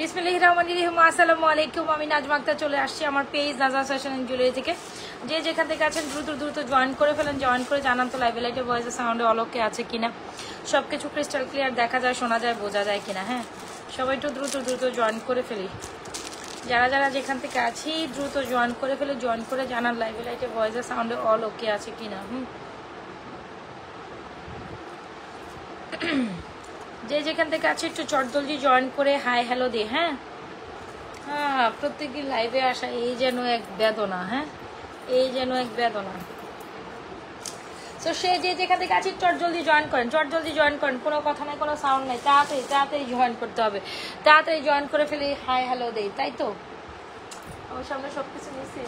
বিসমিল্লাহির রহমানির রহিম। আসসালামু আলাইকুম, আমি নাজমা আক্তার চলে আসছি আমার page Nazma fashion and jewellery থেকে। যে যেখান থেকে আছেন দ্রুত জয়েন করে ফেলেন, জয়েন করে জানান তো লাইভে লাইটে ভয়েসে সাউন্ডে অলোকে আছে কিনা, সব কিছু ক্রিস্টাল ক্লিয়ার দেখা যায়, শোনা যায়, বোঝা যায় কিনা। হ্যাঁ, সবাই একটু দ্রুত জয়েন করে ফেলি। যারা যারা যেখান থেকে আছি দ্রুত জয়েন করে ফেলে, জয়েন করে জানান লাইভে লাইটে ভয়েসে সাউন্ডে অল ওকে আছে কিনা। যে যেখান থেকে আছে একটু চটজলদি জয়েন করে হাই হ্যালো দে। হ্যাঁ হ্যাঁ, প্রত্যেকদিন লাইভে আসা এই যেন এক বেদনা। হ্যাঁ, এই যেন এক বেদনা। তো সে যে যেখান থেকে আছে চটজলদি জয়েন করেন, চটজলদি জয়েন করেন, কোনো কথা নাই, কোনো সাউন্ড নাই, তাড়াতাড়ি জয়েন করতে হবে, তাড়াতাড়ি জয়েন করে ফেলে হাই হ্যালো দেই। তাই তো আমার সামনে সব কিছু নিচ্ছি।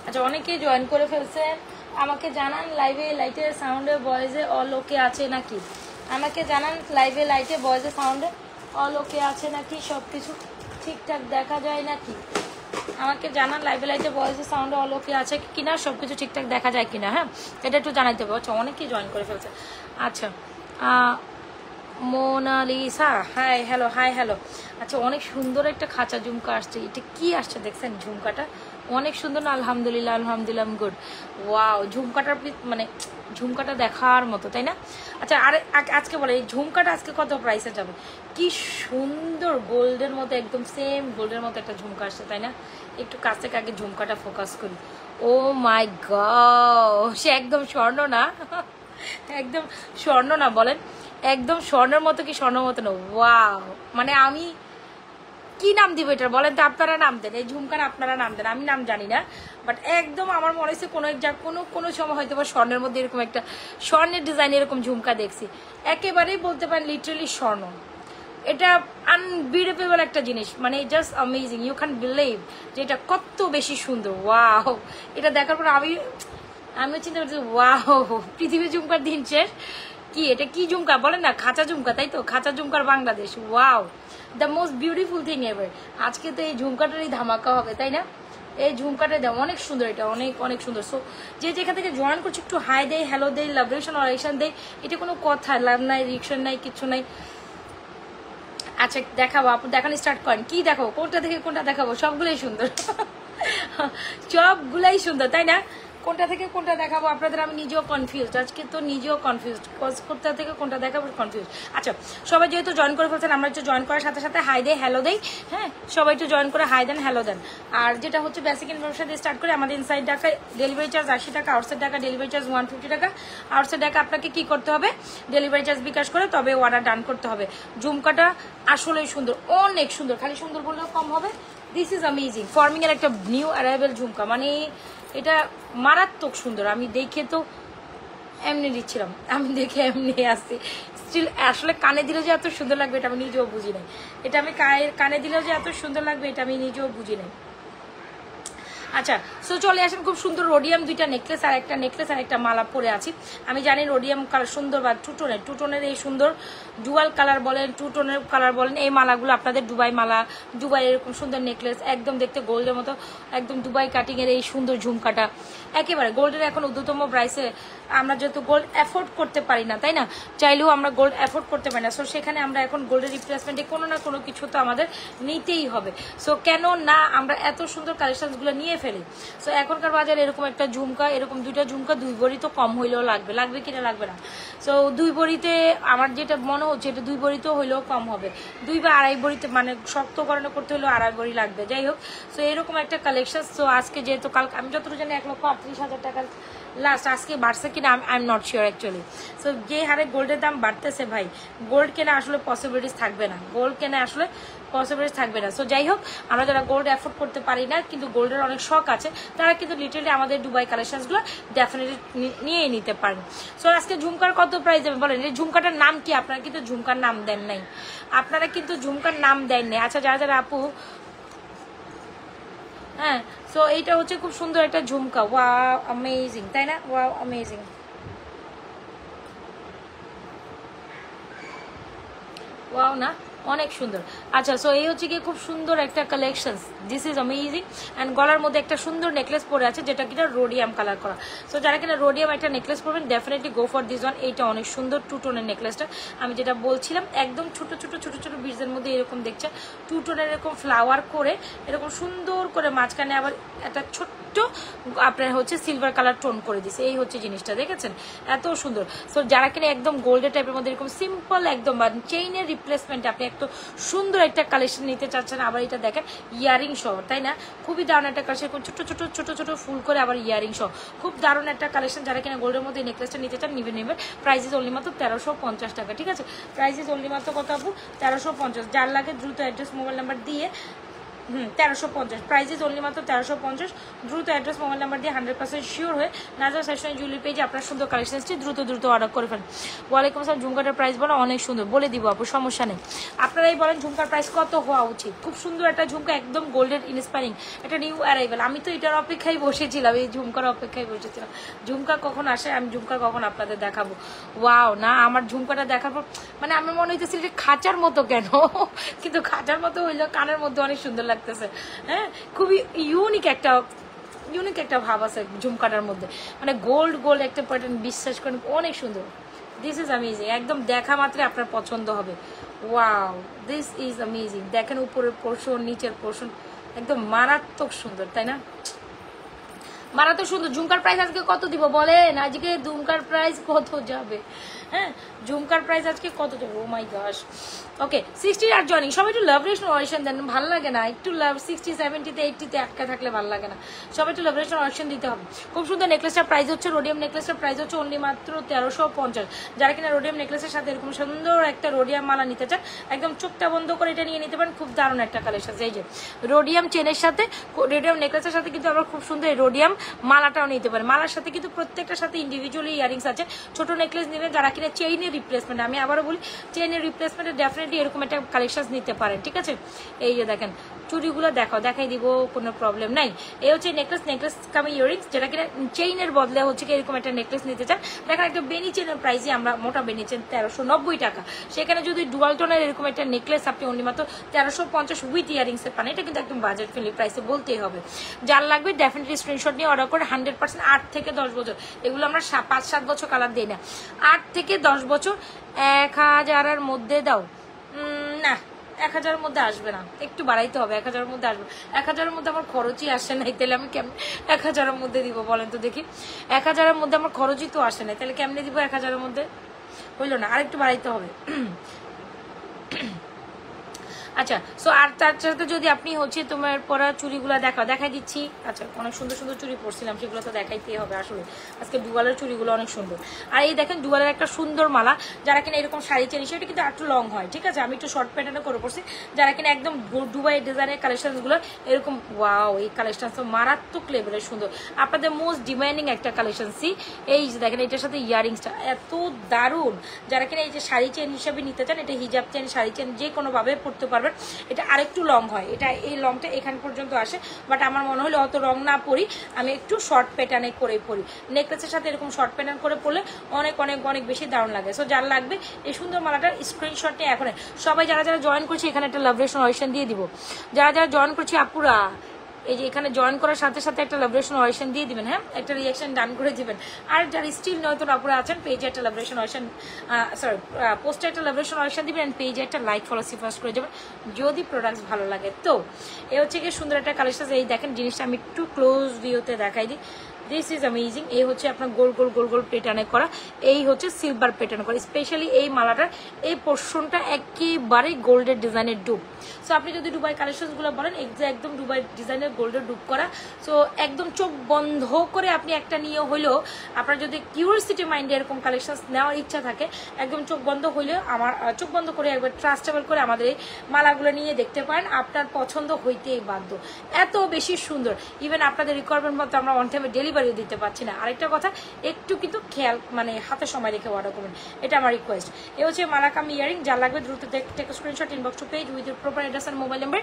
আচ্ছা, অনেকেই জয়েন করে ফেলছেন, আমাকে জানান লাইভে লাইটে সাউন্ডে ভয়েসে অল ওকে আছে নাকি। আমাকে জানান লাইভে লাইটে ভয়েসে সাউন্ডে অল ওকে আছে নাকি, সব কিছু ঠিকঠাক দেখা যায় নাকি। আমাকে জানান লাইভে লাইটে ভয়েসে সাউন্ডে অল ওকে আছে কিনা, সব কিছু ঠিকঠাক দেখা যায় কিনা। হ্যাঁ, এটা একটু জানাইতে হবে। আচ্ছা, অনেকেই জয়েন করে ফেলছে। আচ্ছা, Monalisa hi hello, hi hello. আচ্ছা, অনেক সুন্দর একটা খাঁচা ঝুমকা আসছে। এটা কি আসছে দেখছেন? ঝুমকাটা অনেক সুন্দর না? আলহামদুলিল্লাহ আলহামদুলিল্লাহ, গুড। ওয়াও, ঝুমকাটার মানে ঝুমকাটা দেখার মতো, তাই না? আচ্ছা, আর আজকে বলে এই ঝুমকাটা আজকে কত প্রাইসে যাবে? কি সুন্দর গোল্ডের মতো, একদম সেম গোল্ডের মতো একটা ঝুমকা আসছে, তাই না? একটু কাছ থেকে আগে ঝুমকাটা ফোকাস করি। ও মাই গড, সে একদম স্বর্ণ না? একদম স্বর্ণ না বলেন? একদম স্বর্ণের মতো কি স্বর্ণের মতো না? ওয়াও, মানে আমি কি নাম দিব এটা বলেন তো? আপনারা নাম দেন, এই ঝুমকার আপনারা নাম দেন, আমি নাম জানি না। বাট একদম আমার মনে হচ্ছে কোনো সময় হয়তো বা স্বর্ণের মধ্যে এরকম একটা স্বর্ণের ডিজাইন এরকম ঝুমকা দেখছি। একেবারেই বলতে পারেন লিটারালি স্বর্ণ। এটা আনবিলিভেবল একটা জিনিস, মানে just amazing. You can believe যে এটা কত বেশি সুন্দর। ওয়াও, এটা দেখার পর আমি চিন্তা করছি ওয়াও, পৃথিবীর ঝুমকার দিন শেষ। কি এটা, কি ঝুমকা বলেন না? খাঁচা ঝুমকা, তাই তো? খাঁচা ঝুমকার Bangladesh. Wow, the most beautiful thing ever. আজকে তো এই ঝুমকাটারই ধামাকা হবে, তাই না? এই ঝুমকাটা দেয় অনেক সুন্দর, এটা অনেক অনেক সুন্দর। সো যে যেখান থেকে জয়েন করছে একটু হাই দেয়, হ্যালো দেয়, লাভরেশন অরেশন দেয়। এটা কোনো কথা, লাভ নাই, রিকশন নাই, কিচ্ছু নাই। আচ্ছা, দেখাবো, আপনি দেখানো স্টার্ট করেন। কি দেখাবো, কোনটা থেকে কোনটা দেখাবো? সবগুলোই সুন্দর, সবগুলাই সুন্দর, তাই না? কোনটা থেকে কোনটা দেখাবো আপনাদের আমি নিজেও কনফিউজড। আজকে তো নিজেও কনফিউজড, কোনটা থেকে কোনটা দেখাবো কনফিউজ। আচ্ছা, সবাই যেহেতু জয়েন করে ফেলছেন, আমরা একটু জয়েন করার সাথে সাথে হাই দেই, হ্যালো দেই। হ্যাঁ, সবাই একটু জয়েন করে হাই দেন, হ্যালো দেন। আর যেটা হচ্ছে বেসিক ইনফরমেশন দিয়ে স্টার্ট করে, আমাদের ইনসাইড ঢাকা ডেলিভারি চার্জ 80 টাকা, আউটসাইড ঢাকা ডেলিভারি চার্জ 150 টাকা। আউটসাইড ঢাকা আপনাকে কি করতে হবে? ডেলিভারি চার্জ বিকাশ করে তবে অর্ডার ডান করতে হবে। ঝুমকাটা আসলেই সুন্দর, অনেক সুন্দর, খালি সুন্দর বললেও কম হবে। দিস ইজ অ্যামেজিং, ফর্মিং এর একটা নিউ অ্যারাইভেল ঝুমকা, মানে এটা মারাত্মক সুন্দর। আমি দেখে তো এমনি দিচ্ছিলাম, আমি দেখে এমনি আসছি। স্টিল আসলে কানে দিলে যে এত সুন্দর লাগবে এটা আমি নিজেও বুঝি নাই। এটা আমি কানে দিলেও যে এত সুন্দর লাগবে এটা আমি নিজেও বুঝি নাই। আচ্ছা, সো চলে আসেন। খুব সুন্দর রোডিয়াম দুইটা নেকলেস আর একটা মালা পরে আছি। আমি জানি রোডিয়াম কালার সুন্দর, বা টুটোনের এই সুন্দর ডুয়াল কালার বলেন, টুটোনের কালার বলেন, এই মালাগুলো আপনাদের দুবাই মালা, দুবাই এরকম সুন্দর নেকলেস, একদম দেখতে গোল্ডের মতো, একদম দুবাই কাটিং এর এই সুন্দর ঝুমকাটা একেবারে গোল্ডের এখন ঊর্ধ্বতম প্রাইসে। আমরা যেহেতু গোল্ড অ্যাফোর্ড করতে পারি না, তাই না? চাইলেও আমরা গোল্ড অ্যাফোর্ড করতে পারি না। সো সেখানে আমরা এখন গোল্ডের রিপ্লেসমেন্টে কোনো না কোনো কিছু তো আমাদের নিতেই হবে। সো কেন না আমরা এত সুন্দর কালেকশনসগুলো নিয়ে ফেলি। সো এখনকার বাজারে এরকম একটা ঝুমকা, এরকম দুইটা ঝুমকা 2 ভরি তো কম হইলেও লাগবে কিনা লাগবে না? সো 2 ভরিতে আমার যেটা মনে হচ্ছে এটা 2 ভরিতেও হইলেও কম হবে, 2 বা 2.5 ভরিতে, মানে শক্তকরণ করতে হলেও 2.5 ভরি লাগবে। যাই হোক, সো এরকম একটা কালেকশন। সো আজকে যেহেতু কালকে আমি যতটুকু জানি 1,38,000 টাকার লাস্ট, আজকে বাড়ছে কিনা I am not sure actually. So যে হারে গোল্ডের দাম বাড়তেছে ভাই, গোল্ড কেনা আসলে পসিবিলিটিস থাকবে না, গোল্ড কেনা আসলে পসিবিলিটিস থাকবে না। সো যাই হোক, আমরা যারা গোল্ড অ্যাফোর্ড করতে পারি না কিন্তু গোল্ডের অনেক শখ আছে, তারা কিন্তু লিটারালি আমাদের দুবাই কালেকশনসগুলো ডেফিনেটলি নিয়ে নিতে পারেন। সো আজকে ঝুমকার কত প্রাইস দেবেন বলেন? এই ঝুমকাটার নাম কি? আপনারা কিন্তু ঝুমকার নাম দেন নাই, আপনারা কিন্তু ঝুমকার নাম দেন নাই। আচ্ছা, যারা যারা আপু, হ্যাঁ, সো এইটা হচ্ছে খুব সুন্দর একটা ঝুমকা। ওয়াও অ্যামেজিং, তাই না? ওয়াও অ্যামেজিং, ওয়াও না? অনেক সুন্দর। আচ্ছা, সো এই হচ্ছে কি খুব সুন্দর একটা collection, this is amazing. And গলার মধ্যে একটা সুন্দর নেকলেস পরে আছে যেটা কিনা রোডিয়াম কালার করা। সো যারা কিনা রোডিয়াম একটা নেকলেস পরবেন definitely go for this one. এইটা অনেক সুন্দর টু টোনের নেকলেসটা, আমি যেটা বলছিলাম একদম ছোট ছোট ছোট ছোট বিজের মধ্যে এরকম দেখছে টু টোনের এরকম ফ্লাওয়ার করে এরকম সুন্দর করে মাঝখানে আবার একটা ছোট্ট আপনার হচ্ছে সিলভার কালার টোন করে দিছে। এই হচ্ছে জিনিসটা, দেখেছেন এত সুন্দর। সো যারা কিনা একদম গোল্ডের টাইপের মধ্যে এরকম সিম্পল একদম বা চেইনের রিপ্লেসমেন্ট আপনি একটু সুন্দর একটা কালেকশন নিতে চাচ্ছেন, আবার এটা দেখেন ইয়ারিং সহ, তাই না? খুবই দারুণ একটা কালেকশন, ছোট ছোট ছোট ছোট ফুল করে আবার ইয়ারিং সহ, খুব দারুণ একটা কালেকশন। যারা কিনা গোল্ডের মধ্যে নেকলেসটা নিতে চান নেবেন। প্রাইস ইজ অনলি মাত্র 1350 টাকা, ঠিক আছে? প্রাইস ইজ অনলি মাত্র কত আপু? 1350। যার লাগে দ্রুত অ্যাড্রেস মোবাইল নাম্বার দিয়ে 1350, প্রাইস ইজ অনলি মাত্র 1350। দ্রুত অ্যাড্রেস মোবাইল নাম্বার দিয়ে 100% শিওর হয়ে নাজার ফ্যাশন জুয়েলারি পেজে আপনার সুন্দর কালেকশন এসেছে, দ্রুত অর্ডার করে ফেলেন। ওয়ালাইকুম আসসালাম। ঝুমকাটার প্রাইস বলো? অনেক সুন্দর, বলে দিব আপু, সমস্যা নেই। আপনারাই বলেন ঝুমকার প্রাইস কত হওয়া উচিত? খুব সুন্দর একটা ঝুমকা, একদম গোল্ডেন ইন্সপায়ারিং, একটা নিউ অ্যারাইভেল। আমি তো এটার অপেক্ষায় বসেছিলাম, এই ঝুমকার অপেক্ষায় বসেছিলাম। ঝুমকা কখন আসে, আমি ঝুমকা কখন আপনাদের দেখাবো। ওয়াও, না আমার ঝুমকাটা দেখার পর মানে আমার মনে হইতেছিল যে খাঁচার মতো কেন, কিন্তু খাঁচার মতো হইলো, কানের মধ্যে অনেক সুন্দর লাগতেছে। হ্যাঁ, খুবই ইউনিক একটা ভাব আছে ঝুমকাটার মধ্যে, মানে গোল্ড একটা প্যাটার্ন, বিশ্বাস করেন অনেক সুন্দর। দিস ইজ অ্যামেজিং, একদম দেখা মাত্রে আপনার পছন্দ হবে। Wow, this is amazing. দেখেন উপরের পোর্শন, নিচের পোর্শন একদম মারাত্মক সুন্দর, তাই না? মারাত্মক সুন্দর। ঝুমকার প্রাইস আজকে কত দিব বলেন? আজকে ঝুমকার প্রাইস কত যাবে? হ্যাঁ, ঝুমকার প্রাইস আজকে কত যাবে? ও মাই গশ। ওকে, 60 আর জয়নিং, সবাই একটু লাভ রেশন অডিশন দেন, ভালো লাগে না একটু লাভ 60, 70, 80 আটকা থাকলে ভালো লাগে না, সবাই একটু লাভ রেশন অডিশন দিতে হবে। খুব সুন্দর নেকলেসটার প্রাইস হচ্ছে, রোডিয়াম নেকলেসটার প্রাইস হচ্ছে অনলি মাত্র 1350। যারা কিনা রোডিয়াম নেকলেসের সাথে এরকম সুন্দর একটা রোডিয়াম মালা নিতে চান, একদম চোখটা বন্ধ করে এটা নিয়ে নিতে পারেন, খুব দারুণ একটা কালেকশন। এই যে রোডিয়াম চেনের সাথে, রোডিয়াম নেকলেসের সাথে কিন্তু আমরা খুব সুন্দর রোডিয়াম মালাটাও নিতে পারি। মালার সাথে কিন্তু প্রত্যেকটার সাথে ইন্ডিভিজুয়ালি ইয়ারিংস আছে। ছোট নেকলেস নেবেন যারা কিনা চেইনের রিপ্লেসমেন্ট, আমি আবারও বলি চেইনের রিপ্লেসমেন্টে ডেফিনেটলি এরকম একটা কালেকশন নিতে পারেন, ঠিক আছে? এই যে দেখেন চুড়িগুলো দেখাই দিব, কোনো প্রবলেম নাই। এই হচ্ছে নেকলেস কামি ইয়ারিংস, যেটা কিনা চেইনের বদলে হচ্ছে কি এরকম একটা নেকলেস নিতে চান। দেখেন একটা বেনি চেনের প্রাইসে আমরা মোটা বেনি চেন 1390 টাকা, সেখানে যদি ডুয়াল টোনের এরকম একটা নেকলেস আপনি অনলি মাত্র 1350 উইথ ইয়ারিংস এর পান, এটা কিন্তু একদম বাজেট ফ্রেন্ডলি প্রাইসে বলতেই হবে। যার লাগবে ডেফিনেটলি স্ক্রিনশট নিয়ে অর্ডার করে 100%। 8 থেকে 10 বছর, এগুলো আমরা 5-7 বছর কালার দিই না, 8 থেকে 10 বছর। 1000-এর মধ্যে দাও না, 1000-এর মধ্যে আসবে না, একটু বাড়াইতে হবে, 1000-এর মধ্যে আসবে। 1000-এর মধ্যে আমার খরচই আসে নাই, তাহলে আমি কেমন 1000-এর মধ্যে দিব বলেন তো দেখি? 1000-এর মধ্যে আমার খরচই তো আসে নাই, তাহলে কেমনে দিব 1000-এর মধ্যে? হইলো না, আরেকটু বাড়াইতে হবে। আচ্ছা, সো আর তার সাথে যদি আপনি হচ্ছে তোমার পরা চুড়িগুলো দেখাই দিচ্ছি। আচ্ছা, অনেক সুন্দর সুন্দর চুড়ি পরছিলাম, সেগুলো তো দেখাইতেই হবে আসলে। আজকে ডুয়ালের চুড়িগুলো অনেক সুন্দর। আর এই দেখেন ডুয়ালের একটা সুন্দর মালা, যারা কিনা এরকম শাড়ি চেনি, সেটা কিন্তু একটু লং হয়, ঠিক আছে? আমি একটু শর্ট প্যাটার্নে করে পড়ছি। যারা কিনা একদম দুবাই ডিজাইনের কালেকশনগুলো এরকম, ওয়াও, এই কালেকশন তো মারাত্মক লেভেলের সুন্দর, আপনাদের মোস্ট ডিমান্ডিং একটা কালেকশন। সি এই যে দেখেন এটার সাথে ইয়ারিংসটা এত দারুণ। যারা কিনা এই যে শাড়ি চেন হিসাবে নিতে চান, এটা হিজাব চেন, শাড়ি চেন যে কোনোভাবে পড়তে পারবেন। এটা আরেকটু লং হয়, এটা এই লংটা এখান পর্যন্ত আসে, বাট আমার মনে হলো অত রং না পরি, আমি একটু শর্ট প্যাটার্নে করে পরি। নেকলেসের সাথে এরকম শর্ট প্যাটার্ন করে পরলে অনেক অনেক অনেক বেশি দারুণ লাগে। সো যার লাগবে এই সুন্দর মালাটার স্ক্রিনশট নিয়ে এখন সবাই যারা জয়েন করছে এখানে একটা লাভ রেশন অডিশন দিয়ে দিব। যারা জয়েন করছে আপুরা, এই যে এখানে জয়েন করার সাথে সাথে একটা লাভরেশন অডিশন দিয়ে দিবেন, হ্যাঁ, একটা রিয়াকশন ডান করে দিবেন। আর যারা স্টিল নয়তো আপুরা আছেন, পেজে একটা লাভরেশন অডিশন, সরি পোস্টে একটা লাভরেশন অডিশন দিবেন, পেজে একটা লাইক ফলো ফার্স্ট করে যাবেন যদি প্রোডাক্টস ভালো লাগে। তো এ হচ্ছে কি সুন্দর একটা কালেকশন। এই দেখেন জিনিসটা আমি একটু ক্লোজ ভিউতে দেখাই দিই। This is amazing. এই হচ্ছে আপনার গোল গোল প্যাটার্নে করা, এই হচ্ছে সিলভার প্যাটার্ন করা। স্পেশালি এই মালাটার এই পোর্শনটা একেবারেই গোল্ডের ডিজাইনের ডুব। সো আপনি যদি দুবাই কালেকশনগুলো বলেন, একদম দুবাই ডিজাইনের গোল্ডের ডুব করা। সো একদম চোখ বন্ধ করে আপনি একটা নিয়ে হইলেও, আপনার যদি কিউরিওসিটি মাইন্ডে এরকম কালেকশন নেওয়ার ইচ্ছা থাকে, একদম চোখ বন্ধ হইলেও চোখ বন্ধ করে একবার ট্রাস্টেবল করে আমাদের এই মালাগুলো নিয়ে দেখতে পারেন, আপনার পছন্দ হইতেই বাধ্য। এত বেশি সুন্দর, ইভেন আপনাদের রিকোয়ারমেন্ট মতো আমরা অন টাইমে ডেলিভারি ডেলিভারিও দিতে পারছি না। আরেকটা কথা, একটু কিন্তু খেয়াল মানে হাতে সময় রেখে অর্ডার করবেন, এটা আমার রিকোয়েস্ট। এ হচ্ছে মালাকাম ইয়ারিং, যা লাগবে দ্রুত take screenshot, inbox to page with proper address আর মোবাইল নাম্বার।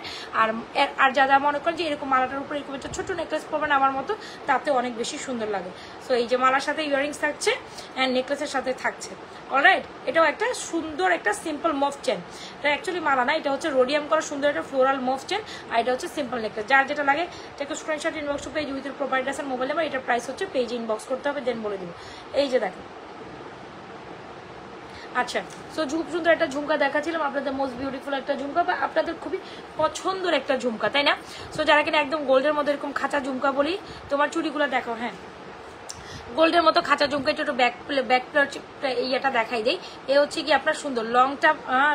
আর যা মনে করেন যে এরকম মালাটার উপরে এরকম একটা ছোট নেকলেস পরবেন আমার মতো, তাতে অনেক বেশি সুন্দর লাগে। সো এই যে মালার সাথে ইয়ারিংস থাকছে অ্যান্ড নেকলেসের সাথে থাকছে। অলরাইট, এটাও একটা সুন্দর একটা সিম্পল মুভ চেন। এটা অ্যাকচুয়ালি মালা না, এটা হচ্ছে রোডিয়াম করা সুন্দর একটা ফ্লোরাল মুভ চেন, আর এটা হচ্ছে সিম্পল নেকলেস। যার যেটা লাগে take screenshot, inbox to page with proper address আর মোবাইল নাম্বার। এটার প্রাইস হচ্ছে পেজে ইনবক্স করতে হবে, দেন বলে দিব। এই যে দেখেন, আচ্ছা সো খুব সুন্দর একটা ঝুমকা দেখাচ্ছিলাম আপনাদের, মোস্ট বিউটিফুল একটা ঝুমকা, বা আপনাদের খুবই পছন্দের একটা ঝুমকা, তাই না? সো যারা কিনা একদম গোল্ডের মধ্যে এরকম খাঁচা ঝুমকা বলি, তোমার চুড়িগুলো দেখো, হ্যাঁ গোল্ডের মতো খাঁচা ঝুমকা, একটু ব্যাক ইয়েটা দেখাই দেই। এ হচ্ছে কি আপনার সুন্দর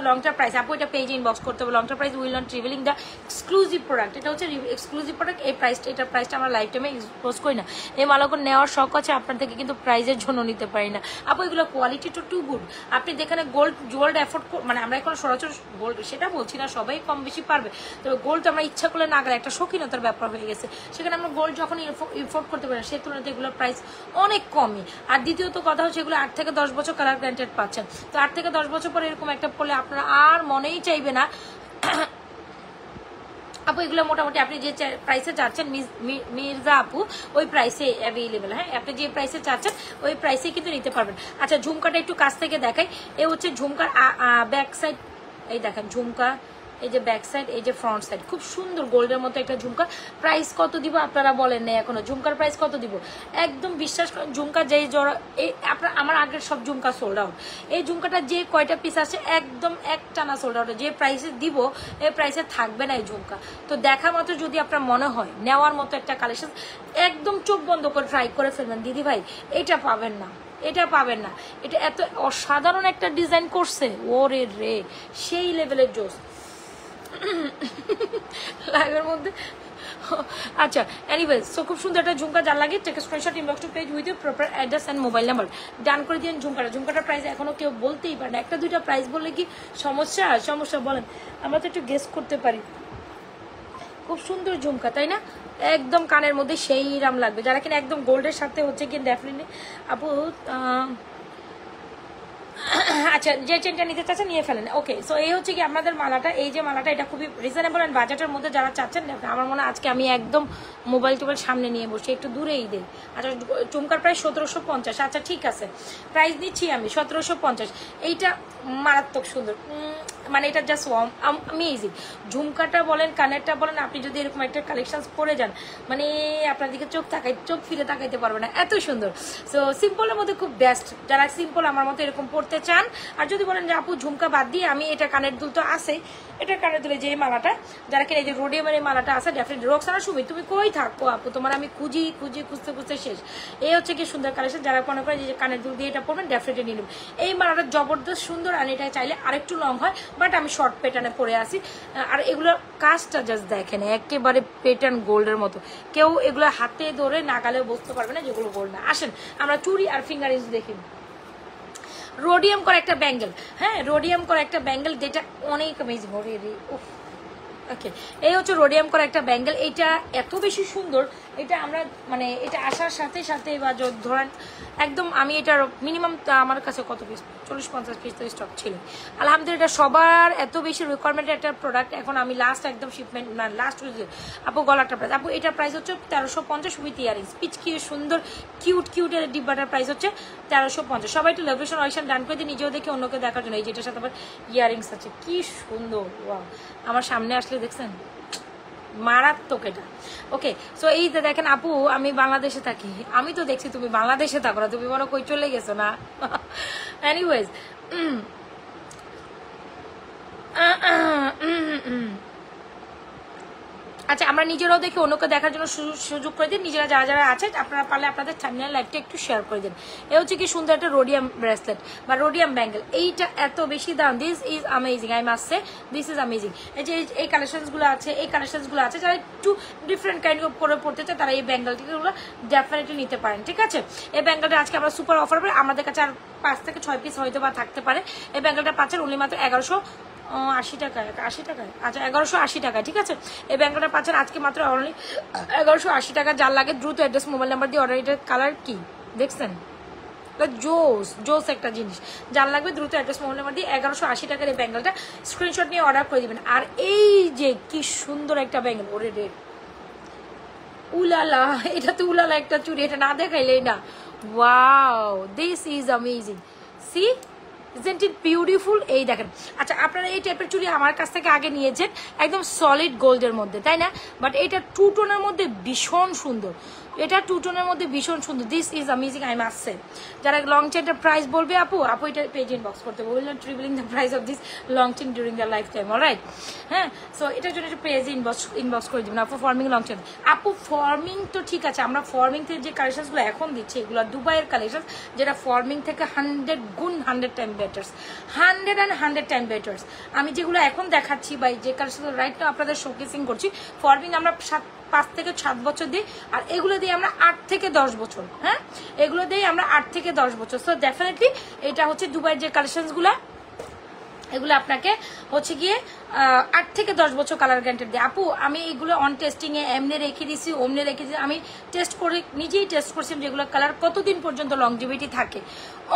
লংটা প্রাইস, আপু এটা পেজে ইনবক্স করতে হবে। লংটা price will not revealing the exclusive product, এটা হচ্ছে এক্সক্লুসিভ প্রোডাক্ট। এই প্রাইসটা, এটার প্রাইসটা আমরা লাইফ টাইমে এক্সপোজ করি না। এই মালাগুলো নেওয়ার শখ আছে আপনার থেকে, কিন্তু প্রাইজের জন্য নিতে পারি না আপু। এগুলো কোয়ালিটি টু গুড। আপনি যেখানে গোল্ড অ্যাফোর্ড, মানে আমরা এখন সরাসরি গোল্ড সেটা বলছি না, সবাই কম বেশি পারবে, তবে গোল্ড আমরা ইচ্ছা করলে না গেলে একটা শৌখিনতার ব্যাপার হয়ে গেছে, সেখানে আমরা গোল্ড যখন এফোর্ড করতে পারি না, সেই তুলনায় এগুলোর প্রাইস অনেক কমই। আর দ্বিতীয়ত কথা হচ্ছে এগুলো 8 থেকে 10 বছর কালার গ্যারান্টেড পাচ্ছেন। তো 8 থেকে 10 বছর পরে এরকম একটা পড়লে আপনারা আর মনেই চাইবে না আপু এগুলো মোটামুটি আপনি যে প্রাইসে চাচ্ছেন মির্জা আপু, ওই প্রাইসে অ্যাভেলেবেল। হ্যাঁ, আপনি যে প্রাইসে চাচ্ছেন ওই প্রাইসে কিন্তু নিতে পারবেন। আচ্ছা ঝুমকাটা একটু কাছ থেকে দেখাই। এ হচ্ছে ঝুমকার ব্যাক সাইড, এই দেখেন ঝুমকা, এই যে ব্যাক সাইড, এই যে ফ্রন্ট সাইড, খুব সুন্দর গোল্ডের মতো একটা ঝুমকা। প্রাইস কত দিব আপনারা বলেন না এখনো, ঝুমকার প্রাইস কত দিব? একদম বিশ্বাস করেন, ঝুমকা যেই জোড়া, এই আপনার আমার আগের সব ঝুমকা সোল্ড আউট। এই ঝুমকাটা যে কয়টা পিস আছে একদম এক টানা সোল্ড আউট। যে প্রাইসে দিব এই প্রাইসে থাকবে না এই ঝুমকা। তো দেখা মতো যদি আপনার মনে হয় নেওয়ার মতো একটা কালেকশন, একদম চোখ বন্ধ করে ট্রাই করে ফেলবেন দিদি ভাই, এটা পাবেন না, এটা পাবেন না। এটা এত অসাধারণ একটা ডিজাইন করছে, ওরে রে সেই লেভেলের জোস লাইভের মধ্যে। আচ্ছা এনিওয়েজ, সো খুব সুন্দর একটা ঝুমকা, যার লাগে take screenshot, inbox to page with proper address and mobile number. ডান করে দিন ঝুমকাটার প্রাইস এখনো কেউ বলতেই পারে না। একটা দুইটা প্রাইস বললে কি সমস্যা বলেন, আমরা তো একটু গেস করতে পারি। খুব সুন্দর ঝুমকা, তাই না? একদম কানের মধ্যে সেই রাম লাগবে। যারা কিনা একদম গোল্ডের সাথে হচ্ছে কি ডেফিনেটলি আপু, আচ্ছা যে চেনটা নিতে চাচ্ছেন নিয়ে ফেলেন। ওকে, সো এই হচ্ছে কি আমাদের মালাটা, এই যে মালাটা, এটা খুবই রিজনেবল অ্যান্ড বাজেটের মধ্যে যারা চাচ্ছেন। আমার মনে হয় আজকে আমি একদম মোবাইল টোবাইল সামনে নিয়ে বসে একটু দূরেই দেই। আচ্ছা চুমকার প্রাইস 1750। আচ্ছা ঠিক আছে, প্রাইস দিচ্ছি আমি 1750। এইটা মারাত্মক সুন্দর, মানে এটা জাস্ট অ্যামেজিং। ঝুমকাটা বলেন, কানেরটা বলেন, আপনি যদি এরকম একটা কালেকশন পরে যান, মানে আপনার দিকে চোখ ফিরে তাকাইতে পারবে না, এত সুন্দর। সো সিম্পলের মধ্যে খুব বেস্ট, যারা সিম্পল আমার মতো এরকম পড়তে চান। আর যদি বলেন যে আপু ঝুমকা বাদ দিয়ে আমি এটা কানের দুল তো আছে, এটা কানের দুলে যে মালাটা, যারা কিনা এই যে রোডিয়ামের এই মালাটা আছে, ডেফিনেটলি রোকসানা সুমি তুমি কই থাকো আপু, তোমার আমি খুঁজতে শেষ। এই হচ্ছে কি সুন্দর কালেকশন। যারা মনে করে যে কানের দুল দিয়ে এটা পড়বেন, ডেফিনেটলি নিয়ে নেবেন। এই মালাটা জবরদস্ত সুন্দর, আর এটা চাইলে আরেকটু লং হয়, বাট আমি শর্ট প্যাটার্নে পরে আসি। আর এগুলোর কাজটা জাস্ট দেখেন, একেবারে প্যাটার্ন গোল্ডের মতো। কেউ এগুলো হাতে ধরে নাগালেও বুঝতে পারবে না যেগুলো গোল্ড না। আসেন আমরা চুড়ি আর ফিঙ্গারিংস দেখি। রোডিয়াম করা একটা ব্যাঙ্গেল, হ্যাঁ রোডিয়াম করা একটা ব্যাঙ্গেল, যেটা অনেক অ্যামেজিং। ওকে, এই হচ্ছে রোডিয়াম করা একটা ব্যাঙ্গেল। এইটা এত বেশি সুন্দর, এটা আমরা মানে এটা আসার সাথে সাথে বা ধরেন একদম আমি এটার মিনিমাম আমার কাছে কত পিস 40-50 পিস তো স্টক ছিল। আলহামদুলিল্লাহ সবার এত বেশি রিকোয়ারমেন্টের একটা প্রোডাক্ট। এখন আমি লাস্ট একদম শিপমেন্ট না লাস্ট আপু গলাটা প্রাইস, আপু এটার প্রাইস হচ্ছে 1350 উইথ ইয়ারিংস। পিচকি সুন্দর কিউটের ডিব্বাটার প্রাইস হচ্ছে 1350। সবাই একটু লোকেশন অয়েশন ডান করে দিয়ে নিজেও দেখে অন্যকে দেখার জন্য। এই যেটার সাথে আবার ইয়ারিংস আছে, কি সুন্দর, ওয়াও। আমার সামনে আসলে দেখছেন মারাত্মক এটা। ওকে, সো এই যে দেখেন আপু আমি বাংলাদেশে থাকি, আমি তো দেখছি তুমি বাংলাদেশে থাকো না, তুমি মনে কই চলে গেছো না। এনিওয়েজ আচ্ছা আমরা নিজেরাও দেখি অন্যকে দেখার জন্য সুযোগ করে দিন। নিজেরা যারা যারা আছে আপনারা পারলে আপনাদের থাম্বনেল লাইভটা একটু শেয়ার করে দিন। এ হচ্ছে কি সুন্দর একটা রোডিয়াম ব্রেসলেট বা রোডিয়াম ব্যাঙ্গেল। এইটা এত বেশি দাম, this is amazing, I must say this is amazing. এই যে এই কালেকশনসগুলো আছে, যারা একটু ডিফারেন্ট কাইন্ড অফ করে পড়তে চায় তারা এই ব্যাঙ্গেলটিগুলো ডেফিনেটলি নিতে পারেন। ঠিক আছে, এই ব্যাঙ্গেলটা আজকে আমরা সুপার অফার পাই, আমাদের কাছে আর 5 থেকে 6 পিস হয়তো বা থাকতে পারে। এই ব্যাঙ্গেলটা পাচ্ছেন উনি মাত্র 80 টাকায়, 80 টাকায়, আচ্ছা 1180 টাকা, ঠিক আছে। এই ব্যাঙ্গলটা পাচ্ছেন আজকে মাত্র অনলি 1180 টাকা। যার লাগে দ্রুত অ্যাড্রেস মোবাইল নাম্বার দিয়ে অর্ডার। এটার কালার কি দেখছেন, জোস জোস একটা জিনিস। যার লাগবে দ্রুত অ্যাড্রেস মোবাইল নাম্বার দিয়ে 1180 টাকার এই ব্যাঙ্গলটা স্ক্রিনশট নিয়ে অর্ডার করে দিবেন। আর এই যে কি সুন্দর একটা ব্যাঙ্গল, ওরে রে উলালা, এটা তো উলালা একটা চুড়ি, এটা না দেখাইলেই না। Wow, this is amazing, see isn't it beautiful. এই দেখেন, আচ্ছা আপনারা এই টাইপের চুড়ি আমার কাছ থেকে আগে নিয়েছেন একদম সলিড গোল্ডের মধ্যে, তাই না? বাট এটা টু টোনের মধ্যে ভীষণ সুন্দর, এটা টু টোনের মধ্যে ভীষণ সুন্দর। This is amazing, I must say. যারা লং চেনটার প্রাইস বলবে আপু এটা পেজ ইনবক্স করতে বলবেন, tripling the price of this long chain during the life time, alright? হ্যাঁ, সো এটার জন্য একটা পেজ ইনবক্স করে দেবেন আপু। ফর্মিং লং চেন আপু, ফর্মিং তো ঠিক আছে, আমরা ফর্মিং থেকে যে কালেকশনসগুলো এখন দিচ্ছি এগুলো দুবাইয়ের কালেকশন, যেটা ফর্মিং থেকে 100 গুণ 100 টাইম বেটার্স, 100 টাইম বেটার্স। আমি যেগুলো এখন দেখাচ্ছি বা যে কালেকশনগুলো রাইট না আপনাদের শোকেসিং করছি, ফর্মিং আমরা 5 থেকে 7 বছর দিই, আর এগুলো দিয়ে আমরা 8 থেকে 10 বছর। হ্যাঁ, এগুলো দিয়ে আমরা 8 থেকে 10 বছর। সো ডেফিনেটলি এটা হচ্ছে দুবাইয়ের যে কালেকশনসগুলো, এগুলো আপনাকে হচ্ছে গিয়ে 8 থেকে 10 বছর কালার গ্যারান্টি দিয়ে। আপু আমি এগুলো অন টেস্টিংয়ে এমনি রেখে দিছি, অমনি রেখে দিছি, আমি টেস্ট করে নিজেই টেস্ট করছিলাম যেগুলো কালার কতদিন পর্যন্ত লংজিভিটি থাকে,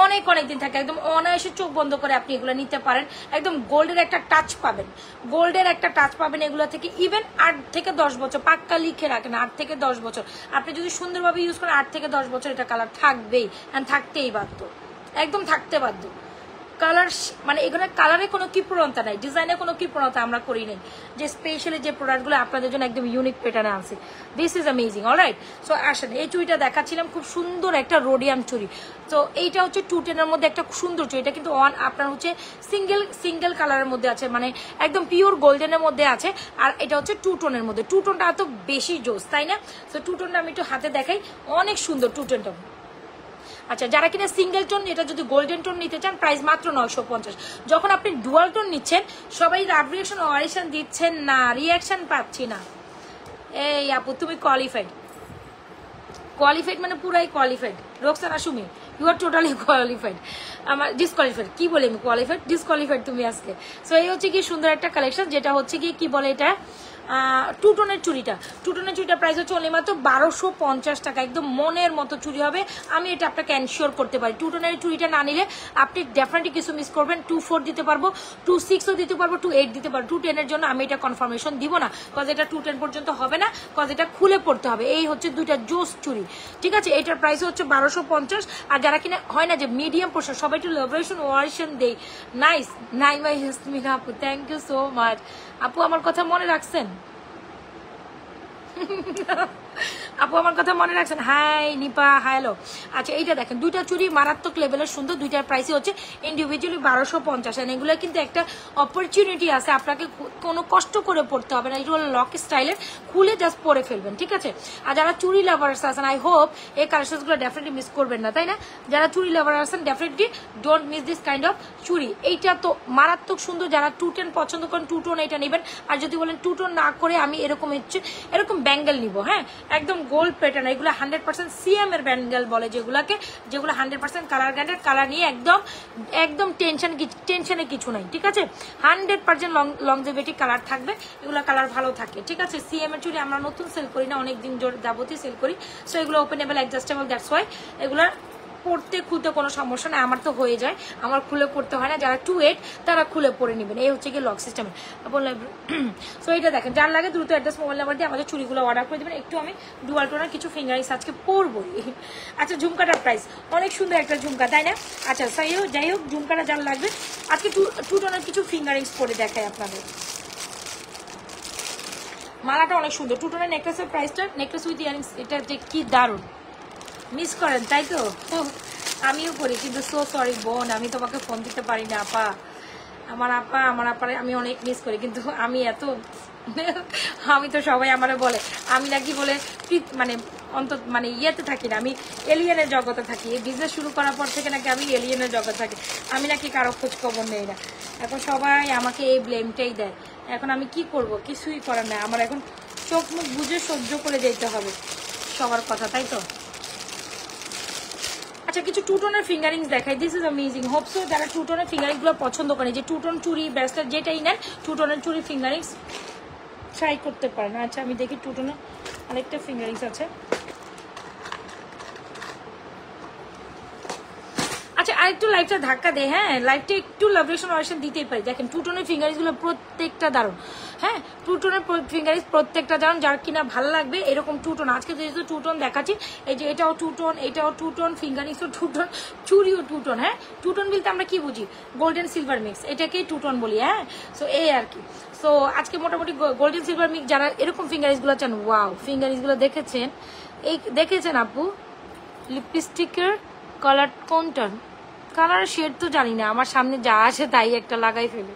অনেক দিন থাকে। একদম অনায়াসে চোখ বন্ধ করে আপনি এগুলো নিতে পারেন, একদম গোল্ডের একটা টাচ পাবেন, গোল্ডের একটা টাচ পাবেন এগুলো থেকে। ইভেন 8 থেকে 10 বছর পাক্কা লিখে রাখেন, 8 থেকে 10 বছর আপনি যদি সুন্দরভাবে ইউজ করেন, 8 থেকে 10 বছর এটা কালার থাকবেই, অ্যান্ড থাকতেই বাধ্য, একদম থাকতে বাধ্য। কালার মানে এখানে কালারে কোনো কৃপণতা নাই, ডিজাইনে কোনো কৃপণতা আমরা করি নাই, যে স্পেশালি যে প্রোডাক্টগুলো আপনাদের জন্য একদম ইউনিক প্যাটার্নে আনছি। This is amazing, alright? So আসেন, এই চুড়িটা দেখাচ্ছিলাম, খুব সুন্দর একটা রোডিয়াম চুড়ি। তো এইটা হচ্ছে 210-এর মধ্যে একটা সুন্দর চুড়ি। এটা কিন্তু আপনার হচ্ছে সিঙ্গেল কালারের মধ্যে আছে, মানে একদম পিওর গোল্ডেনের মধ্যে আছে। আর এটা হচ্ছে 2 টোনের মধ্যে। 2 টোনটা এত বেশি জোস, তাই না? সো 2 টোনটা আমি একটু হাতে দেখাই, অনেক সুন্দর 2 টোনটা। আচ্ছা, যারা কিনা সিঙ্গেল টোন, এটা যদি গোল্ডেন টোন নিতে চান, প্রাইস মাত্র 950। যখন আপনি ডুয়াল টোন নিচ্ছেন, সবাই লাভ রিয়াকশন অরিশন দিচ্ছেন না, রিয়াকশন পাচ্ছি না। এই আপু তুমি কোয়ালিফাইড মানে পুরাই qualified. Roksana Sumi, you are totally qualified. আমার ডিসকোয়ালিফাইড কি বলে, আমি কোয়ালিফাইড ডিসকোয়ালিফাইড তুমি আজকে। সো এই হচ্ছে কি সুন্দর একটা কালেকশন, যেটা হচ্ছে কি বলে এটা 2 টোনের চুড়িটা। 2 টোনের চুড়িটার প্রাইস হচ্ছে অনলি মাত্র 1250 টাকা। একদম মনের মতো চুড়ি হবে, আমি এটা আপনাকে এনশিওর করতে পারি। 2 টোনের চুড়িটা না নিলে আপনি ডেফিনেটলি কিছু মিস করবেন। 24 দিতে পারবো, 26ও দিতে পারবো, 28 দিতে পারবো। 210-এর জন্য আমি এটা কনফার্মেশন দিব না, কজ এটা 210 পর্যন্ত হবে না, কজ এটা খুলে পড়তে হবে। এই হচ্ছে দুইটা জোস চুড়ি, ঠিক আছে? এটার প্রাইস হচ্ছে 1250। আর যারা কিনা হয় না যে মিডিয়াম পোর্শন, সবাই একটু লাভরেশন ওয়ারেশন দেই। নাইস, নাইমা ইয়াসমিনা আপু, থ্যাংক ইউ সো মাচ। আপু আমার কথা মনে রাখছেন? আপু আমার কথা মনে রাখছেন? Hi Nipa, hello. আচ্ছা, এইটা দেখেন, দুইটা চুড়ি মারাত্মক লেভেলের সুন্দর, দুইটার প্রাইসই হচ্ছে ইন্ডিভিজুয়ালি 1250। এগুলো কিন্তু একটা অপরচুনিটি আছে, আপনাকে কোনো কষ্ট করে পড়তে হবে না। এগুলো লক স্টাইলের, খুলে জাস্ট পরে ফেলবেন, ঠিক আছে? আর যারা চুড়ি লাভার্স আছেন, আই হোপ এই কালেকশনগুলো ডেফিনেটলি মিস করবেন না, তাই না? যারা চুড়ি লাভার আছেন, definitely don't miss this kind of চুড়ি। এইটা তো মারাত্মক সুন্দর। যারা 210 পছন্দ করেন, 2 টোন এটা নেবেন। আর যদি বলেন 2 টোন না করে আমি এরকম ব্যাঙ্গেল নিব, হ্যাঁ, একদম গোল্ড প্যাটার্ন, এগুলো 100% সিএম এর ব্যাঙ্গেল বলে, যেগুলো 100% কালার গ্যান্ডেড, কালার নিয়ে একদম টেনশনে কিছু নাই, ঠিক আছে? 100% লংজিভিটি কালার থাকবে, এগুলো কালার ভালো থাকে, ঠিক আছে? সিএম এর চুড়ি আমরা নতুন সেল করি না, অনেকদিন যাবতীয় সেল করি। সো এগুলো ওপেনেবল, অ্যাডজাস্টেবল, দ্যাটস ওয়াই এগুলো পড়তে খুলতে কোনো সমস্যা নেই। আমার তো হয়ে যায়, আমার খুলে পড়তে হয় না। যারা 28 তারা খুলে পড়ে নেবেন। এই হচ্ছে কি লক সিস্টেমের বললাম। সো এটা দেখেন, যার লাগে দ্রুত অ্যাড্রেস মোবাইল নাম্বার দিয়ে আমাদের চুড়িগুলো অর্ডার করে দেবেন। একটু আমি ডুয়াল টোনার কিছু ফিঙ্গারিংস আজকে পরবই। আচ্ছা, ঝুমকাটার প্রাইস অনেক সুন্দর একটা ঝুমকা, তাই না? আচ্ছা, যাই হোক ঝুমকাটা যার লাগবে আজকে 2 টোনার কিছু ফিঙ্গারিংস পরে দেখায় আপনাদের। মালাটা অনেক সুন্দর। 2 টোনার নেকলেসের প্রাইসটা, নেকলেস উইথ ইয়ারিংস, এটা যে কি দারুণ। মিস করেন তাই তো? আমিও করি, কিন্তু সো সরি বোন, আমি তোমাকে ফোন দিতে পারি না। আমার আপারে আমি অনেক মিস করি, কিন্তু আমি আমি তো সবাই আমারে বলে আমি নাকি বলে মানে ইয়েতে থাকি না, আমি এলিয়েনের জগতে থাকি। এই বিজনেস শুরু করার পর থেকে নাকি আমি এলিয়েনের জগতে থাকি, আমি নাকি কারো খোঁজ খবর নেই না। এখন সবাই আমাকে এই ব্লেমটাই দেয়। এখন আমি কি করব? কিছুই করার নাই, আমার এখন চোখ মুখ বুঝে সহ্য করে যেতে হবে সবার কথা, তাই তো? আচ্ছা কিছু টুটনের ফিঙ্গারিংস দেখাই, দিস ইজ অ্যামেজিং। হোপসো যারা টুটনের ফিঙ্গারিংগুলো পছন্দ করে, যে টুটন চুড়ি ব্রেসলেট যেটাই নেন টুটনের চুড়ি ফিঙ্গারিংস ট্রাই করতে পারেন। আচ্ছা আমি দেখি টুটনের আরেকটা ফিঙ্গারিংস আছে। আচ্ছা আরেকটু লাইভটা ধাক্কা দেয়, হ্যাঁ লাইভটা একটু লাভরেশন অরেশন দিতেই পারি। দেখেন টুটনের ফিঙ্গারিংসগুলো প্রত্যেকটা দারুণ, হ্যাঁ টুটনের ফিঙ্গারিংস প্রত্যেকটা দারুণ, যার কিনা ভালো লাগবে এরকম টুটন। আজকে যেহেতু টুটন দেখাচ্ছি, এই যে এটাও টুটন, এটাও টুটন, ফিঙ্গারিংসও টুটন, চুড়িও টুটন। হ্যাঁ টুটন বলতে আমরা কি বুঝি, গোল্ডেন সিলভার মিক্স, এটাকেই টুটন বলি। হ্যাঁ সো এই আর কি। সো আজকে মোটামুটি গোল্ডেন সিলভার মিক্স যারা এরকম ফিঙ্গারিংসগুলো চান, ওয়াও ফিঙ্গারিংসগুলো দেখেছেন, এই দেখেছেন আপু লিপস্টিকের কালার কোনটা, কালার শেড তো জানি না, আমার সামনে যা আসে তাই একটা লাগাই ফেলে।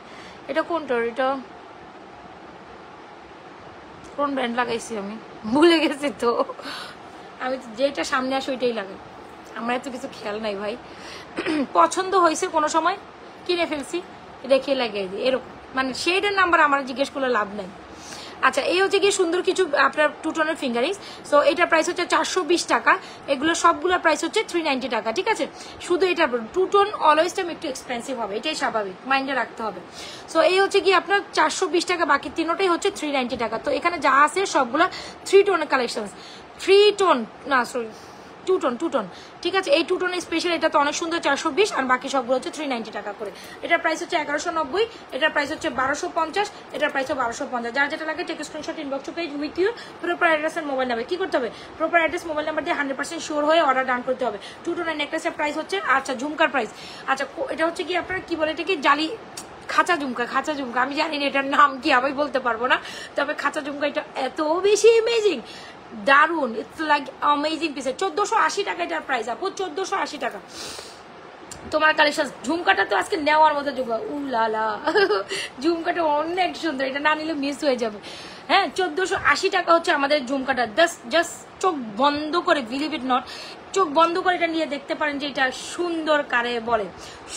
এটা কোনটার, এটা কোন ব্র্যান্ড লাগাইছি আমি ভুলে গেছি তো, আমি যেটা সামনে আসে ওইটাই লাগাই, আমার এত কিছু খেয়াল নাই ভাই। পছন্দ হয়েছে কোনো সময় কিনে ফেলছি, রেখে লাগিয়ে দিই এরকম, মানে শেডের নাম্বার আমার জিজ্ঞেস করলে লাভ নাই। আচ্ছা এই হচ্ছে কি সুন্দর কিছু আপনার টুটনের ফিঙ্গারিংস। সো এটার প্রাইস হচ্ছে 420 টাকা, এগুলো সবগুলোর প্রাইস হচ্ছে 390 টাকা, ঠিক আছে। শুধু এটা টুটন অলওয়েজ টাইম একটু এক্সপেন্সিভ হবে, এটাই স্বাভাবিক, মাইন্ডে রাখতে হবে। সো এই হচ্ছে কি আপনার 420 টাকা, বাকি তিনোটাই হচ্ছে 390 টাকা। তো এখানে যা আছে সবগুলো 3 টোনের কালেকশন, 3 টোন না সরি টুটন, ঠিক আছে। এই টুটনের স্পেশাল এটা তো অনেক সুন্দর 420, আর বাকি সবগুলো হচ্ছে 390 টাকা করে। এটার প্রাইস হচ্ছে 1190, এটার প্রাইস হচ্ছে 1250, এটার প্রাইস হচ্ছে 1250। যার যেটা লাগে take screenshot inbox to page with your proper address and mobile number. কি করতে হবে, প্রপার অ্যাড্রেস মোবাইল নাম্বার দিয়ে 100% শিওর হয়ে অর্ডার ডান করতে হবে। টুটনের নেকলেসের প্রাইস হচ্ছে, আচ্ছা ঝুমকার প্রাইস, আচ্ছা এটা হচ্ছে কি আপনার কি বলে এটাকে জালি খাঁচা ঝুমকা, আমি জানি না এটার নাম কি, আমি বলতে পারবো না, তবে খাঁচা ঝুমকা এটা এত বেশি অ্যামেজিং দারুন, ইটস লাইক অ্যামেজিং পিস। 1480 টাকা এটার প্রাইস আপু, 1480 টাকা তোমার কালেকশন। ঝুমকাটা তো আজকে নেওয়ার মতো ঝুমকা, উলালা ঝুমকাটা অনেক সুন্দর, এটা না নিলে মিস হয়ে যাবে। হ্যাঁ 1480 টাকা হচ্ছে আমাদের ঝুমকাটা, জাস্ট চোখ বন্ধ করে, বিলিভ ইট নট, চোখ বন্ধ করে এটা নিয়ে দেখতে পারেন যে এটা সুন্দর কারে বলে,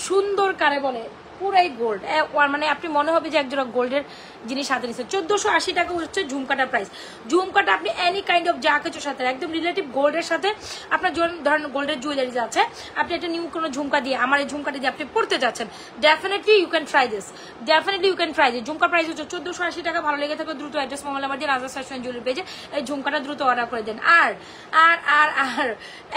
সুন্দর কারে বলে, পুরাই গোল্ড, মানে আপনি মনে হবে যে একজোড়া গোল্ডের জিনিস হাতে নিচ্ছে। 1480 টাকা হচ্ছে ঝুমকাটার প্রাইস। ঝুমকাটা আপনি এনি কাইন্ড অফ যা কিছুর সাথে একদম রিলেটিভ গোল্ডের সাথে, আপনার ধরেন গোল্ডের জুয়েলারিজ আছে, আপনি একটা নিউ কোনো ঝুমকা দিয়ে, আমার এই ঝুমকাটা দিয়ে আপনি পড়তে যাচ্ছেন, definitely you can try this, jhumka price হচ্ছে 1480 টাকা। ভালো লেগে থাকলে দ্রুত অ্যাড্রেস মোবাইল নাম্বার দিয়ে রাজা ফ্যাশন জুয়েলারি পেজে এই ঝুমকাটা দ্রুত অর্ডার করে দেন। আর আর আর আর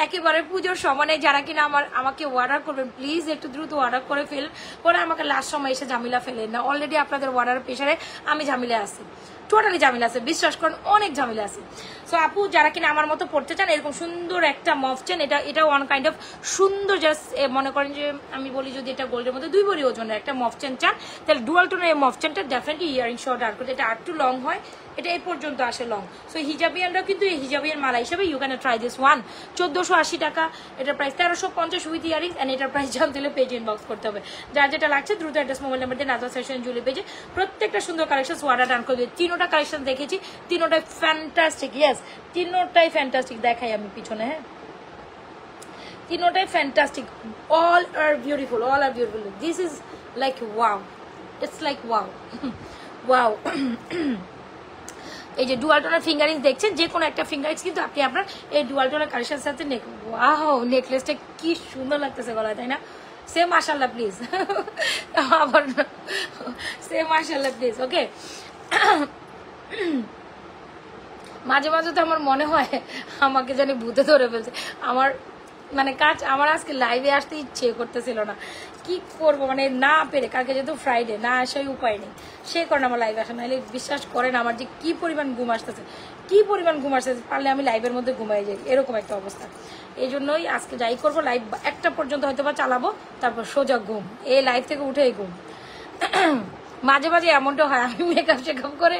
একেবারে পুজোর সময় যারা কিনা আমাকে অর্ডার করবেন, প্লিজ একটু দ্রুত অর্ডার করে ফেলেন, পরে আমাকে লাস্ট সময় এসে ঝামেলা ফেলেন না। অলরেডি আপনাদের অর্ডার প্রেশারে আমি ঝামেলা আছি, টোটালি ঝামেলা আছে, বিশ্বাস করেন অনেক ঝামেলা আছে। সো আপু যারা কিনা আমার মতো পড়তে চান, এরকম সুন্দর একটা মফ চেন, এটা ওয়ান কাইন্ড অফ সুন্দর, জাস্ট মনে করেন যে আমি বলি যদি এটা গোল্ডের মধ্যে 2 ভরি ওজনের একটা মফ চেন চান, তাহলে ডুয়াল টোনের এই মফ চেনটা ডেফিনেটলি ইয়ারিং সহ অর্ডার করতে। এটা আর টু লং হয়, এটা এই পর্যন্ত আসে লং। সো হিজাবিয়ানরাও কিন্তু এই হিজাবিয়ান মালা হিসাবে you can try this one. 1480 টাকা, এটার প্রাইস 1350 উইথ ইয়ারিংস, এন্ড এটার প্রাইস জানতে হলে পেজ ইনবক্স করতে হবে। যার যেটা লাগছে দ্রুত অ্যাড্রেস মোবাইল নাম্বার দিয়ে নাজমা ফ্যাশন জুয়েলারি পেজে প্রত্যেকটা সুন্দর কালেকশন অর্ডার ডান করবে। 3টা কালেকশন দেখেছি, 3টাই ফ্যান্টাস্টিক, ইয়েস 3টাই ফ্যান্টাস্টিক। দেখাই আমি পিছনে, হ্যাঁ 3টাই fantastic, all are beautiful, this is like wow, it's like wow wow. এই যে ডুয়াল টোনার ফিঙ্গারিংস দেখছেন, যে কোনো একটা ফিঙ্গারিংস কিন্তু আপনি আপনার এই ডুয়াল টোনার কালেকশনের সাথে ওয়াও, নেকলেসটা কি সুন্দর লাগতেছে গলায়, তাই না? সে মাশাআল্লাহ প্লিজ, আবার সে মাশাআল্লাহ প্লিজ। ওকে মাঝে মাঝে তো আমার মনে হয় আমাকে জানি ভূতে ধরে ফেলছে, আমার মানে আমার আজকে লাইভে আসতে ইচ্ছে করতেছিল না, কি করবো মানে না পেরে, কালকে যেহেতু ফ্রাইডে, না আসাই উপায় নেই, সেই কারণে আমার লাইভে আসা। নাহলে বিশ্বাস করেন আমার যে কি পরিমাণ ঘুম আসতেছে, পারলে আমি লাইভের মধ্যে ঘুমাই যাই, এরকম একটা অবস্থা। এই জন্যই আজকে যাই করবো, লাইভ 1টা পর্যন্ত হয়তো বা চালাবো, তারপর সোজা ঘুম, এই লাইভ থেকে উঠেই ঘুম। মাঝে মাঝে এমনটা হয়, আমি মেকআপ শেকআপ করে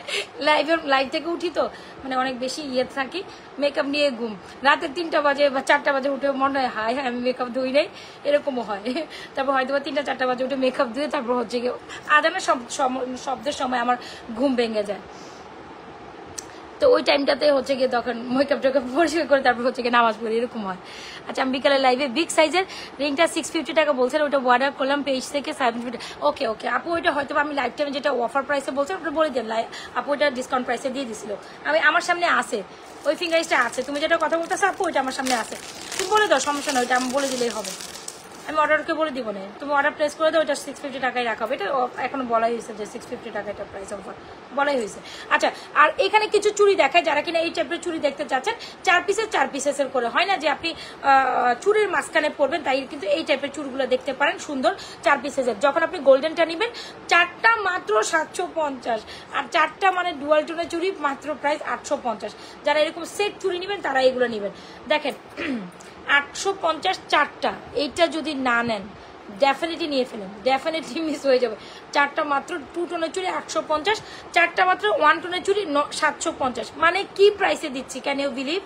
লাইভ থেকে উঠি, তো মানে অনেক বেশি থাকি, মেকআপ নিয়ে ঘুম, রাতে 3টা বাজে বা 4টা বাজে উঠে মনে হয় হায় আমি মেকআপ ধুই নাই, এরকমও হয়। তারপর হয়তো বা 3টা 4টা বাজে উঠে মেকআপ ধুয়ে তারপর হচ্ছে গিয়ে আজানের শব্দের সময় আমার ঘুম ভেঙে যায়। তো ওই টাইমটাতে হচ্ছে গিয়ে তখন মেকআপ টেকআপ পরিষ্কার করে তারপর হচ্ছে গিয়ে নামাজ পড়ি, এরকম হয়। আচ্ছা আমি বিকালে লাইভে বিগ সাইজের রিংটা 650 টাকা বলছেন, ওটা অর্ডার করলাম পেজ থেকে 750। ওকে ওকে আপু, ওইটা হয়তো আমি লাইভ টাইমে যেটা অফার প্রাইসে বলছেন ওটা বলে দেন, আপু ওইটা ডিসকাউন্ট প্রাইসে দিয়ে দিছিল। আমার সামনে আছে ওই ফিঙ্গারিংসটা আছে, তুমি যেটা কথা বলতেছো আপু ওইটা আমার সামনে আছে, তুমি বলে দাও, সমস্যা নয়, ওইটা আমি বলে দিলেই হবে। আমি অর্ডারকে বলে দিব না, তুমি অর্ডার প্লেস করে দাও, ওইটা 650 টাকায় রাখা হবে। এটা এখন বলাই হয়েছে যে 650 টাকা এটা প্রাইস অফার বলাই হয়েছে। আচ্ছা আর এখানে কিছু চুড়ি দেখায়, যারা কিনা এই টাইপের চুড়ি দেখতে চাচ্ছেন, 4 পিসের করে হয় না যে আপনি চুড়ির মাঝখানে পরবেন, তাই কিন্তু এই টাইপের চুড়িগুলো দেখতে পারেন সুন্দর 4 পিসের। যখন আপনি গোল্ডেনটা নেবেন 4টা মাত্র 750, আর 4টা মানে ডুয়াল টোনের চুড়ি মাত্র প্রাইস 850। যারা এরকম সেট চুড়ি নেবেন তারা এগুলো নেবেন। দেখেন 850 4টা, এইটা যদি না নেন ডেফিনেটলি নিয়ে ফেলেন, ডেফিনেটলি মিস হয়ে যাবে। 4টা মাত্র 2 টোনের চুড়ি 850, 4টা মাত্র 1 টোনের চুড়ি 750। মানে কি প্রাইসে দিচ্ছি, ক্যান ইউ বিলিভ?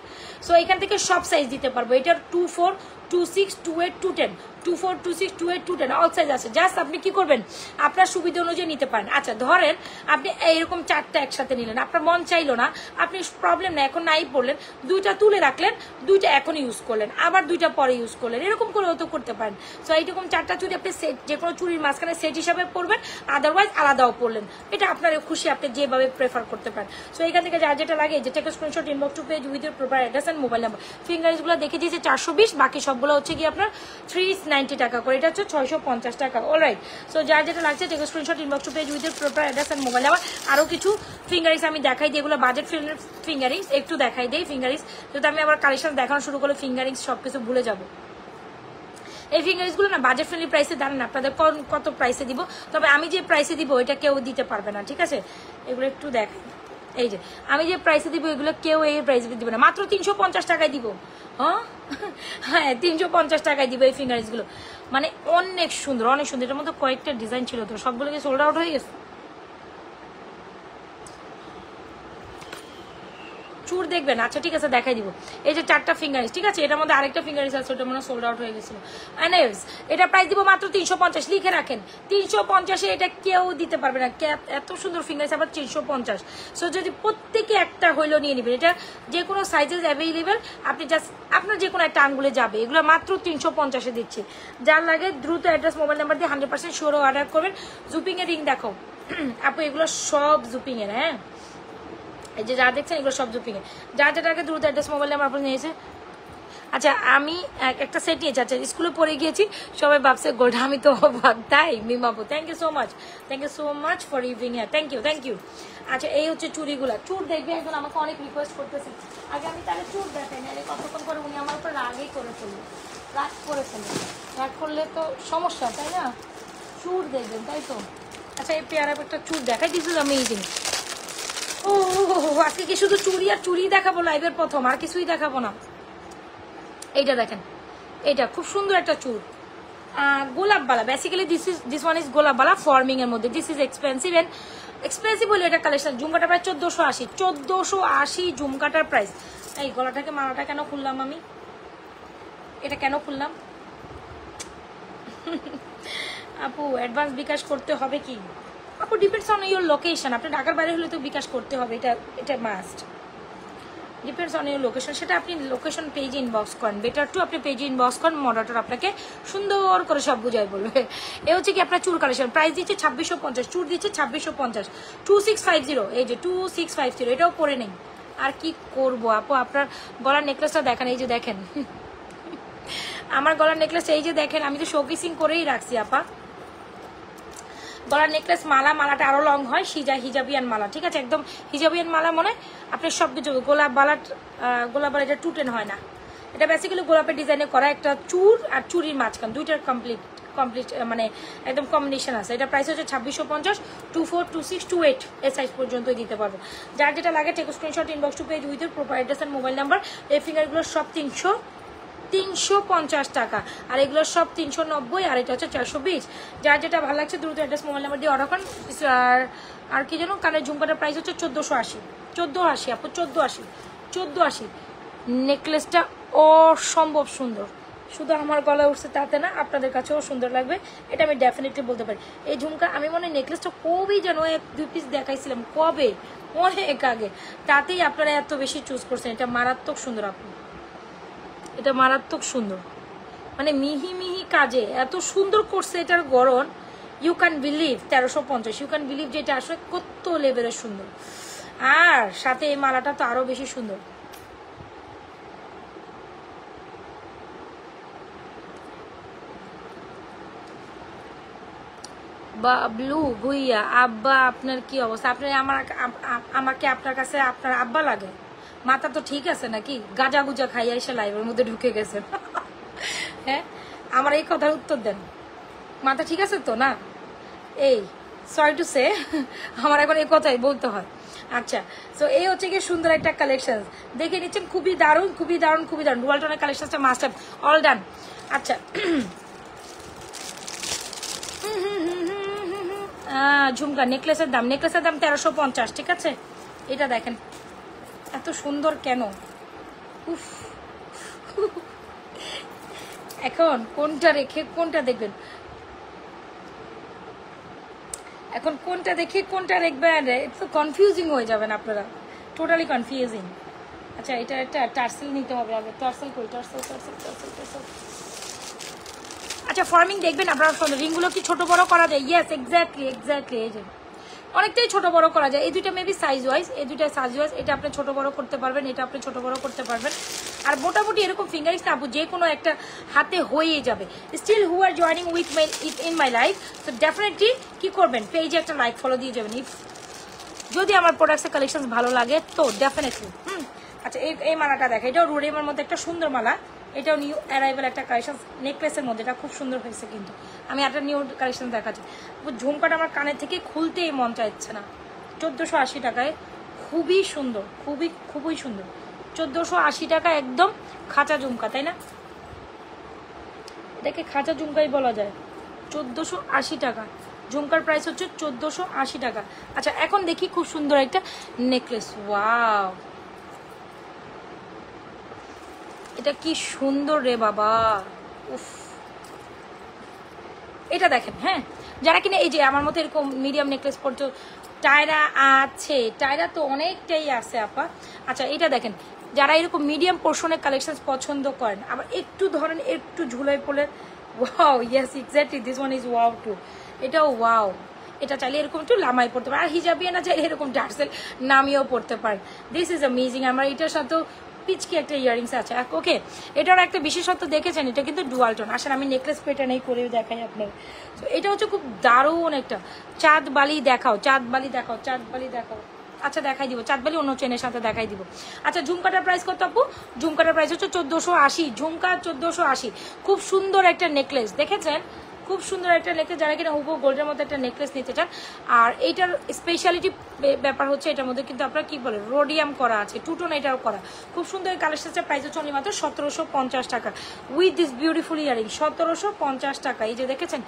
সো এখান থেকে সব সাইজ দিতে পারবো। এটার 24, 26, 28, 210, 24, 26, 28, 210 অল সাইজ আছে। জাস্ট আপনি কি করবেন, আপনার সুবিধা অনুযায়ী নিতে পারেন। আচ্ছা ধরেন আপনি এইরকম 4টা একসাথে নিলেন, আপনার মন চাইলো না, আপনি প্রবলেম না, এখন নাই পড়লেন, 2টা তুলে রাখলেন, 2টা এখন ইউজ করলেন, আবার 2টা পরে ইউজ করলেন, এরকম করেও তো করতে পারেন। সো এইরকম 4টা চুড়ি আপনি সেট, যে কোনো চুড়ির মাঝখানে সেট হিসাবে পরবেন, আদারওয়াইজ আলাদাও পরলেন, এটা আপনার খুশি, আপনি যেভাবে প্রেফার করতে পারেন। সো এখান থেকে যার যেটা লাগে, যে take screenshot, inbox to page with your proper address and mobile number. ফিঙ্গারিংসগুলো দেখে দিয়েছে 420, বাকি সবগুলো হচ্ছে কি আপনার 390 টাকা করে, এটা হচ্ছে 650 টাকা। অলরাইট, সো যার যেটা লাগছে take screenshot, inbox to page with your proper address and mobile number. আরও কিছু ফিঙ্গারিংস আমি দেখাই দিই, এগুলো বাজেট ফিঙ্গারিংস, একটু দেখাই দিই ফিঙ্গারিংস, যদি আমি আবার কালেকশন দেখানো শুরু করলে ফিঙ্গারিংস সবকিছু ভুলে যাবো। এই ফিঙ্গারিংসগুলো না বাজেট ফ্রেন্ডলি প্রাইসে দাঁড়ান, আপনাদের কত প্রাইসে দিব, তবে আমি যে প্রাইসে দিব এটা কেউ দিতে পারবে না, ঠিক আছে? এগুলো একটু দেখাই, এই যে আমি যে প্রাইসে দিব এগুলো কেউ এই প্রাইসে দিবে না, মাত্র 350 টাকায় দিব। হ্যাঁ 350 টাকায় দিব এই ফিঙ্গারিংসগুলো, মানে অনেক সুন্দর, অনেক সুন্দর। এটার মধ্যে কয়েকটা ডিজাইন ছিল, তো সবগুলোকে সোল্ড আউট হয়ে গেছে। চুর দেখবেন, আচ্ছা ঠিক আছে দেখাই দিব। এই যে 4টা ফিঙ্গারিংস, ঠিক আছে, এটার মধ্যে আরেকটা ফিঙ্গারিংস আছে, ওটা মনে হয় সোল্ড আউট হয়ে গেছিল। এনিওয়েজ এটা প্রাইস দিব মাত্র 350, লিখে রাখেন 350-এ এটা কেউ দিতে পারবে না। এত সুন্দর ফিঙ্গারিংস আবার 350। সো যদি প্রত্যেকে একটা হইলেও নিয়ে নেবেন, এটা যে কোনো সাইজেস অ্যাভেলেবেল, আপনি জাস্ট আপনার যে কোনো একটা আঙ্গুলে যাবে, এগুলো মাত্র 350-এ দিচ্ছি। যার লাগে দ্রুত অ্যাড্রেস মোবাইল নাম্বার দিয়ে 100% শিওর অর্ডার করবেন। জুপিংয়ের রিং দেখো আপু, এগুলো সব জুপিংয়ের, হ্যাঁ এই যে যা দেখছেন এগুলো সব জুপিংয়ে। যার যেটাকে দ্রুত অ্যাড্রেস মোবাইল নাম্বার আপনার নিয়েছে। আচ্ছা আমি একটা সেট নিয়েছি, আচ্ছা স্কুলে পড়ে গিয়েছি, সবাই ভাবছে গোল্ড, আমি তো অবাক। তাই মিমাবু, thank you so much, thank you so much for ইভিং here, thank you thank you. আচ্ছা এই হচ্ছে চুড়িগুলা, চুর দেখবে এখন আমাকে অনেক রিকোয়েস্ট করতেছে, আগে আমি তাহলে চুর দেখাই না, কতক্ষণ করে উনি আমার উপর রাগই করে ফেলবে, রাগ করে ফেলবে, রাগ করলে তো সমস্যা, তাই না? চুর দেখবেন তাই তো। আচ্ছা এই পেয়ারা একটা চুর দেখাই, দিস ইজ অ্যামেজিং। ও আজকে কি শুধু চুড়ি আর চুড়ি দেখাবো লাইভের প্রথম, আর কিছুই দেখাবো না। এইটা দেখেন, এটা খুব সুন্দর একটা চুর, গোলাপবালা, বেসিক্যালি দিস ওয়ান ইজ গোলাপবালা ফর্মিং এর মধ্যে। This is expensive, and expensive হলো এটা কালেকশন। ঝুমকাটা প্রায় 1480 ঝুমকাটার প্রাইস। এই গলাটাকে মালাটা কেন খুললাম আমি, এটা কেন খুললাম? আপু অ্যাডভান্স বিকাশ করতে হবে কি? আপু ডিপেন্ডস অন ইউর লোকেশন, আপনি ঢাকার বাইরে হলে তো বিকাশ করতে হবে, এটা must, depends on your location. সেটা আপনি লোকেশন পেজে ইনবক্স করেন, বেটার টু আপনি পেজে ইনবক্স করেন, মডারেটর আপনাকে সুন্দর করে সব বুঝাই বলবে। এ হচ্ছে কি আপনার চুর কালেকশন, প্রাইস দিচ্ছে 2650, চুর দিচ্ছে 2650, 2650, এই যে 2650, এটাও পরে নেই। আর কি করবো আপু, আপনার গলার নেকলেসটা দেখেন, এই যে দেখেন আমার গলার নেকলেস, এই যে দেখেন, আমি তো শোকেসিং করেই রাখছি আপা। গলার নেকলেস, মালাটা আরো লং হয়, হিজাবিয়ান মালা, ঠিক আছে, একদম হিজাবিয়ান মালা মনে আপনি সবকিছু। গোলাপ বালা এটা 210 হয় না, এটা বেসিক্যালি গোলাপের ডিজাইনে করা একটা চুর আর চুরির মাঝখান দুইটার কমপ্লিট মানে একদম কম্বিনেশন আছে। এটা প্রাইস হচ্ছে 2650, 24, 26, 28 এই সাইজ পর্যন্তই দিতে পারবো। যার যেটা লাগে take screenshot, inbox to page with your proper address and mobile number. এই ফিঙ্গারগুলো সব 350 টাকা, আর এগুলো সব 390, আর এটা হচ্ছে 420। যার যেটা ভালো লাগছে দ্রুত অ্যাড্রেস মোবাইল নাম্বার দিয়ে অর্ডার করেন। আর কি যেন কানের ঝুমকাটার প্রাইস হচ্ছে 1480 আপু, 1480। নেকলেসটা অসম্ভব সুন্দর, শুধু আমার গলায় উঠছে তাতে না, আপনাদের কাছেও সুন্দর লাগবে, এটা আমি ডেফিনেটলি বলতে পারি। এই ঝুমকা আমি মনে হয় নেকলেসটা কবেই যেন 2 পিস দেখাইছিলাম, কবে অনেক আগে, তাতেই আপনারা এত বেশি চুজ করছেন। এটা মারাত্মক সুন্দর আপু, এটা মারাত্মক সুন্দর, মানে মিহি মিহি কাজে এত সুন্দর করছে এটার গড়ন। You can believe 1350, you can believe যে এটা আসলে কত লেভেলের সুন্দর। আর সাথে এই মালাটা তো আরো বেশি সুন্দর। বাবলু ভুইয়া, আব্বা আপনার কি অবস্থা? আপনি আমাকে আপনার কাছে আপনার আব্বা লাগে? মাথা তো ঠিক আছে নাকি? গাজা গুজা খাইয়া এসে লাইভের মধ্যে ঢুকে গেছেন। হ্যাঁ, আমার এই কথার উত্তর দেন, মাথা ঠিক আছে তো না? এই সরি টু সে, আমার এখন এই কথাই বলতে হয়। আচ্ছা, সো এই হচ্ছে কি সুন্দর একটা কালেকশন দেখে নিচ্ছেন, খুবই দারুণ খুবই দারুণ খুবই দারুণ। ডুয়ালটনের কালেকশনটা মাস্ট হ্যাভ, অল ডান। আচ্ছা, ঝুমকা নেকলেসের দাম 1350, ঠিক আছে? এটা দেখেন এত সুন্দর কেন, উফ। এখন কোনটা রেখে কোনটা দেখবেন, এখন কোনটা দেখে কোনটা দেখবেন, তো কনফিউজিং হয়ে যাবেন আপনারা, টোটালি কনফিউজিং। আচ্ছা, এটা একটা টার্সেল নিতে হবে আগে, টার্সেল কই, টার্সেল টার্সেল টার্সেল টার্সেল। আচ্ছা, ফর্মিং দেখবেন আপনারা, রিংগুলো কি ছোট বড় করা যায়? ইয়েস, এক্স্যাক্টলি এক্স্যাক্টলি, এই যে অনেকটাই ছোট বড় করা যায়। এই দুইটা মেবি সাইজ ওয়াইজ, এই দুইটা সাইজ ওয়াইজ, এটা আপনি ছোট বড় করতে পারবেন, এটা আপনি ছোট বড় করতে পারবেন। আর মোটামুটি এরকম ফিঙ্গারিংস না আপু, যে কোনো একটা হাতে হয়ে যাবে। Still who are joining with my in my life, তো ডেফিনেটলি কি করবেন, পেজে একটা লাইক ফলো দিয়ে যাবেন ইফ যদি আমার প্রোডাক্টসের কালেকশন ভালো লাগে তো ডেফিনেটলি। আচ্ছা, এই মালাটা দেখে, এটাও রোডিয়ামের মধ্যে একটা সুন্দর মালা, এটাও নিউ অ্যারাইভাল একটা কালেকশন নেকলেসের মধ্যে, এটা খুব সুন্দর হয়েছে। কিন্তু আমি একটা নিউ কালেকশন দেখাচ্ছি, ঝুমকাটা আমার কানের থেকে খুলতেই মন চাইছে না। 1480 টাকায়, খুবই সুন্দর, খুবই খুবই সুন্দর। 1480 টাকা, একদম খাঁচা ঝুমকা, তাই না? এটাকে খাঁচা ঝুমকাই বলা যায়। 1480 টাকা ঝুমকার প্রাইস হচ্ছে 1480 টাকা। আচ্ছা, এখন দেখি খুব সুন্দর একটা নেকলেস, ওয়াও, এটা কি সুন্দর রে বাবা, উফ। এটা দেখেন, হ্যাঁ, যারা কিনা এই যে আমার মতো এরকম মিডিয়াম নেকলেস পড়ছো, টায়রা আছে, টায়রা তো অনেকটাই আছে আপা। আচ্ছা, এটা দেখেন, যারা এরকম মিডিয়াম পোর্শনের কালেকশন পছন্দ করেন, আবার একটু ধরেন একটু ঝুলাই পড়লে, wow, yes exactly, this one is wow too, এটাও ওয়াও। এটা চাইলে এরকম একটু লামাই পড়তে পারেন, আর হিজাবিয়ে না চাইলে এরকম টার্সেল নামিয়েও পড়তে পারেন। This is amazing. আমার এটার সাথেও পিচকি একটা ইয়ারিংস আছে। ওকে, এটার একটা বিশেষত্ব দেখেছেন, এটা কিন্তু ডুয়ালটন। আসলে আমি নেকলেস পেটা নেই করে দেখাই আপনার। তো এটা হচ্ছে খুব দারুণ একটা, চাঁদ বালি দেখাও, চাঁদ বালি দেখাও, চাঁদ বালি দেখাও। আচ্ছা, দেখাই দিব, চাঁদ বালি অন্য চেনের সাথে দেখাই দিব। আচ্ছা, ঝুমকাটার প্রাইস কত আপু? ঝুমকাটার প্রাইস হচ্ছে 1480, ঝুমকা 1480। খুব সুন্দর একটা নেকলেস, দেখেছেন? খুব সুন্দর একটা নেকলেস, যারা কিনা হুবহু গোল্ডের মধ্যে একটা নেকলেস নিতে চান। আর এইটার স্পেশালিটি ব্যাপার হচ্ছে এটার মধ্যে কিন্তু আপনার কি বলে রোডিয়াম করা আছে, টুটোন এটাও করা। খুব সুন্দর এই কালেকশনটার প্রাইস হচ্ছে মাত্র 1750 টাকা উইথ দিস বিউটিফুল ইয়ারিং। 1750 টাকা। এই যে দেখেছেন,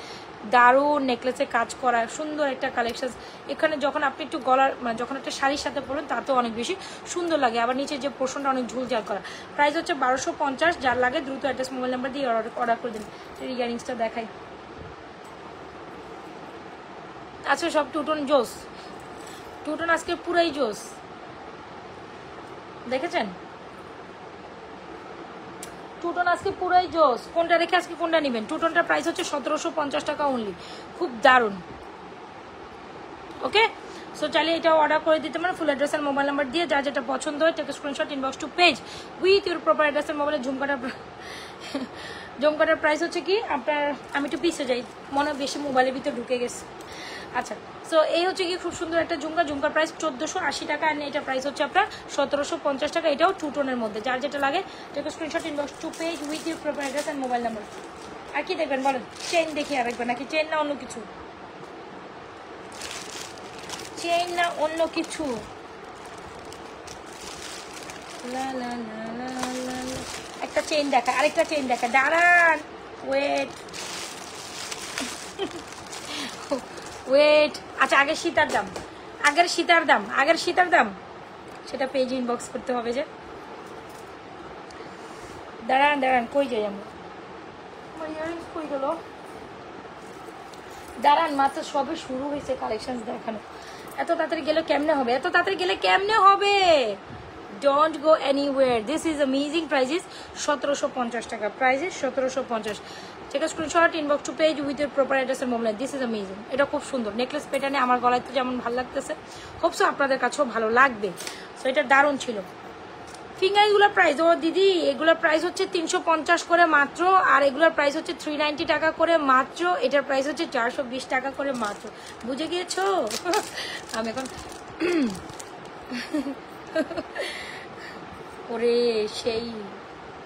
দারুণ নেকলেসে কাজ করা সুন্দর একটা কালেকশন। এখানে যখন আপনি একটু গলার মানে যখন একটা শাড়ির সাথে পরবেন তাতেও অনেক বেশি সুন্দর লাগে। আবার নিচে যে পোর্শনটা অনেক ঝুলঝাল করা। প্রাইস হচ্ছে 1250। যার লাগে দ্রুত অ্যাড্রেস মোবাইল নাম্বার দিয়ে অর্ডার করে দিন। ইয়ারিংসটা দেখাই। আচ্ছা, সব টুটন জোস, টুটন আজকে পুরাই জোস, দেখেছেন? টুটন আজকে পুরাই জোস। কোনটা রেখে আজকে কোনটা নেবেন? টুটনটার প্রাইস হচ্ছে 1750 টাকা অনলি, খুব দারুণ। ওকে, সো চাইলে এটাও অর্ডার করে দিতে পারেন। ফুল অ্যাড্রেস আর মোবাইল নাম্বার দিয়ে যা যেটা পছন্দ হয় take screenshot inbox to page with your proper address আর মোবাইলে। ঝুমকাটার প্রাইস হচ্ছে কি আপনার, আমি একটু পিছে যাই, মনে হয় বেশি মোবাইলের ভিতরে ঢুকে গেছে। আচ্ছা, সো এই হচ্ছে কি খুব সুন্দর একটা ঝুমকা। ঝুমকার প্রাইস 1480 টাকা, আর এটা প্রাইস হচ্ছে আপনার 1750 টাকা। এটাও টুটনের মধ্যে, যার যেটা লাগে take screenshot inbox to page with your proper address আর মোবাইল নাম্বার। আর কি দেখবেন বলেন? চেইন দেখি আরেকবার, নাকি চেইন না অন্য কিছু? চেইন না অন্য কিছু? একটা চেইন দেখা, আরেকটা চেইন দেখা, দাঁড়ান, ওয়েট ওয়েট। আচ্ছা, আগের সীতার দাম, আগের সীতার দাম, আগের সীতার দাম সেটা পেজ ইনবক্স করতে হবে। যে দাঁড়ান দাঁড়ান, কই যাই আমরা? আমার ইয়ারিংস কই গেল? দাঁড়ান, মাত্র সবে শুরু হয়েছে কালেকশন দেখানো। এত তাড়াতাড়ি গেলে কেমনে হবে, এত তাড়াতাড়ি গেলে কেমনে হবে? Don't go anywhere, this is amazing prices. 1750 টাকা প্রাইজেস, 1750। ঠিক আছে, screenshot inbox to page with your proper অ্যাড্রেসের মোবাইল। দিস ইজ অ্যামেজিং, এটা খুব সুন্দর নেকলেস প্যাটার্নে, আমার গলায় তো যেমন ভালো লাগতেছে, হোপসো আপনাদের কাছেও ভালো লাগবে। সো এটা দারুণ ছিল। ফিঙ্গার এগুলোর প্রাইস, ও দিদি এগুলোর প্রাইস হচ্ছে 350 করে মাত্র, আর এগুলোর প্রাইস হচ্ছে 390 টাকা করে মাত্র, এটার প্রাইস হচ্ছে 420 টাকা করে মাত্র। বুঝে গিয়েছো? আমি এখন ওরে সেই,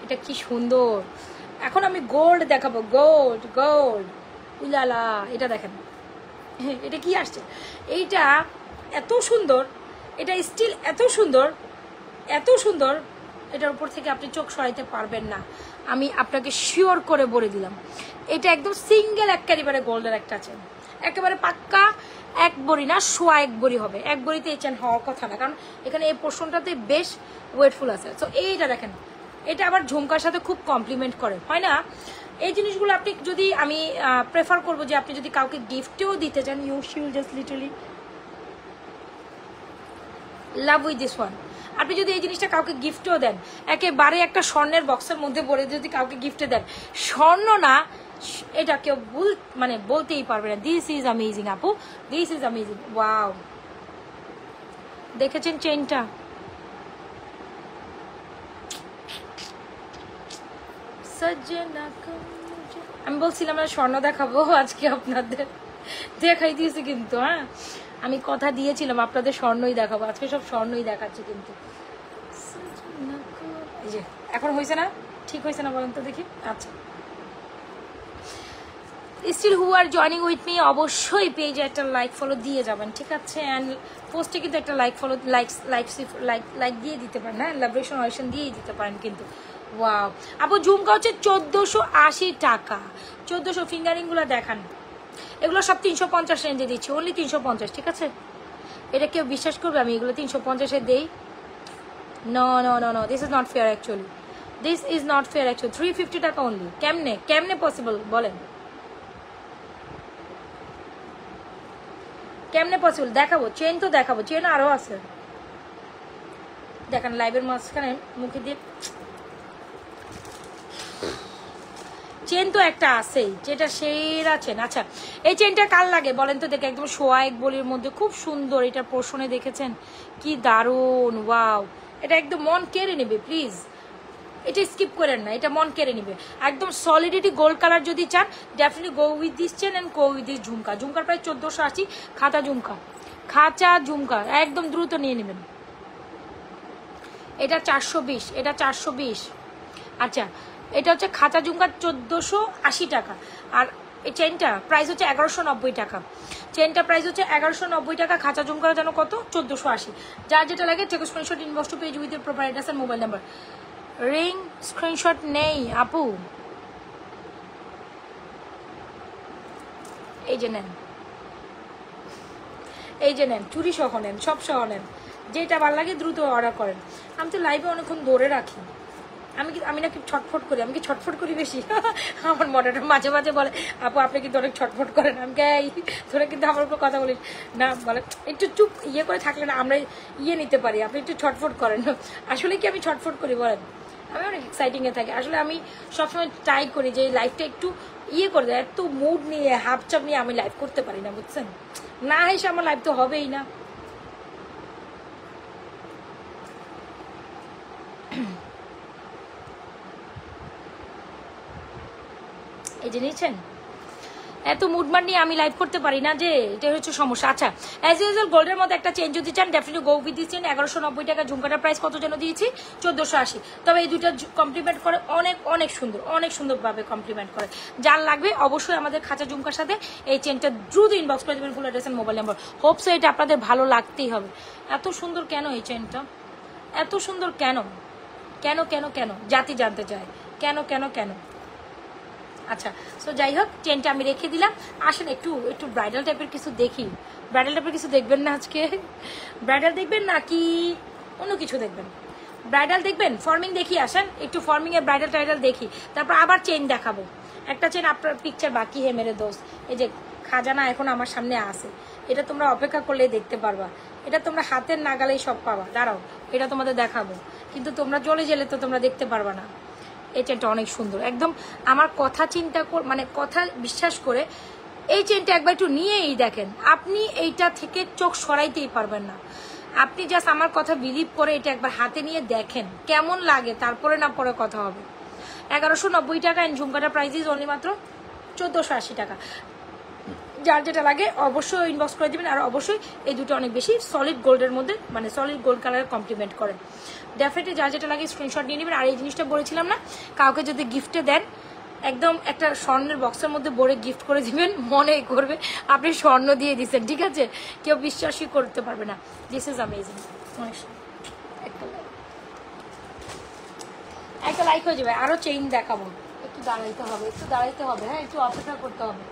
এটা কি সুন্দর। এখন আমি গোল্ড দেখাবো, গোল্ড গোল্ড, উলালা। এটা দেখেন, এটা কি আসছে, এইটা এত সুন্দর, এটা স্টিল এত সুন্দর, এত সুন্দর, এটার উপর থেকে আপনি চোখ সরাইতে পারবেন না, আমি আপনাকে শিওর করে বলে দিলাম। এটা একদম সিঙ্গেল একেবারে গোল্ডের একটা চেন, একেবারে পাক্কা, এক বড়ি না, সোয়া এক বড়ি হবে। এক বড়িতে এই চেন হওয়ার কথা না, কারণ এখানে এই পোর্শনটাতে বেশ ওয়েটফুল আছে। তো এইটা দেখেন, এটা আবার ঝুমকার সাথে খুব কমপ্লিমেন্ট করে, হয় না? এই জিনিসগুলো আপনি যদি, আমি প্রেফার করবো যে আপনি যদি কাউকে গিফটেও দিতে চান, ইউ শিল just literally love with this one. আপনি যদি এই জিনিসটা কাউকে গিফটও দেন, একেবারে একটা স্বর্ণের বক্সের মধ্যে ভরে যদি কাউকে গিফটে দেন, স্বর্ণ না, এটা কেউ মানে বলতেই পারবে না। দিস ইজ অ্যামেজিং আপু, দিস ইজ অ্যামেজিং। ওয়াও, দেখেছেন চেইনটা? আমি বলছিলাম না স্বর্ণ দেখাবো আজকে আপনাদের, দেখাই দিয়েছি কিন্তু। হ্যাঁ, আমি কথা দিয়েছিলাম আপনাদের স্বর্ণই দেখাবো, আজকে সব স্বর্ণই দেখাচ্ছে কিন্তু। এই যে এখন হয়েছে না, ঠিক হয়েছে না বলেন তো দেখি? আচ্ছা, still who are joining with me, অবশ্যই পেজে একটা লাইক ফলো দিয়ে যাবেন, ঠিক আছে? অ্যান্ড পোস্টে কিন্তু একটা লাইক ফলো, লাইক দিয়ে দিতে পারেন, হ্যাঁ, লাভরেশন অয়েশন দিয়েই দিতে পারেন কিন্তু। ওয়াও আপু, ঝুমকা হচ্ছে 1480 টাকা, 1400। ফিঙ্গারিংগুলো দেখান, এগুলো সব 350 রেঞ্জে দিচ্ছি, অনলি 350, ঠিক আছে? এটা কেউ বিশ্বাস করবে আমি এগুলো 350-এ দেই? No no no no, this is not fair actually, this is not fair actually. 350 টাকা অনলি, কেমনে কেমনে পসিবল বলেন? কেমনে পসিবল? দেখাবো চেন, তো দেখাবো চেন, আরও আছে দেখেন লাইভের মাঝখানে মুখে দিয়ে চেন তো একটা আছেই, যেটা সেরা চেন। আচ্ছা, এই চেনটা কার লাগে বলেন তো দেখে? একদম সোয়া এক বলির মধ্যে, খুব সুন্দর। এটা পোর্শনে দেখেছেন কি দারুণ, ওয়াও, এটা একদম মন কেড়ে নেবে। প্লিজ এটা স্কিপ করেন না, এটা মন কেড়ে নেবে একদম। সলিডিটি গোল্ড কালার যদি চান, definitely go with this chain and go with this ঝুমকা। ঝুমকার প্রায় 1480, খাঁচা ঝুমকা, খাঁচা ঝুমকা একদম দ্রুত নিয়ে নেবেন। এটা 420, এটা 420। আচ্ছা, এটা হচ্ছে খাঁচা ঝুমকা 1480 টাকা, আর এই চেনটা প্রাইস হচ্ছে 1190 টাকা। চেনটা প্রাইস হচ্ছে 1190 টাকা, খাঁচা ঝুমকা যেন কত? 1480। যার যেটা লাগে take screenshot inbox to page with proper address and mobile number. Ring screenshot নেই আপু, এই যে নেন, এই যে নেন, চুরি সহ নেন, সব সহ নেন, যেটা ভালো লাগে দ্রুত অর্ডার করেন। আমি তো লাইভে অনেকক্ষণ ধরে রাখি, আমি নাকি ছটফট করি? আমি কি ছটফট করি বেশি? আমার মডারেটর মাঝে মাঝে বলে, আপু আপনি কিন্তু অনেক ছটফট করেন। আমি গাই ধরে কিন্তু আমার উপর কথা বলিস না, বলে একটু চুপ ইয়ে করে থাকলে না আমরা ইয়ে নিতে পারি, আপনি একটু ছটফট করেন। আসলে কি আমি ছটফট করি বলেন? আমি অনেক এক্সাইটিংয়ে থাকি। আসলে আমি সবসময় ট্রাই করি যে লাইফটা একটু ইয়ে করে দেয়, এত মুড নিয়ে হাফচাপ নিয়ে আমি লাইভ করতে পারি না, বুঝছেন? না এসে আমার লাইভ তো হবেই না। এই যে নিচ্ছেন, এত মুডমার নিয়ে আমি লাইভ করতে পারি না, যে এটা হচ্ছে সমস্যা। আচ্ছা, অ্যাজ ইউজুয়াল গোল্ডের মধ্যে একটা চেঞ্জ যদি চান, ডেফিনেটলি গো উইথ দিচ্ছেন 1190 টাকা। ঝুমকাটার প্রাইস কত যেন দিয়েছি? 1480। তবে এই দুইটা কমপ্লিমেন্ট করে অনেক অনেক সুন্দর, অনেক সুন্দরভাবে কমপ্লিমেন্ট করে। যার লাগবে অবশ্যই আমাদের খাঁচা ঝুমকার সাথে এই চেনটা দ্রুত ইনবক্স করে দেবেন, full address and mobile number. Hope so এটা আপনাদের ভালো লাগতেই হবে। এত সুন্দর কেন এই চেনটা? এত সুন্দর কেন? কেন কেন কেন জাতি জানতে চায়, কেন কেন কেন? আচ্ছা, সো যাই হোক, চেনটা আমি রেখে দিলাম। আসেন একটু একটু ব্রাইডাল টাইপের কিছু দেখি। ব্রাইডাল টাইপের কিছু দেখবেন না আজকে? ব্রাইডাল দেখবেন নাকি অন্য কিছু দেখবেন? ব্রাইডাল দেখবেন, ফর্মিং দেখি। আসেন একটু ফর্মিং এর ব্রাইডাল টাইডাল দেখি, তারপর আবার চেন দেখাবো। একটা চেন আপনার পিকচার বাকি হে মেরে দোস্ত, এই যে খাজানা এখন আমার সামনে আছে, এটা তোমরা অপেক্ষা করলেই দেখতে পারবা, এটা তোমরা হাতের নাগালেই সব পাবা। দাঁড়াও এটা তোমাদের দেখাবো, কিন্তু তোমরা চলে গেলে তো তোমরা দেখতে পারবা না। এই চেনটা অনেক সুন্দর, একদম আমার কথা চিন্তা মানে কথা বিশ্বাস করে এই চেনটা একবার একটু নিয়েই দেখেন, আপনি এইটা থেকে চোখ সরাইতেই পারবেন না। আপনি জাস্ট আমার কথা বিলিভ করে এটা একবার হাতে নিয়ে দেখেন কেমন লাগে, তারপরে না পরে কথা হবে। 1190 টাকা। এন্ড ঝুমকাটার প্রাইস ইজ অনলি মাত্র 1480 টাকা। যার যেটা লাগে অবশ্যই ইনবক্স করে দেবেন। আর অবশ্যই এই দুটো অনেক বেশি সলিড গোল্ডের মধ্যে, মানে সলিড গোল্ড কালারের কমপ্লিমেন্ট করেন। ডেফিনেটলি যার যেটা লাগে স্ক্রিনশট নিয়ে নেবেন। আর এই জিনিসটা বলেছিলাম না, কাউকে যদি গিফটে দেন একদম একটা স্বর্ণের বক্সের মধ্যে ভরে গিফট করে দিবেন, মনে করবে আপনি স্বর্ণ দিয়ে দিচ্ছেন, ঠিক আছে? কেউ বিশ্বাসই করতে পারবে না। This is amazing. একটা লাইক হয়ে যাবে। আরো চেইন দেখাবো, একটু দাঁড়াইতে হবে, একটু দাঁড়াইতে হবে, হ্যাঁ একটু অপেক্ষা করতে হবে।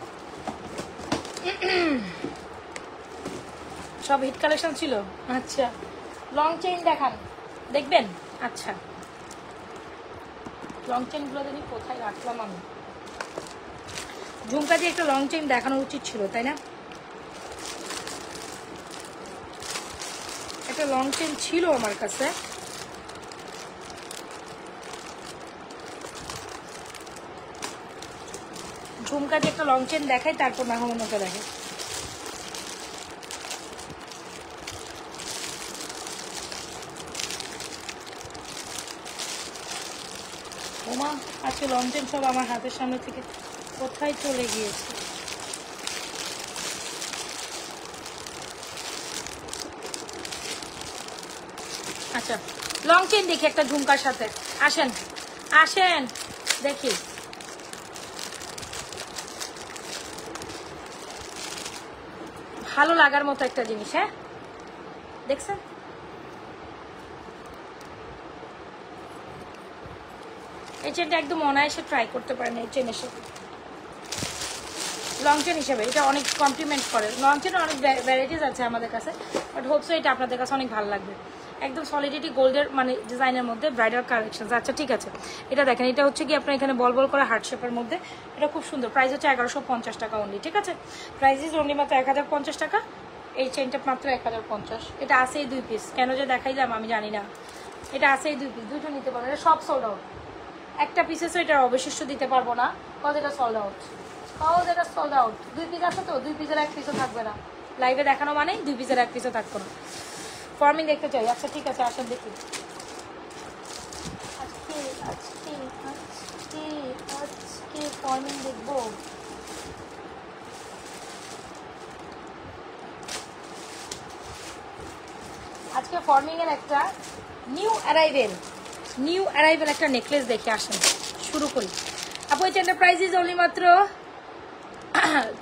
সব হিট কালেকশন ছিল। আচ্ছা লং চেইন দেখান, দেখবেন? আচ্ছা লং চেইন গুলো দেখি কোথায় রাখলাম আমি। ঝুমকা দিয়ে একটা লং চেইন দেখানো উচিত ছিল, তাই না? একটা লং চেইন ছিল আমার কাছে, ঝুমকা দিয়ে একটা লং চেইন দেখাই, তারপর মেহমানকে দেখে। ওমা আজকে লং চেইন সব আমার হাতের সামনে থেকে কোথায় চলে গিয়েছে। আচ্ছা লং চেইন দেখি একটা ঝুমকার সাথে, আসেন আসেন দেখি। ভালো লাগার মতো একটা জিনিস, হ্যাঁ দেখছেন? এই চেনটা একদম অনায়াসে ট্রাই করতে পারেন। এই চেনের সাথে লং চেন হিসেবে এটা অনেক কমপ্লিমেন্ট করে। লং চেনের অনেক ভ্যারাইটিস আছে আমাদের কাছে, বাট হোপসো এটা আপনাদের কাছে অনেক ভালো লাগবে। একদম সলিডিটি গোল্ডের মানে ডিজাইনের মধ্যে ব্রাইডাল কালেকশন। আচ্ছা ঠিক আছে, এটা দেখেন, এটা হচ্ছে কি আপনার এখানে বল বল করা হার্ট শেপের মধ্যে, এটা খুব সুন্দর। প্রাইস হচ্ছে 1150 টাকা অনলি, ঠিক আছে? প্রাইস ইজ অনলি মাত্র 1050 টাকা। এই চেনটা মাত্র 1050। এটা আছে এই 2 পিস, কেন যে দেখাইলাম আমি জানি না। এটা আছে এই 2 পিস, দুটো নিতে পারবেন। এটা সব সোল্ড আউট, একটা পিসেস এটার অবশিষ্ট দিতে পারবো না, কজ এটা সোল্ড আউট। কজ এটা সোল্ড আউট। 2 পিস আছে তো, 2 পিসের 1 পিসও থাকবে না। লাইভে দেখানো মানে 2 পিসের 1 পিসও থাকবে না। ফর্মিং দেখতে চাই। আচ্ছা ঠিক আছে, আসেন দেখি। আজকে আজকে আজকে আজকে ফর্মিং দেখবো। আজকে ফর্মিং এর একটা নিউ অ্যারাইভেল একটা নেকলেস দেখে আসেন। শুরু করি। আপু এই চেনটার প্রাইস ইজ অনলি মাত্র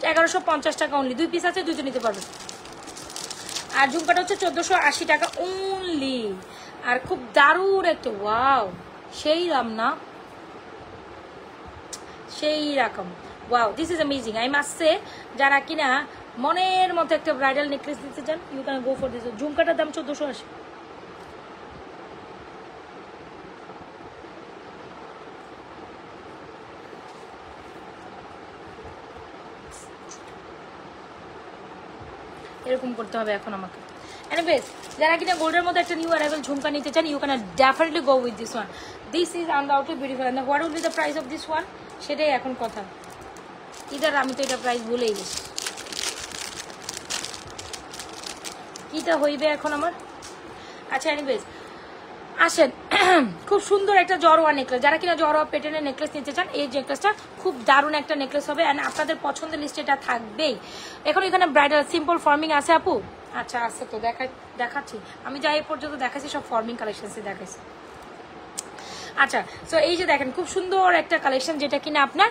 1150 টাকা অনলি। 2 পিস আছে, 2টো নিতে পারবেন। আর ঝুমকাটা হচ্ছে 1480 টাকা অনলি। আর খুব দারুণ একটা, ওয়াও সেই দাম না, সেই রকম। Wow this is amazing. I must say, যারা কিনা মনের মতো একটা ব্রাইডাল নেকলেস দিতে চান, you can go for this. ঝুমকাটার দাম 1480। এরকম করতে হবে এখন আমাকে। এনিওয়েজ যারা কিনা গোল্ডের মধ্যে একটা নিউ অ্যারাইভেল ঝুমকা নিতে চান, you can definitely go with this one. This is undoubtedly beautiful. And what will be the price of this one, সেটাই এখন কথা। ইদার আমি তো এটা প্রাইস ভুলেই গেছি, কিটা হইবে এখন আমার। আচ্ছা এনিওয়েজ আসেন। খুব সুন্দর একটা জড়োয়া নেকলেস, যারা কিনা জড়োয়া প্যাটার্নের নেকলেস নিতে চান, এই নেকলেসটা খুব দারুণ একটা নেকলেস হবে। অ্যান্ড আপনাদের পছন্দের লিস্টে এটা থাকবেই। এখন এখানে ব্রাইডাল সিম্পল ফর্মিং আছে আপু? আচ্ছা আছে তো, দেখাচ্ছি। আমি যাই পর্যন্ত দেখাচ্ছি সব ফর্মিং কালেকশনসই দেখাইছি। আচ্ছা সো এই যে দেখেন খুব সুন্দর একটা কালেকশন, যেটা কিনা আপনার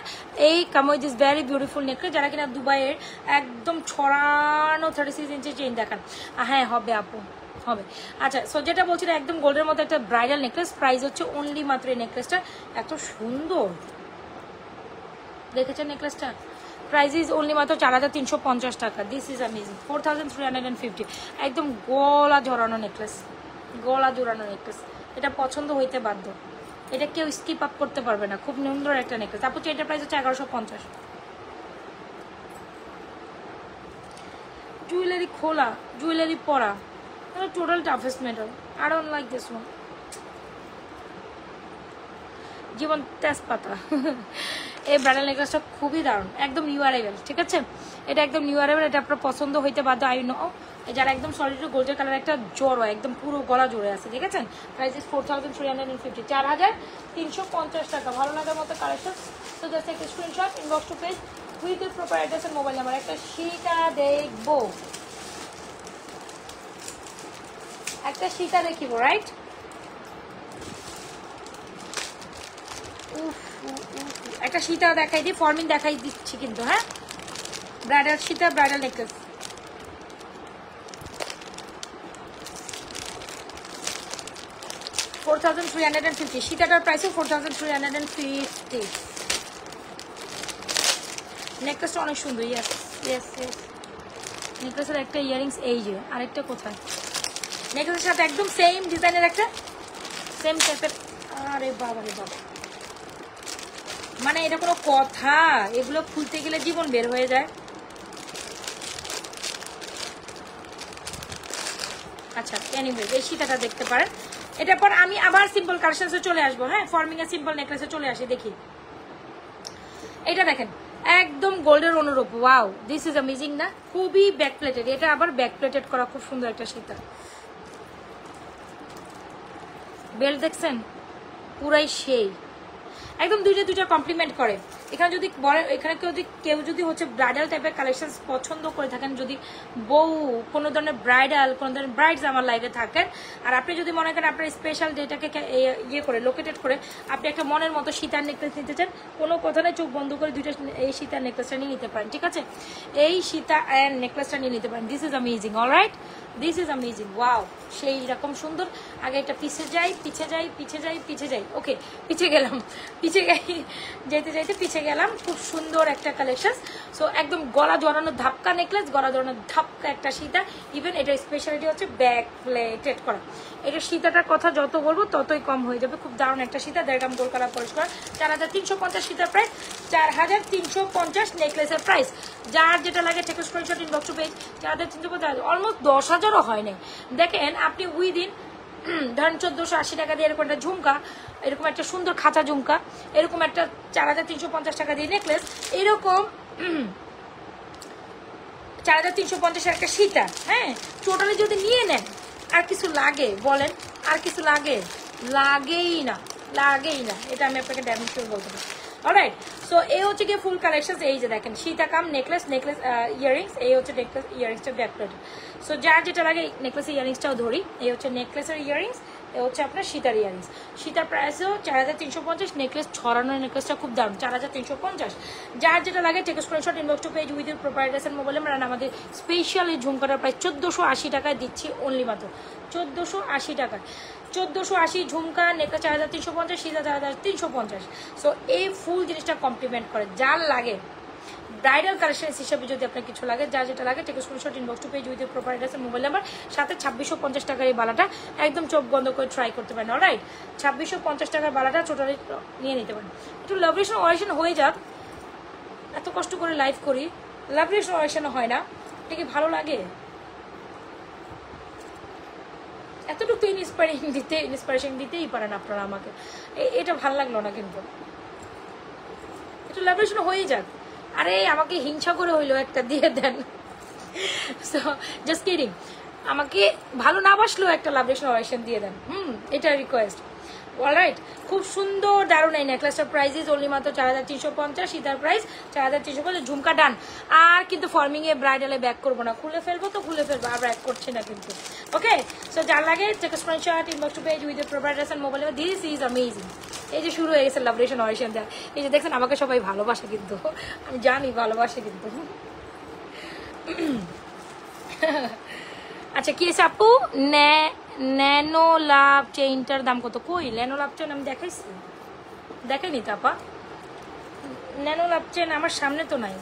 এই come with this very beautiful necklace. যারা কিনা দুবাইয়ের একদম ছড়ানো 36 ইঞ্চি চেইন দেখান, হ্যাঁ হবে আপু হবে। আচ্ছা সো যেটা বলছিলাম একদম গোল্ডের মতো একটা ব্রাইডাল নেকলেস, প্রাইস হচ্ছে অনলি মাত্র এই নেকলেসটা এত সুন্দর দেখেছেন নেকলেসটা, প্রাইস ইজ অনলি মাত্র 4350 টাকা। This is amazing. 4350। একদম গলা জড়ানো নেকলেস, গলা জোড়ানো নেকলেস। এটা পছন্দ হইতে বাধ্য, এটা কেউ স্কিপ আপ করতে পারবে না। খুব সুন্দর একটা নেকলেস। আপু এটার প্রাইস হচ্ছে 1150। জুয়েলারি খোলা, জুয়েলারি পরা, total toughest matter. I don't like this one. জীবন তেজপাতা। এই ব্রাইডাল নেকলেসটা খুবই দারুণ, একদম নিউ অ্যারাইভেল, ঠিক আছে? এটা একদম নিউ অ্যারাইভেল, এটা আপনার পছন্দ হইতে বাধ্য। আই নো যারা একদম সলিড গোল্ডেন কালার একটা জড়ো, একদম পুরো গলা জোরে আছে, ঠিক আছে? প্রাইস ইস 4350, 4350 টাকা। ভালো লাগার মতো কালেকশন। তো জাস্ট একটা screenshot, inbox to page with the proper address and mobile number. একটা সীতা দেখবো, একটা সীতা দেখিব, রাইট? একটা সীতা দেখাই দিই, ফর্মিং দেখাই দিচ্ছি কিন্তু, হ্যাঁ? Bridal Sita, bridal necklace. $4350। সীতাটার প্রাইসও 4350। নেকলেসটা অনেক সুন্দর। Yes yes yes. নেকলেসের একটা ইয়ারিংস এই যে, আরেকটা কোথায়? নেকলেসের সাথে একদম সেম ডিজাইনের একটা সেম টাইপের। আরে বাবা রে বাবা, মানে এটা কোনো কথা? এগুলো খুলতে গেলে জীবন বের হয়ে যায়। আচ্ছা, এনিওয়ে এই সীতাটা দেখতে পারেন। এটার পর আমি আবার সিম্পল কালেকশনসে চলে আসবো, হ্যাঁ? ফর্মিং এ সিম্পল নেকলেসে চলে আসি, দেখি। এটা দেখেন, একদম গোল্ডের অনুরূপ। ওয়াও, দিস ইজ অ্যামেজিং না? খুবই ব্যাক প্লেটেড। এটা আবার ব্যাক প্লেটেড করা, খুব সুন্দর একটা সীতা। বেল্ট দেখছেন? পুরাই সেই, একদম দুইটা কমপ্লিমেন্ট করে। এখানে যদি বলেন, এখানে কেউ যদি হচ্ছে ব্রাইডাল টাইপের কালেকশন পছন্দ করে থাকেন, যদি বউ কোনো ধরনের ব্রাইডাল, কোনো ধরনের ব্রাইডস আমার লাইফে থাকেন, আর আপনি যদি মনে করেন আপনার স্পেশাল ডেটাকে ইয়ে করে লোকেটেড করে আপনি একটা মনের মতো সীতার নেকলেস নিতে চান, কোনো কথা নেই, চোখ বন্ধ করে দুইটা এই সীতার নেকলেসটা নিয়ে নিতে পারেন, ঠিক আছে? এই সীতা অ্যান্ড নেকলেসটা নিয়ে নিতে পারেন। This is amazing, alright? This is amazing. Wow, সেই রকম সুন্দর। আগে এটা পিছে যাই, ওকে, পিছে গেলাম, যেতে পিছে গেলাম। খুব সুন্দর একটা কালেকশন। সো একদম গলা জড়ানো ধাপকা নেকলেস, গলা জড়ানো ধাপকা একটা সীতা। ইভেন এটার স্পেশালিটি হচ্ছে ব্যাক প্লেটেড করা। এটা সীতাটার কথা যত বলবো ততই কম হয়ে যাবে। খুব দারুণ একটা সীতা, 1.5 গ্রাম গোল্ড কালার পলিশ করা। 4350 সীতার প্রাইস, 4350 নেকলেসের প্রাইস। যার যেটা লাগে take screenshot, inbox to page. 4350, almost 10,000ও হয় নাই। দেখেন আপনি উইদিন ধরেন 1480 টাকা দিয়ে এরকম একটা ঝুমকা, এরকম একটা সুন্দর খাঁচা ঝুমকা, এরকম একটা 4350 টাকা দিয়ে নেকলেস, এরকম 4350 একটা সীতা, হ্যাঁ? টোটালি যদি নিয়ে নেন, আর কিছু লাগে বলেন? আর কিছু লাগে? লাগেই না। এটা আমি আপনাকে ড্যামেজ করে বলতে পারি। অলরাইট, সো এই হচ্ছে গিয়ে ফুল কালেকশন। এই যে দেখেন, সীতা কাম নেকলেস ইয়ারিংস, এই হচ্ছে নেকলেস ইয়ারিংসটা ব্যাক প্লেট। সো যার যেটা লাগে নেকলেসের ইয়ারিংসটাও ধরি। এই হচ্ছে নেকলেসের ইয়ারিংস, এ হচ্ছে আপনার সীতার ইয়ারিংস। সীতার প্রাইসও 4350, নেকলেস ছড়ানো নেকলেসটা খুব দাম, 4350। যার যেটা লাগে take screenshot, inbox to page with proper address and mobile number. আমাদের স্পেশাল এই ঝুমকাটার প্রাইস 1480 টাকায় দিচ্ছি, অনলি মাত্র 1480 টাকায়। 1480 ঝুমকা, নেকলেস 4350, সীতা 4350। সো এই ফুল জিনিসটা কমপ্লিমেন্ট করে। যার লাগে ব্রাইডাল কালেকশন হিসেবে যদি আপনার কিছু লাগে, যা যেটা লাগে take screenshot, inbox to page with proper address mobile number. সাথে 2650 টাকার এই বালাটা একদম চোখ বন্ধ করে ট্রাই করতে পারেন। অলরাইট, 2650 টাকার বালাটা টোটালি নিয়ে নিতে পারেন। একটু লাভরেশন অরেশন হয়ে যাক, এত কষ্ট করে লাইভ করি, লাভরেশন অরেশন হয় না, এটা কি ভালো লাগে? এতটুকু ইন্সপিরেশন দিতেই পারেন আপনারা আমাকে। এটা ভালো লাগলো না, কিন্তু একটু লাভরেশন হয়ে যাক। আরে আমাকে হিংসা করে হইলো একটা দিয়ে দেন। সো জাস্ট কিডিং, আমাকে ভালো না বাসলেও একটা লাভরেশন অরেশন দিয়ে দেন। এটা রিকোয়েস্ট। অলরাইট, খুব সুন্দর দারুণ এই নেকলেসটার প্রাইস ইজ অনলি মাত্র 4350, সীতার প্রাইস 4350। ঝুমকা ডান। আর কিন্তু ফর্মিং এ ব্রাইডালে ব্যাক করবো না, খুলে ফেলবো, আর ব্যাক করছি না কিন্তু। ওকে, সো যার লাগে take screenshot, inbox to page with proper address and mobile. This is amazing. এই যে শুরু হয়ে গেছে লাভরেশন অরেশন দেয়। এই যে দেখছেন, আমাকে সবাই ভালোবাসে, কিন্তু আমি জানি ভালোবাসে কিন্তু। আচ্ছা, কি আছে আপু? ন্যানো লাভ চেইনটার দাম কত? কই ন্যানো লাভ চেন আমি দেখাইনি তো আপা। ন্যানো লাভ চেন আমার সামনে তো নাই,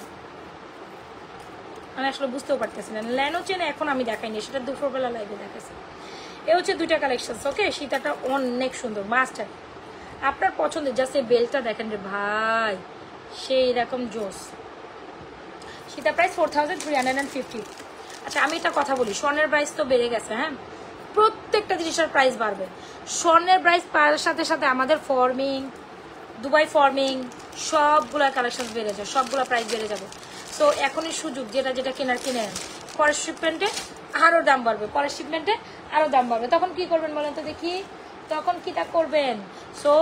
আমি আসলে বুঝতেও পারতেছি না। ন্যানো চেন এখন আমি দেখাইনি, সেটা দুপুরবেলা লাইভে দেখাইছি। এ হচ্ছে দুইটা কালেকশন। ওকে, সীতাটা অনেক সুন্দর, মাস্টার আপনার পছন্দের। জাস্ট এই বেলটা দেখেন রে ভাই, সেই রকম জোস। সীতা প্রাইস 4350, আচ্ছা আমি একটা কথা বলি, স্বর্ণের প্রাইস তো বেড়ে গেছে, হ্যাঁ প্রত্যেকটা জিনিসের প্রাইস বাড়বে। স্বর্ণের প্রাইস পাওয়ার সাথে সাথে আমাদের ফর্মিং, দুবাই ফর্মিং সবগুলা কালেকশন বেড়ে যাবে, সবগুলা প্রাইস বেড়ে যাবে। সো এখনই সুযোগ, যেটা যেটা কেনার কিনে নেন, পরের শিপমেন্টে আরও দাম বাড়বে, পরের শিপমেন্টে আরও দাম বাড়বে। তখন কি করবেন বলেন তো দেখি, তখন কিটা করবেন? সো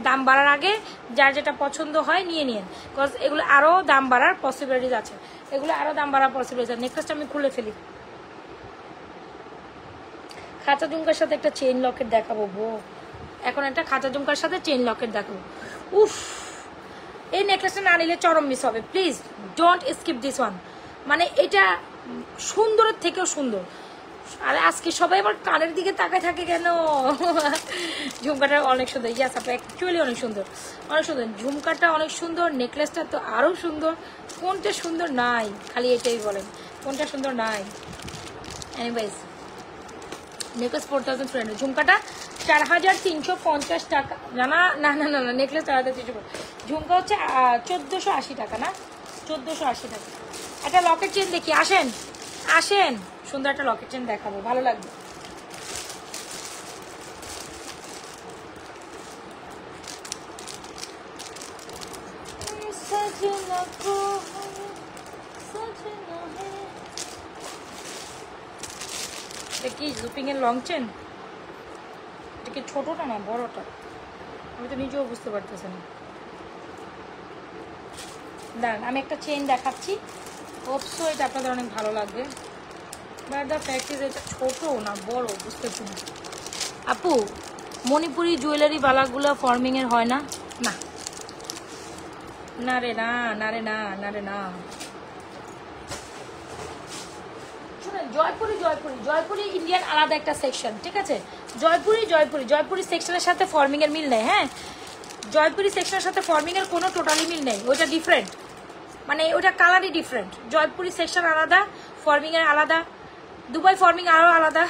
দাম বাড়ার আগে যার যেটা পছন্দ হয় নিয়ে নিন, বিকজ এগুলো আরও দাম বাড়ার পসিবিলিটিস আছে, এগুলো আরও দাম বাড়ার পসিবিলিটিস আছে। নেক্সট আমি খুলে ফেলি, খাঁচা ঝুমকার সাথে একটা চেইন লকেট দেখাবো বো, এখন একটা খাঁচা ঝুমকার সাথে চেইন লকেট দেখাবো। উফ, এই নেকলেসটা না নিলে চরম মিস হবে, please don't skip this one. মানে এটা সুন্দরের থেকেও সুন্দর। আর আজকে সবাই আবার কানের দিকে তাকায় থাকে কেন? ঝুমকাটা অনেক সুন্দর, ইয়াস আপু অ্যাকচুয়ালি অনেক সুন্দর, অনেক সুন্দর ঝুমকাটা, অনেক সুন্দর নেকলেসটা তো আরও সুন্দর। কোনটা সুন্দর নাই, খালি এটাই বলেন কোনটা সুন্দর নাই। এনিওয়েজ নেকলেস 4300, ঝুমকাটা 4350 টাকা। না না না না না না, নেকলেস 4300, ঝুমকা হচ্ছে 1480 টাকা, না 1480 টাকা। একটা লকেট চেন দেখি, আসেন আসেন, সুন্দর একটা লকেট চেন দেখাবো, ভালো লাগবে। কি জুপিং এর লং চেন, এটা কি ছোটটা না বড়টা? আমি তো নিজেও বুঝতে পারতেছি না। দাঁড়ান আমি একটা চেন দেখাচ্ছি, হোপসো এটা আপনাদের অনেক ভালো লাগবে। বাট দ্য ফ্যাক্ট ইজ এটা ছোট না বড় বুঝতেছি না। আপু মণিপুরি জুয়েলারি বালাগুলো ফর্মিং এর হয় না? না না রে না, না রে না, না রে না। শুনেন, জয়পুরি জয়পুরি জয়পুরি ইন্ডিয়ান আলাদা একটা সেকশন, ঠিক আছে? জয়পুরি জয়পুরি জয়পুরি সেকশনের সাথে ফর্মিং এর মিল নেই, হ্যাঁ জয়পুরি সেকশনের সাথে ফর্মিং এর কোনো টোটালি মিল নেই, ওইটা ডিফারেন্ট, মানে ওইটা কালারই ডিফারেন্ট। জয়পুরি সেকশন আলাদা, ফর্মিং এর আলাদা, দুবাই ফর্মিং আরও আলাদা,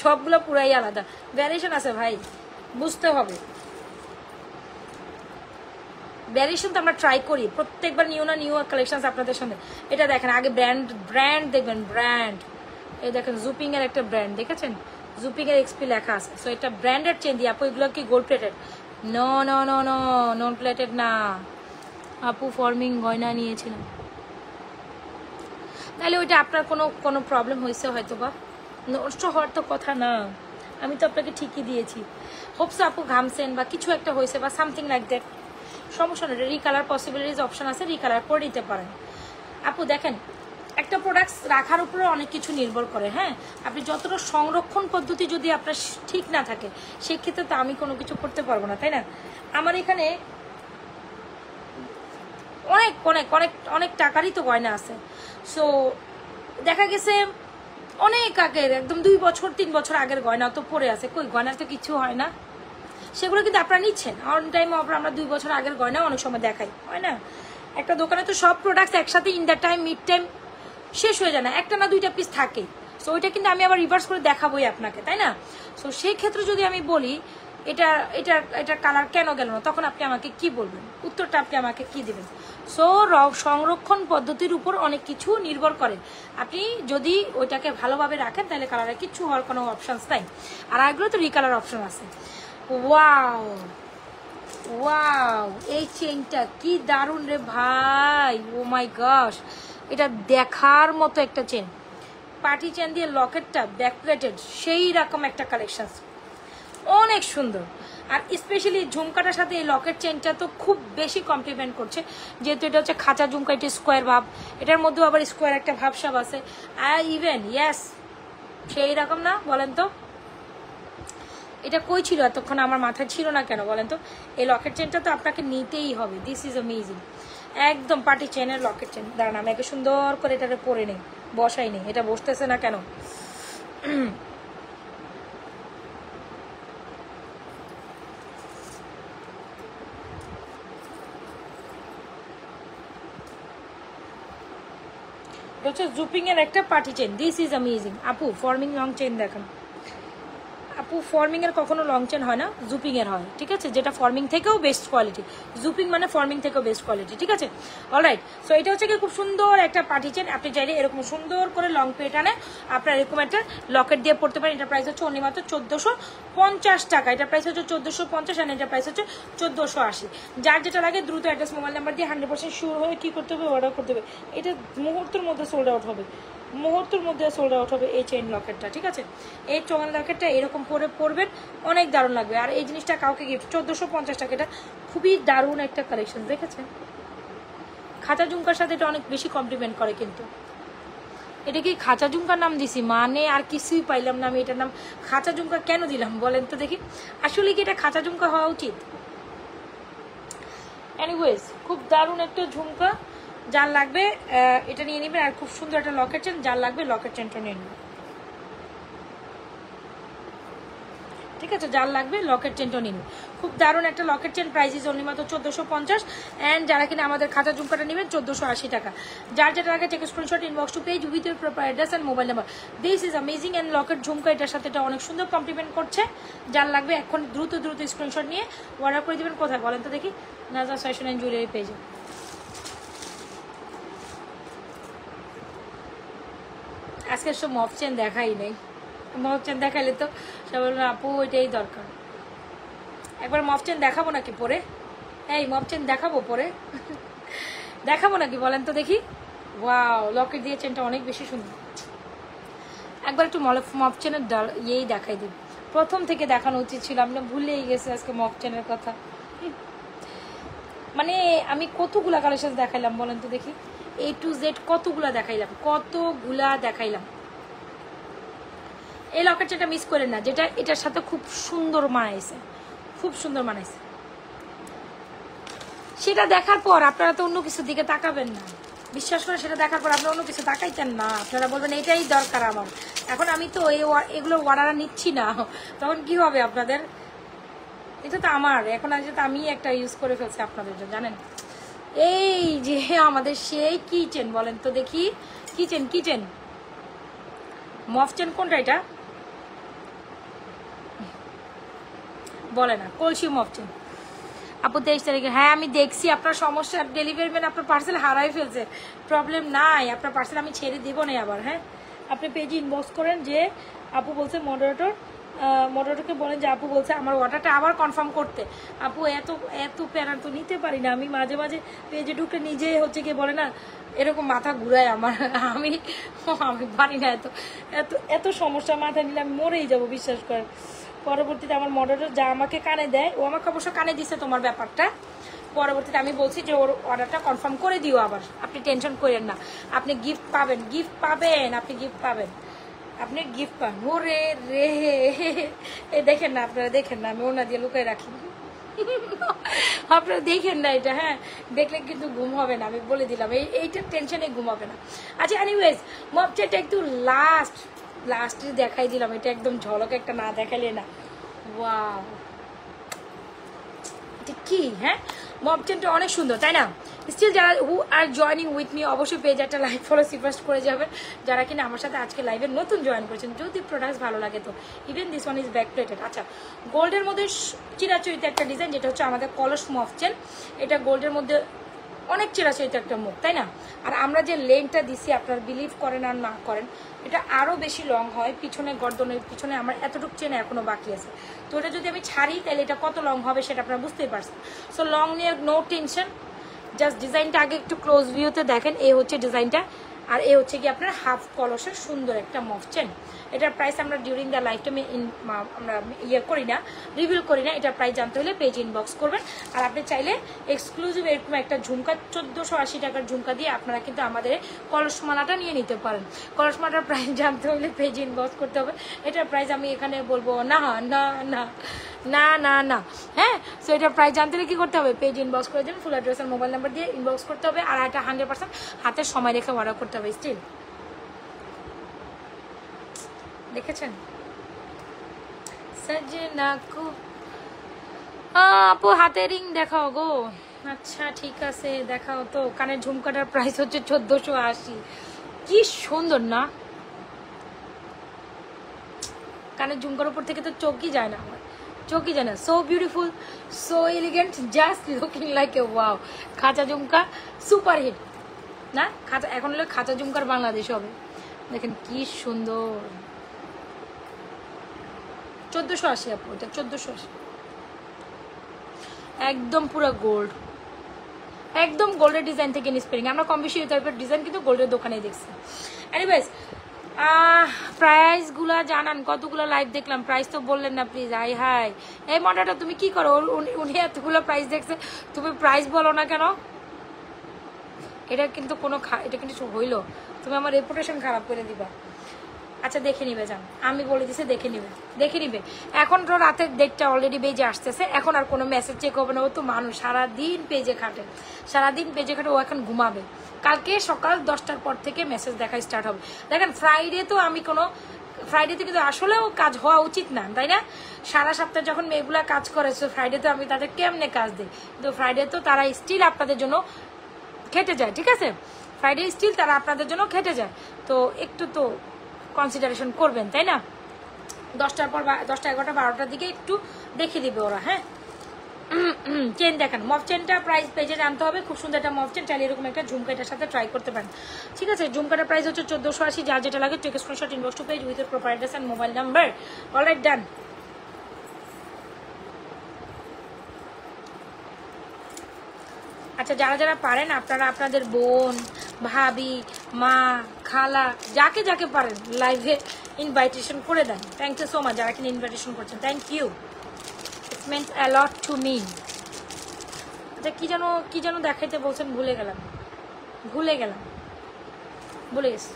সবগুলো পুরাই আলাদা, ভ্যারিয়েশন আছে ভাই, বুঝতে হবে। ভ্যারিয়েশন তো আমরা ট্রাই করি প্রত্যেকবার, নিউ না নিউ কালেকশন আপনাদের সামনে। এটা দেখেন আগে ব্র্যান্ড, ব্র্যান্ড দেখবেন, ব্র্যান্ড এই দেখেন জুপিং এর একটা ব্র্যান্ড দেখেছেন, জুপিং এর এক্সপি লেখা আছে। সো এটা ব্র্যান্ডেড চেন দিয়ে আপু, এগুলো কি gold plated? No no no no, non plated না আপু, ফর্মিং গয়না নিয়েছিলাম। তাহলে ওইটা আপনার কোনো প্রবলেম হয়েছে হয়তো, বা নষ্ট হওয়ার তো কথা না, আমি তো আপনাকে ঠিকই দিয়েছি। হোপস আপু ঘামছেন বা কিছু একটা হয়েছে বা সামথিং লাইক দ্যাট, সমস্যা নেই, রিকালার পসিবিলিটিস অপশন আছে, রিকালার করে নিতে পারেন। আপু দেখেন একটা প্রোডাক্টস রাখার উপরে অনেক কিছু নির্ভর করে, হ্যাঁ আপনি যতটা সংরক্ষণ পদ্ধতি যদি আপনার ঠিক না থাকে, সেক্ষেত্রে তো আমি কোনো কিছু করতে পারবো না, তাই না? আমার এখানে অনেক অনেক অনেক অনেক টাকারই তো গয়না আছে। সো দেখা গেছে অনেক আগের, একদম 2 বছর 3 বছর আগের গয়না তো পড়ে আছে, কই গয়না তো কিছু হয় না, সেগুলো কিন্তু আপনারা নিচ্ছেন অন টাইম অফার। আমরা 2 বছর আগের গয়না অনেক সময় দেখাই, হয় না? একটা দোকানে তো সব প্রোডাক্টস একসাথে in the time mid time শেষ হয়ে যায় না, একটা না 2টা পিস থাকে। সো ওইটা কিন্তু আমি আবার রিভার্স করে দেখাবোই আপনাকে, তাই না? সো সেই ক্ষেত্রে যদি আমি বলি এটা এটা এটা কালার কেন গেল না, তখন আপনি আমাকে কি বলবেন, উত্তরটা আপনি আমাকে কি দেবেন? সো সংরক্ষণ পদ্ধতির উপর অনেক কিছু নির্ভর করে। আপনি যদি ওইটাকে ভালোভাবে রাখেন তাহলে কালারে কিচ্ছু হওয়ার কোনো অপশানস নাই। আর এগুলো তো রিকালার অপশন আছে। ওয়াও ওয়াও, এই চেইনটা কি দারুণ রে ভাই, ও মাই গশ, এটা দেখার মতো একটা চেন, পার্টি চেন দিয়ে লকেটটা ব্যাক প্লেটেড, সেই রকম একটা কালেকশন, অনেক সুন্দর। আর স্পেশালি ঝুমকাটার সাথে এই লকেট চেনটা তো খুব বেশি কমপ্লিমেন্ট করছে, যেহেতু এটা হচ্ছে খাঁচা ঝুমকা, এটা স্কোয়ার ভাব, এটার মধ্যেও আবার স্কোয়ার একটা ভাবসাব আছে। আর ইভেন ইয়েস সেই রকম না, বলেন তো এটা কই ছিল এতক্ষণ, আমার মাথায় ছিল না কেন বলেন তো? এই লকেট চেনটা তো আপনাকে নিতেই হবে, দিস ইজ অ্যামেজিং, একদম পার্টি চেনের লকেট চেন। দাঁড়ান আমি একে সুন্দর করে এটাকে পরে নেই, বসাই নেই, এটা বসতেছে না কেন? এটা হচ্ছে জুপিং এর একটা party chain, this is amazing. আপু ফর্মিং লং চেন দেখেন, আপু আপু ফর্মিং এর কখনো লং চেন হয় না, জুপিং এর হয়, ঠিক আছে, যেটা ফর্মিং থেকেও বেস্ট কোয়ালিটি। জুপিং মানে ফর্মিং থেকেও বেস্ট কোয়ালিটি, ঠিক আছে। অলরাইট, সো এটা হচ্ছে কি খুব সুন্দর একটা পার্টি চেন। আপনি চাইলে এরকম সুন্দর করে লং পেটানে আপনার এরকম একটা লকেট দিয়ে পড়তে পারেন। এটা প্রাইস হচ্ছে অনলি মাত্র 1450 টাকা। এটা প্রাইস হচ্ছে 1450 আর এটা প্রাইস হচ্ছে 1480। যার যেটা লাগে দ্রুত অ্যাড্রেস মোবাইল নাম্বার দিয়ে 100% শিওর হয়ে কি করতে হবে, অর্ডার করতে হবে। এটা মুহূর্তের মধ্যে সোল্ড আউট হবে, মুহূর্তের মধ্যে সোল্ড আউট হবে এই চেইন লকেটটা, ঠিক আছে। এই চেইন লকেটটা এরকম করে পরবেন, অনেক দারুণ লাগবে। আর এই জিনিসটা কাউকে গিফট 1450 টাকা। এটা খুবই দারুণ একটা কালেকশন, দেখেছেন। খাঁচা ঝুমকার সাথে এটা অনেক বেশি কমপ্লিমেন্ট করে। কিন্তু এটা কি খাঁচা ঝুমকার নাম দিছি, মানে আর কিছুই পাইলাম না আমি। এটার নাম খাঁচা ঝুমকা কেন দিলাম বলেন তো দেখি। আসলে কি এটা খাঁচা ঝুমকা হওয়া উচিত? এনিওয়েজ, খুব দারুণ একটা ঝুমকা। যার লাগবে এটা নিয়ে নেবেন। আর খুব সুন্দর একটা লকেট চেন, যার লাগবে লকেট চেনটা নিয়ে নেবেন, ঠিক আছে। যার লাগবে লকেট চেনটা নিন। খুব দারুণ একটা Locket chain, price is only মাত্র 1450। অ্যান্ড যারা কিনা আমাদের খাঁচা ঝুমকাটা নেবেন 1480 টাকা। যার যেটা লাগে take screenshot, inbox to page with your proper address and mobile number. This is amazing and locket jhumka এটার সাথে এটা অনেক সুন্দর কমপ্লিমেন্ট করছে। যার লাগবে এখন দ্রুত স্ক্রিনশট নিয়ে অর্ডার করে দেবেন। কোথায় বলেন তো দেখি? নাজা ফ্যাশন অ্যান্ড জুয়েলারি পেজে। আজকে সব মফ চেন দেখাই নেই। মফ চেন দেখাইলে তো সব বলবেন আপু এটাই দরকার। একবার মফ চেন দেখাবো নাকি পরে? এই মফ চেন দেখাবো পরে, দেখাবো নাকি বলেন তো দেখি? ওয়াও, লকেট দিয়ে চেনটা অনেক বেশি সুন্দর। একবার একটু মফ চেনের ইয়েই দেখাই দিন। প্রথম থেকে দেখানো উচিত ছিল, আমরা ভুলেই গেছি আজকে মফ চেনের কথা। মানে আমি কতগুলা কালেকশন দেখাইলাম বলেন তো দেখি? A to Z কতগুলা দেখাইলাম। এই লকেট চেনটা মিস করেন না, যেটা এটার সাথে খুব সুন্দর মানাইছে, সেটা দেখার পর আপনারা তো অন্য কিছুর দিকে তাকাবেন না। বিশ্বাস করে, সেটা দেখার পর আপনারা অন্য কিছু তাকাইতেন না। আপনারা বলবেন এটাই দরকার আমার। এখন আমি তো এগুলো অর্ডার নিচ্ছি না, তখন কি হবে আপনাদের? এটা তো আমার, এখন আজ আমি একটা ইউজ করে ফেলছি আপনাদের জন্য, জানেন। এই যে আমাদের সেই কিচেন, বলেন তো দেখি কিচেন মফ চেন কোনটা? এটা বলে না, কলসি মফ চেন আপু 23 তারিখে। হ্যাঁ আমি দেখছি আপনার সমস্যা, ডেলিভারি ম্যান আপনার পার্সেল হারাই ফেলছে। প্রবলেম নাই, আপনার পার্সেল আমি ছেড়ে দেবো না আবার। হ্যাঁ, আপনি পেজে ইনবক্স করেন যে আপু বলছে, মডারেটরকে বলেন যে আপু বলছে আমার অর্ডারটা আবার কনফার্ম করতে। আপু এত প্যারা তো নিতে পারি না আমি। মাঝে মাঝে পেজে ঢুকে নিজে হচ্ছে গিয়ে বলে না, এরকম মাথা ঘুরায় আমার। আমি পারি না, এত সমস্যা মাথায় নিলে আমি মরেই যাবো, বিশ্বাস করেন। পরবর্তীতে আমার মডারেটর যা আমাকে কানে দেয়, ও আমাকে অবশ্য কানে দিছে তোমার ব্যাপারটা। পরবর্তীতে আমি বলছি যে ওর অর্ডারটা কনফার্ম করে দিও আবার, আপনি টেনশন করেন না, আপনি গিফট পাবেন। আপনি গিফট পান। ওরে রে, দেখেন না, আপনারা দেখেন না, আমি ওনা দিয়ে লুকাই রাখি। আপনারা দেখেন না এটা। হ্যাঁ, দেখলে কিন্তু ঘুম হবে না, আমি বলে দিলাম। এইটার টেনশনে ঘুম হবে না। আচ্ছা, এনিওয়েজ মপচেটা একটু লাস্টে দেখাই দিলাম। এটা একদম ঝলক একটা না দেখালে না। ওয়াও, এটা কি? হ্যাঁ, মপচেনটা অনেক সুন্দর, তাই না? স্টিল যারা হু আর জয়নিং উইথ মি অবশ্যই পেজ একটা লাইক ফলো রিকোয়েস্ট করে যাবেন, যারা কিনা আমার সাথে আজকে লাইভে নতুন জয়েন করেছেন। যদি প্রোডাক্ট ভালো লাগে তো even this one is back plated. আচ্ছা, গোল্ডের মধ্যে চিরাচরিত একটা ডিজাইন, যেটা হচ্ছে আমাদের কলস মফচেন। এটা গোল্ডের মধ্যে অনেক চিরাচরিত একটা মুখ, তাই না? আর আমরা যে লেন্থটা দিছি, আপনারা বিলিভ করেন আর না করেন, এটা আরও বেশি লং হয়। পিছনে গর্দনের পিছনে আমার এতটুকু চেন এখনো বাকি আছে। তো এটা যদি আমি ছাড়ি তাহলে এটা কত লং হবে সেটা আপনারা বুঝতেই পারছেন। সো লং নিয়ে নো টেনশন, জাস্ট ডিজাইনটা আগে একটু ক্লোজ ভিউতে দেখেন। এই হচ্ছে ডিজাইনটা, আর এই হচ্ছে কি আপনার হাফ কলসের সুন্দর একটা মফ চেন। এটার প্রাইস আমরা ডিউরিং দ্য লাইফ টাইমে আমরা করি না, রিভিল করি না। এটার প্রাইস জানতে হলে পেজ ইনবক্স করবেন। আর আপনি চাইলে এক্সক্লুসিভ এরকম একটা ঝুমকা 1480 টাকার ঝুমকা দিয়ে আপনারা কিন্তু আমাদের কলসমালাটা নিয়ে নিতে পারেন। কলসমালাটার প্রাইস জানতে হলে পেজ ইনবক্স করতে হবে। এটার প্রাইস আমি এখানে বলবো না না না না না না। হ্যাঁ, সো এটার প্রাইস জানতে হলে কী করতে হবে? পেজ ইনবক্স করে দেবেন, ফুল অ্যাড্রেস আর মোবাইল নাম্বার দিয়ে ইনবক্স করতে হবে। আর এটা 100% হাতের সময় রেখে অর্ডার করতে হবে। স্টিল দেখেছেন সজনা কো আপু হাতের রিং দেখাও গো। আচ্ছা ঠিক আছে, দেখাও তো। কানের ঝুমকাটার প্রাইস হচ্ছে 1480। কি সুন্দর না? কানের ঝুমকার উপর থেকে তো চোখই যায় না আমার, চোখই যায় না। So beautiful, so elegant, just looking like a wow. খাঁচা ঝুমকা সুপার হিট না, খাঁচা এখন হলে খাঁচা ঝুমকার বাংলাদেশ হবে। দেখেন কি সুন্দর, 1480 আপু, এটা 1480, একদম পুরো গোল্ড, একদম গোল্ডের ডিজাইন থেকে ইন্সপায়ারিং। আমরা কম বেশি এই টাইপের ডিজাইন কিন্তু গোল্ডের দোকানেই দেখছি। এনিওয়েজ প্রাইসগুলো জানান, কতগুলো লাইভ দেখলাম, প্রাইস তো বললেন না প্লিজ। আই হাই, এই মডাটা তুমি কি করো? উনি এতগুলো প্রাইস দেখছে, তুমি প্রাইস বলো না কেন? এটা কিন্তু কোনো এটা কিন্তু হইলো, তুমি আমার রেপুটেশন খারাপ করে দিবা। আচ্ছা দেখে নিবে, যান, আমি বলে দিছি দেখে নিবে, দেখে নিবে। এখন তো রাতের 1:30 অলরেডি বেজে আসতেছে, এখন আর কোনো মেসেজ চেক হবে না। ও তো মানুষ সারাদিন পেজে খাটে, সারাদিন পেজে খাটে, ও এখন ঘুমাবে। কালকে সকাল 10টার পর থেকে মেসেজ দেখা স্টার্ট হবে। দেখেন ফ্রাইডে তো আমি কোনো, ফ্রাইডেতে কিন্তু আসলেও কাজ হওয়া উচিত না, তাই না? সারা সপ্তাহ যখন মেয়েগুলা কাজ করে, সো ফ্রাইডে তো আমি তাদের কেমনে কাজ দিই, কিন্তু ফ্রাইডে তো তারা স্টিল আপনাদের জন্য খেটে যায়, ঠিক আছে? ফ্রাইডে স্টিল তারা আপনাদের জন্য খেটে যায়, তো একটু তো কনসিডারেশন করবেন, তাই না? 10টার পর 10টা 11টা 12টার দিকে একটু দেখে দিবে ওরা। হ্যাঁ, চেন দেখান, মফ চেনটা প্রাইস পেজে জানতে হবে। খুব সুন্দর একটা মফ চেন, চাইলে এরকম একটা ঝুমকা এটার সাথে ট্রাই করতে পারেন, ঠিক আছে? ঝুমকাটার প্রাইস হচ্ছে 1480, যার যেটা লাগে take screenshot, inbox to page with proper address and mobile number. Alright, done. আচ্ছা, যারা যারা পারেন আপনারা আপনাদের বোন, ভাবি, মা, খালা, যাকে যাকে পারেন লাইভে ইনভাইটেশন করে দেন। থ্যাংক ইউ সো মাচ যারা কিনে ইনভাইটেশন করছেন, thank you, it means a lot to me. আচ্ছা, কি যেন দেখাইতে বলছেন, ভুলে গেলাম ভুলে গেছি।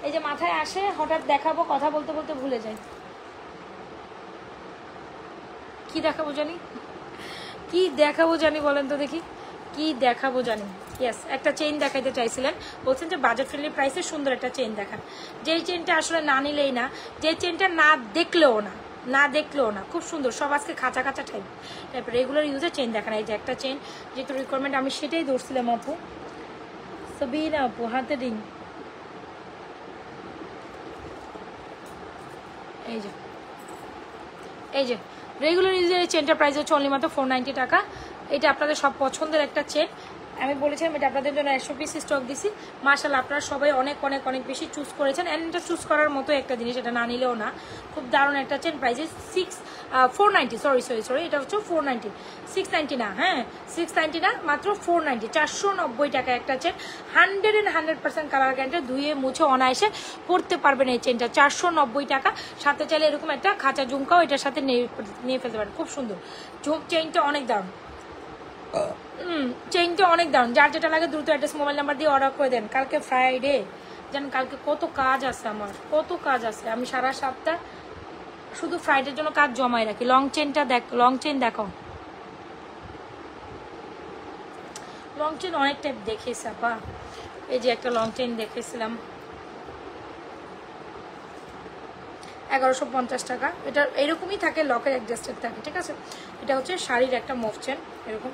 এই যে মাথায় আসে হঠাৎ, দেখাবো কথা বলতে বলতে ভুলে যাই। কি দেখাবো জানি বলেন তো দেখি, কি দেখাবো জানি? ইয়েস, একটা চেইন দেখাইতে চাইছিলেন, বলছেন যে বাজেট ফ্রেন্ডলি প্রাইসে সুন্দর একটা চেইন দেখান। যেই চেইনটা আসলে না নিলেই না, যে চেইনটা না দেখলেও না, খুব সুন্দর, সব আজকে খাঁচা টাইপ, তারপরে রেগুলার ইউজের চেইন দেখান। এই যে একটা চেইন, যেহেতু রিকোয়ারমেন্ট আমি সেটাই ধরছিলাম আপু, সাবিনা আপু, হাতে দিন। এই যে রেগুলার ইউজের এই চেনটা প্রাইস হচ্ছে অনলি মাত্র 490 টাকা। এটা আপনাদের সব পছন্দের একটা চেন, আমি বলেছিলাম এটা আপনাদের জন্য 100 পিস স্টক দিছি। মাশাআল্লাহ, আপনারা সবাই অনেক অনেক অনেক বেশি চুজ করেছেন, অ্যান্ড এটা চুজ করার মতো একটা জিনিস, এটা না নিলেও না। খুব দারুণ একটা চেন, প্রাইস 490, সরি, এটা হচ্ছে 490, 690 না, হ্যাঁ 690 না, মাত্র 490, 490 টাকা একটা চেন। 100% কালার গ্যারান্টি, ধুয়ে মুছে অনায়াসে পরতে পারবেন এই চেনটা, 490 টাকা। সাথে চাইলে এরকম একটা খাঁচা ঝুমকাও এটার সাথে নিয়ে ফেলতে পারেন, খুব সুন্দর। চেইনটা অনেক দারুণ, চেইনটা অনেক দারুণ। যার যেটা লাগে দ্রুত অ্যাড্রেস, মোবাইল নাম্বার দিয়ে অর্ডার করে দেন। কালকে ফ্রাইডে, জানেন কালকে কত কাজ আছে আমার, কত কাজ আছে। আমি সারা সপ্তাহ শুধু ফ্রাইডের জন্য কাজ জমাই রাখি। লং চেইনটা লং চেইন দেখো, লং চেইন অনেক টাইপ দেখিয়েছে আপা। এই যে একটা লং চেইন দেখেছিলাম 1150 টাকা, এটা এরকমই থাকে, লকের অ্যাডজাস্টেড থাকে, ঠিক আছে? এটা হচ্ছে শাড়ির একটা মুভ চেন এরকম,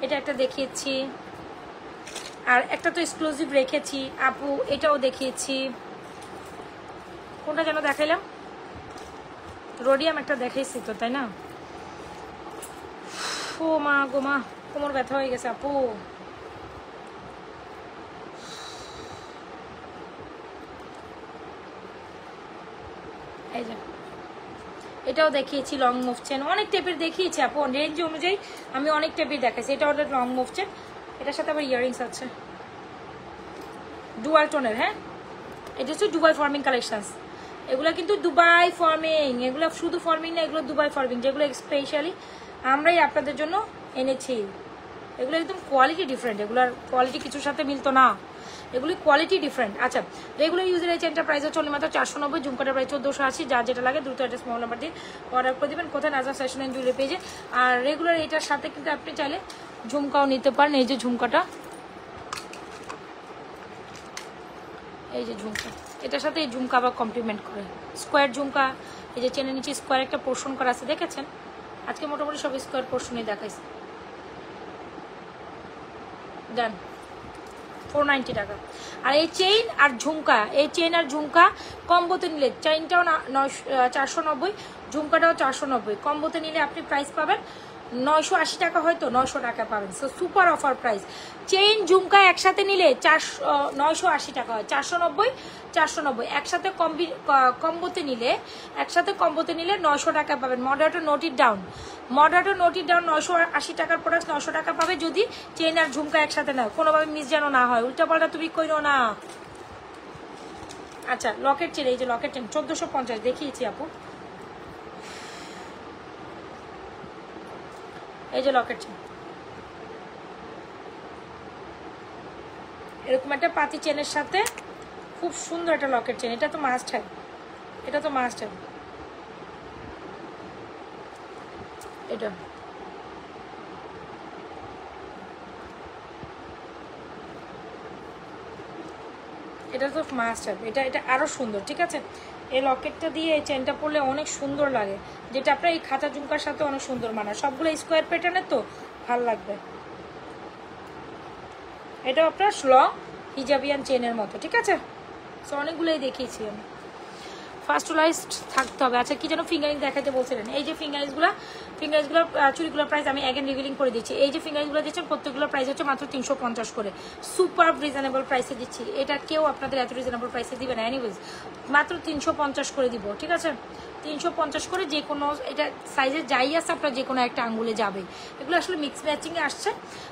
এটা একটা দেখিয়েছি, আর একটা তো এক্সক্লুসিভ রেখেছি আপু, এটাও দেখিয়েছি। কোনটা যেন দেখাইলাম? রোডিয়াম একটা দেখাইছি তো, তাই না? ও মা গো মা, কোমর ব্যথা হয়ে গেছে আপু। এই যে এটাও দেখিয়েছি, লং মুভ চেন, অনেক টাইপের দেখিয়েছি আপু, রেঞ্জ অনুযায়ী আমি অনেক টাইপের দেখাইছি। এটা ওটা লং মুভ চেন, এটার সাথে আবার ইয়ারিংস আছে ডুয়াল টোনের। হ্যাঁ, এটা হচ্ছে দুবাই ফর্মিং কালেকশনস, এগুলো কিন্তু দুবাই ফর্মিং, এগুলো শুধু ফর্মিং না, এগুলো দুবাই ফর্মিং, যেগুলো স্পেশালি আমরাই আপনাদের জন্য এনেছি। এগুলো একদম কোয়ালিটি ডিফারেন্ট, এগুলোর কোয়ালিটি কিছুর সাথে মিলতো না, এগুলি কোয়ালিটি ডিফারেন্ট। আচ্ছা, রেগুলার ইউজের এই চেনটা প্রাইস হচ্ছে মাত্র 490, ঝুমকাটার প্রাইস 1480। যার যেটা লাগে দ্রুত অ্যাড্রেস, মোবাইল নাম্বার দিয়ে অর্ডার করে দেবেন। কোথায়? নাজমা ফ্যাশন এন্ড জুয়েলারি পেজে। আর রেগুলার এটার সাথে কিন্তু আপনি চাইলে ঝুমকাও নিতে পারেন। এই যে ঝুমকাটা, এই যে ঝুমকা, এটার সাথে এই ঝুমকা আবার কমপ্লিমেন্ট করে, স্কোয়ার ঝুমকা। এই যে চেনের নিচে স্কোয়ার একটা পোর্শন করা আছে, দেখেছেন? আজকে মোটামুটি সব স্কোয়ার পোর্শনই দেখাইছে। ডান। 490 টাকা। আর এই চেইন আর ঝুমকা, এই চেইন আর ঝুমকা কম্বোতে নিলে, চেইনটাও 490, ঝুমকাটাও 490, কম্বোতে নিলে আপনি প্রাইস পাবেন 980 টাকা, হয়তো 900 টাকা পাবেন। So super offer price. Chain jhumka একসাথে নিলে 980 টাকা হয়, 490 490, একসাথে কম্বোতে নিলে 900 টাকা পাবেন। মডারেটর নোট ইট ডাউন, 980 টাকার প্রোডাক্ট 900 টাকা পাবে যদি চেইন আর ঝুমকা একসাথে নেয়। কোনোভাবে মিস যেন না হয়, উল্টাপাল্টা তুমি কইরো না। আচ্ছা লকেট চেন, এই যে লকেট চেন 1450 দেখিয়েছি আপু, এই যে লকেট চেন, এরকম একটা পাতি চেনের সাথে খুব সুন্দর একটা লকেট চেন। এটা তো মাস্ট হ্যাভ, এটা তো মাস্ট হ্যাভ। এটা এটা তো মাস্ট হ্যাভ, এটা এটা আরো সুন্দর। ঠিক আছে, এই লকেটটা দিয়ে এই চেনটা পরলে অনেক সুন্দর লাগে, যেটা আপনার এই খাঁচা ঝুমকার সাথে অনেক সুন্দর মানায়। সবগুলো স্কোয়ার প্যাটার্নের তো ভাল লাগবে। এটাও আপনার লং হিজাবিয়ান চেনের মতো। ঠিক আছে, সো অনেকগুলোই দেখিয়েছি আমি। ফার্স্টলাইজড থাকতে হবে। আচ্ছা কি যেন ফিঙ্গারিং দেখাতে বলছিলেন, এই যে ফিঙ্গারিংসগুলো চুরিগুলোর প্রাইস আমি অ্যাগেন রিভিলিং করে দিচ্ছি। এই যে ফিঙ্গারিংসগুলো দিচ্ছেন প্রত্যেকগুলোর প্রাইস হচ্ছে মাত্র 350 করে, সুপার রিজনেবল প্রাইসে দিচ্ছি। এটা কেউ আপনাদের এত রিজনেবল প্রাইসে দিবে না, এনিওয়েজ মাত্র 350 করে দিব। ঠিক আছে, 350 করে, যে কোনো এটা সাইজে যাই আছে আপনার যে কোনো একটা আঙ্গুলে যাবে। এগুলো আসলে মিক্স ম্যাচিংয়ে আসছে,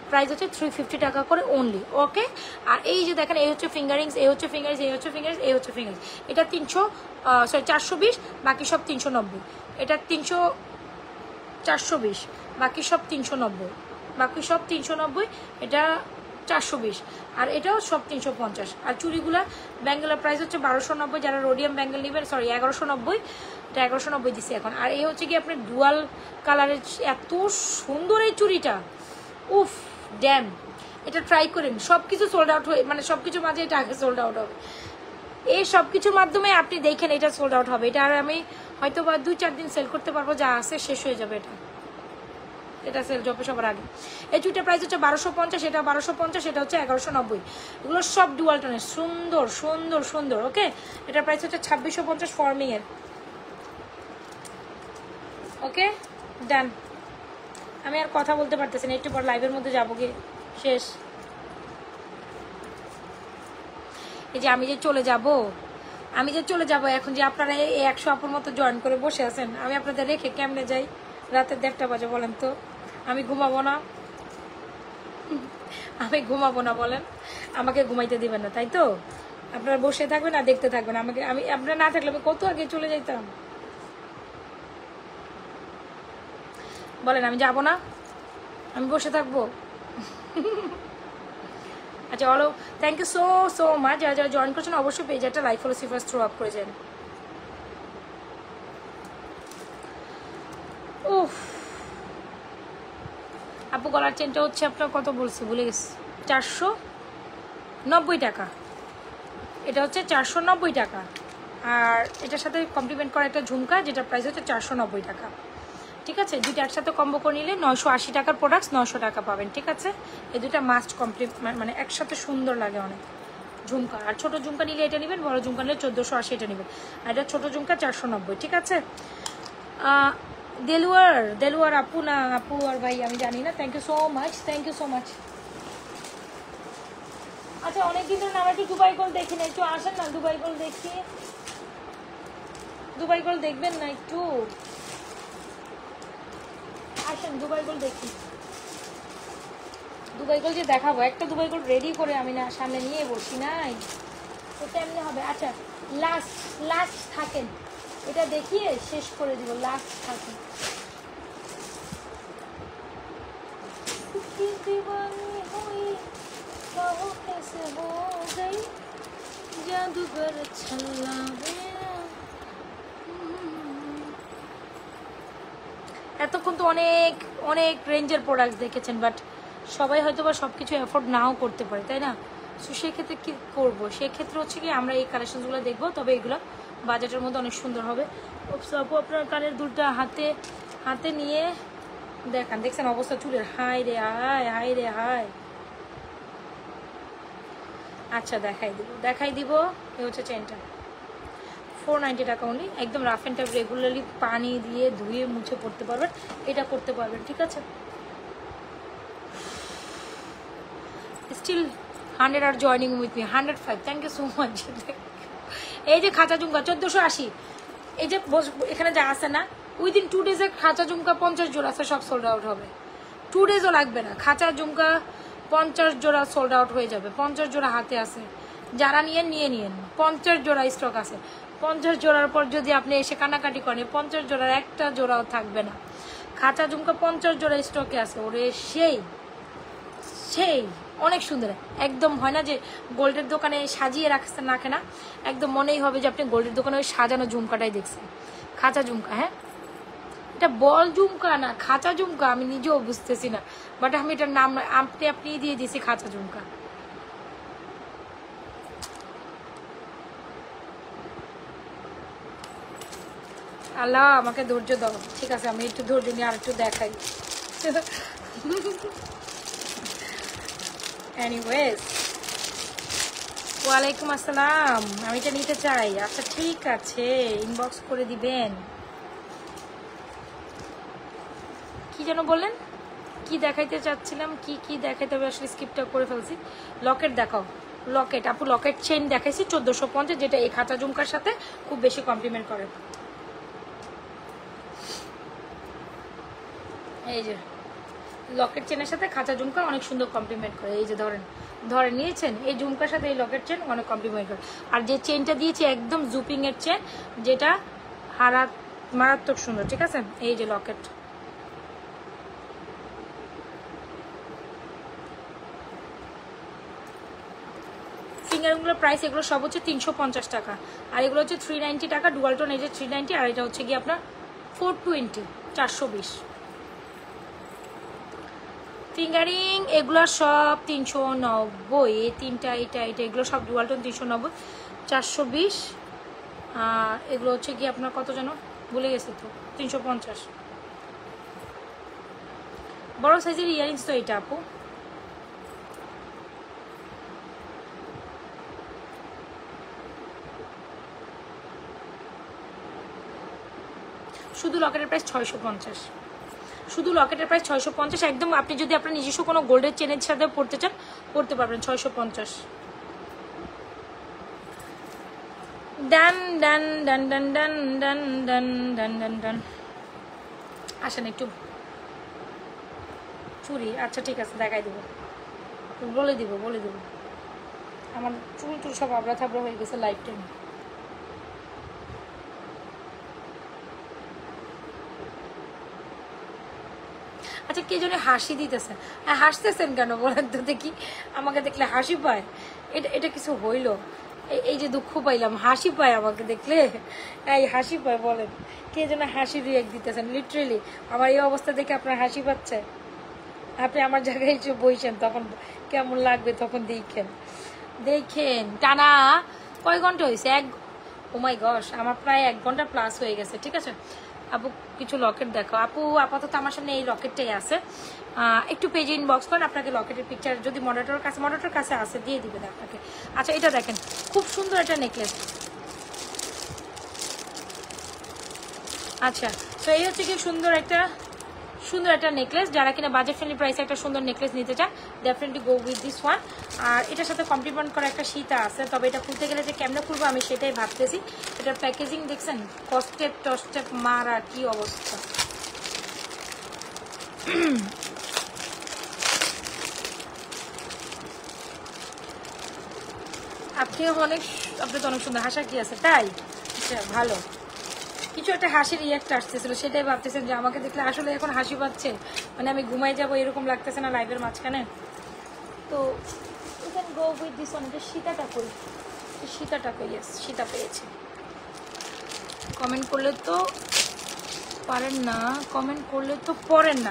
প্রাইস হচ্ছে 350 টাকা করে অনলি। ওকে, আর এই যে দেখেন এই হচ্ছে ফিঙ্গারিংস, এই হচ্ছে ফিঙ্গারিংস, এই হচ্ছে ফিঙ্গারিংস, এই হচ্ছে ফিঙ্গারিংস। এটা 420, বাকি সব 390। এটা 420, বাকি সব 390, বাকি সব 390, এটা 420, আর এটাও সব 350। আর চুড়িগুলা ব্যাঙ্গেলের প্রাইস হচ্ছে 1290, যারা রোডিয়াম ব্যাঙ্গেল নেবেন, সরি 1190, এটা 1190 দিচ্ছি এখন। আর এই হচ্ছে কি আপনার ডুয়াল কালারের, এত সুন্দর এই চুড়িটা, উফ ড্যাম, এটা ট্রাই করেন। সব কিছু সোল্ড আউট হয়ে, মানে সব কিছুর মাঝে এটা আগে সোল্ড আউট হবে। এই সব কিছুর মাধ্যমে আপনি দেখেন এটা সোল্ড আউট হবে। এটা আর আমি হয়তো বা 2-4 দিন সেল করতে পারবো, যা আছে শেষ হয়ে যাবে। এটা সেল যাবে সবার আগে। এই চুইটার প্রাইস হচ্ছে 1250, এটা 1250, এটা হচ্ছে 1190। এগুলো সব ডুয়াল টোনের, সুন্দর সুন্দর সুন্দর। ওকে, এটার প্রাইস হচ্ছে 2650 ফর্মিং এর। ওকে ডান। আমি আর কথা বলতে পারতেছি না, একটু পর লাইভের মধ্যে যাবো গিয়ে, শেষ। এই যে আমি যে চলে যাব এখন, যে আপনারা এই 100 আপুর মতো জয়েন করে বসে আছেন, আমি আপনাদের রেখে কেমনে যাই? রাতে 1:30 বাজে, বলেন তো? আমি ঘুমাবো না? আমি ঘুমাবো না বলেন? আমাকে ঘুমাইতে দিবেন না, তাই তো? আপনারা বসে থাকবেন আর দেখতে থাকবেন আমাকে। আপনারা না থাকলে আমি কত আগে চলে যাইতাম। বলেন আমি যাব না? আমি বসে থাকবো? আচ্ছা হলো, থ্যাংক ইউ সো মাচ। যারা যারা জয়েন করছেন অবশ্যই পেজে একটা লাইক ফলো সিফার্স থ্রো আপ করে যান। উফ আপু, গলার চেনটা হচ্ছে আপনার কত বলছি ভুলে গেছি, 490 টাকা। এটা হচ্ছে 490 টাকা। আর এটার সাথে কমপ্লিমেন্ট করা একটা ঝুমকা, যেটা প্রাইস হচ্ছে 490 টাকা। ঠিক আছে, দুইটা একসাথে কম্বো করে নিলে 980 টাকার প্রোডাক্টস 900 টাকা পাবেন। ঠিক আছে, এই দুটা মাস্ট কমপ্লিট, মানে একসাথে সুন্দর লাগে অনেক। ঝুমকা আর ছোটো ঝুমকা নিলে এটা নেবেন, বড় ঝুমকা নিলে 1480 এটা নেবেন। আর এটা ছোটো ঝুমকা 490। ঠিক আছে, দেলুয়ার আপু, না আপু আর ভাই আমি জানি না। Thank you so much, thank you so much. আচ্ছা অনেকদিন ধরে আমার একটু দুবাই গোল্ড দেখি না, একটু আসেন না দুবাই গোল্ড দেখি। দুবাই গোল্ড দেখবেন না একটু? আসেন দুবাই গোল্ড দেখি। দুবাই গোল্ড যে দেখাবো, একটা দুবাই গোল্ড রেডি করে আমি না সামনে নিয়ে বসি নাই, তো কেমনে হবে? আচ্ছা লাস্ট থাকেন, এটা দেখিয়ে শেষ করে দিব। লাস্ট থাকেন। এতক্ষণ তো অনেক অনেক রেঞ্জের প্রোডাক্ট দেখেছেন, বাট সবাই হয়তো বা সব কিছু অ্যাফোর্ড নাও করতে পারে, তাই না? সো সেক্ষেত্রে কী করবো? সেক্ষেত্রে হচ্ছে কি আমরা এই কালেকশনগুলো দেখবো, তবে এগুলো বাজেটের মধ্যে অনেক সুন্দর হবে। আপু আপনার কানের দুলটা হাতে নিয়ে দেখান। দেখছেন অবস্থা চুলের? হাই রে হাই, হাই রে হাই। আচ্ছা দেখাই দিব। এই হচ্ছে চেনটা, 490 টাকা অনলি, একদম রাফ অ্যান্ড টাফ, রেগুলারলি পানি দিয়ে ধুয়ে মুছে পড়তে পারবেন, এটা করতে পারবেন, ঠিক আছে। Still 100 are joining with me, 105, thank you so much. এই যে খাঁচা ঝুমকা 1480, এই যে এখানে যা আছে না, উইদিন 2 ডেজে খাঁচা ঝুমকা 50 জোড়া আছে, সব সোল্ড আউট হবে। 2 ডেজও লাগবে না, খাঁচা ঝুমকা 50 জোড়া সোল্ড আউট হয়ে যাবে। 50 জোড়া হাতে আছে, যারা নিয়ে 50 জোড়া স্টক আছে। 50 জোড়ার পর যদি আপনি এসে কানাকাটি করেন, 50 জোড়ার একটা জোড়াও থাকবে না। খাঁচা ঝুমকা 50 জোড়া স্টকে আছে, ওরে সেই অনেক সুন্দর, একদম হয় না যে গোল্ডের দোকানে সাজিয়ে রাখছেন রাখে না, একদম মনেই হবে যে আপনি গোল্ডের দোকানে ওই সাজানো ঝুমকাটাই দেখছেন। খাঁচা ঝুমকা, হ্যাঁ এটা বল ঝুমকা না খাঁচা ঝুমকা, আমি নিজেও বুঝতেছি না, বাট আমি এটার নাম আপনি দিয়ে দিয়েছি খাঁচা ঝুমকা। আল্লাহ আমাকে ধৈর্য দাও, ঠিক আছে আমি একটু ধৈর্য নিয়ে আর একটু দেখাই। এনিওয়েজ, ওয়ালাইকুম আসসালাম, আমি এটা নিতে চাই। আচ্ছা ঠিক আছে, ইনবক্স করে দিবেন। কি যেন বললেন, কি দেখাইতে চাচ্ছিলাম, কি দেখাইতে হবে আসলে স্কিপটা করে ফেলছি। লকেট দেখাও, লকেট আপু, লকেট চেইন দেখাইছি 1450, যেটা এই খাঁচা ঝুমকার সাথে খুব বেশি কমপ্লিমেন্ট করে। এই যে লকেট চেনের সাথে খাঁচা ঝুমকা অনেক সুন্দর কমপ্লিমেন্ট করে। এই যে ধরেন নিয়েছেন, এই ঝুমকার সাথে এই লকেট চেন অনেক কমপ্লিমেন্ট করে। আর যে চেনটা দিয়েছি একদম জুপিং এর চেন, যেটা মারাত্মক সুন্দর, ঠিক আছে। এই যে লকেট, ফিঙ্গারগুলোর প্রাইস এগুলো সব হচ্ছে 350 টাকা, আর এগুলো হচ্ছে 390 টাকা ডুয়াল টোন। এই যে 390, আর এটা হচ্ছে কি আপনার 420, 420। ফিঙ্গারিং এগুলো সব 390, এই তিনটা এটা এগুলো সব ডুয়াল টোন 390, 420। আর এগুলো হচ্ছে কি আপনার কত যেন ভুলে গেছি তো, 350। বড় সাইজের ইয়ারিংস তো এটা আপু। শুধু লকেটের প্রাইস 650, শুধু লকেটের প্রাইস 650, একদম আপনি যদি আপনার নিজস্ব কোনো গোল্ডের চেনের সাথে পড়তে চান পড়তে পারবেন 650। ডান ডান ডান ডান ডান ডান ডান ডান ডান ডান। আসেন একটু চুরি, আচ্ছা ঠিক আছে দেখাই দেবো, বলে দিব আমার চুল সব আবরা থাবড়া হয়ে গেছে লাইফ টাইম। আচ্ছা কে জন্য হাসি দিতেছে, হ্যাঁ হাসতেছেন কেন বলেন তো দেখি, আমাকে দেখলে হাসি পায়? এটা কিছু হইলো? এই যে দুঃখ পাইলাম, হাসি পায় আমাকে দেখলে, এই হাসি পায় বলেন? কে যেন হাসি রিয়েক্ট দিতেছেন, লিটারেলি আমার এই অবস্থা দেখে আপনার হাসি পাচ্ছে? আপনি আমার জায়গায় এসে বইছেন, তখন কেমন লাগবে তখন দেখেন। টানা কয় ঘন্টা হয়েছে? ও মাই গশ, আমার প্রায় 1 ঘন্টা প্লাস হয়ে গেছে, ঠিক আছে। আপু কিছু লকেট দেখো আপু, আপাতত আমার সামনে এই লকেটটাই আছে, একটু পেজে ইনবক্স করেন, আপনাকে লকেটের পিকচার যদি মডারেটর কাছে আছে দিয়ে দিবেন আপনাকে। আচ্ছা এটা দেখেন, খুব সুন্দর একটা নেকলেস। আচ্ছা তো এই হচ্ছে কি সুন্দর একটা নেকলেস, যারা কিনা বাজেট ফ্রেন্ডলি প্রাইসে একটা সুন্দর নেকলেস নিতে চান, definitely go with this one. আর এটার সাথে কমপ্লিমেন্ট করা একটা সীতা আছে, তবে এটা খুলতে গেলে যে কেমনে খুলবো আমি সেটাই ভাবতেছি। এটার প্যাকেজিং দেখছেন, টস্টেপ মারা কি অবস্থা। আপনি তো অনেক সুন্দর, হাসা কি আছে তাই? আচ্ছা ভালো, কিছু একটা হাসির রিয়াক্ট আসতেছিল, সেটাই ভাবতেছেন যে আমাকে দেখলে আসলে এখন হাসি পাচ্ছে, মানে আমি ঘুমাই যাবো এরকম লাগতেছে না লাইভের মাঝখানে। তো এখানে গো উইথ দিস ওয়ান, সীতাটা কই, সীতা পেয়েছি। কমেন্ট করলে তো পারেন না,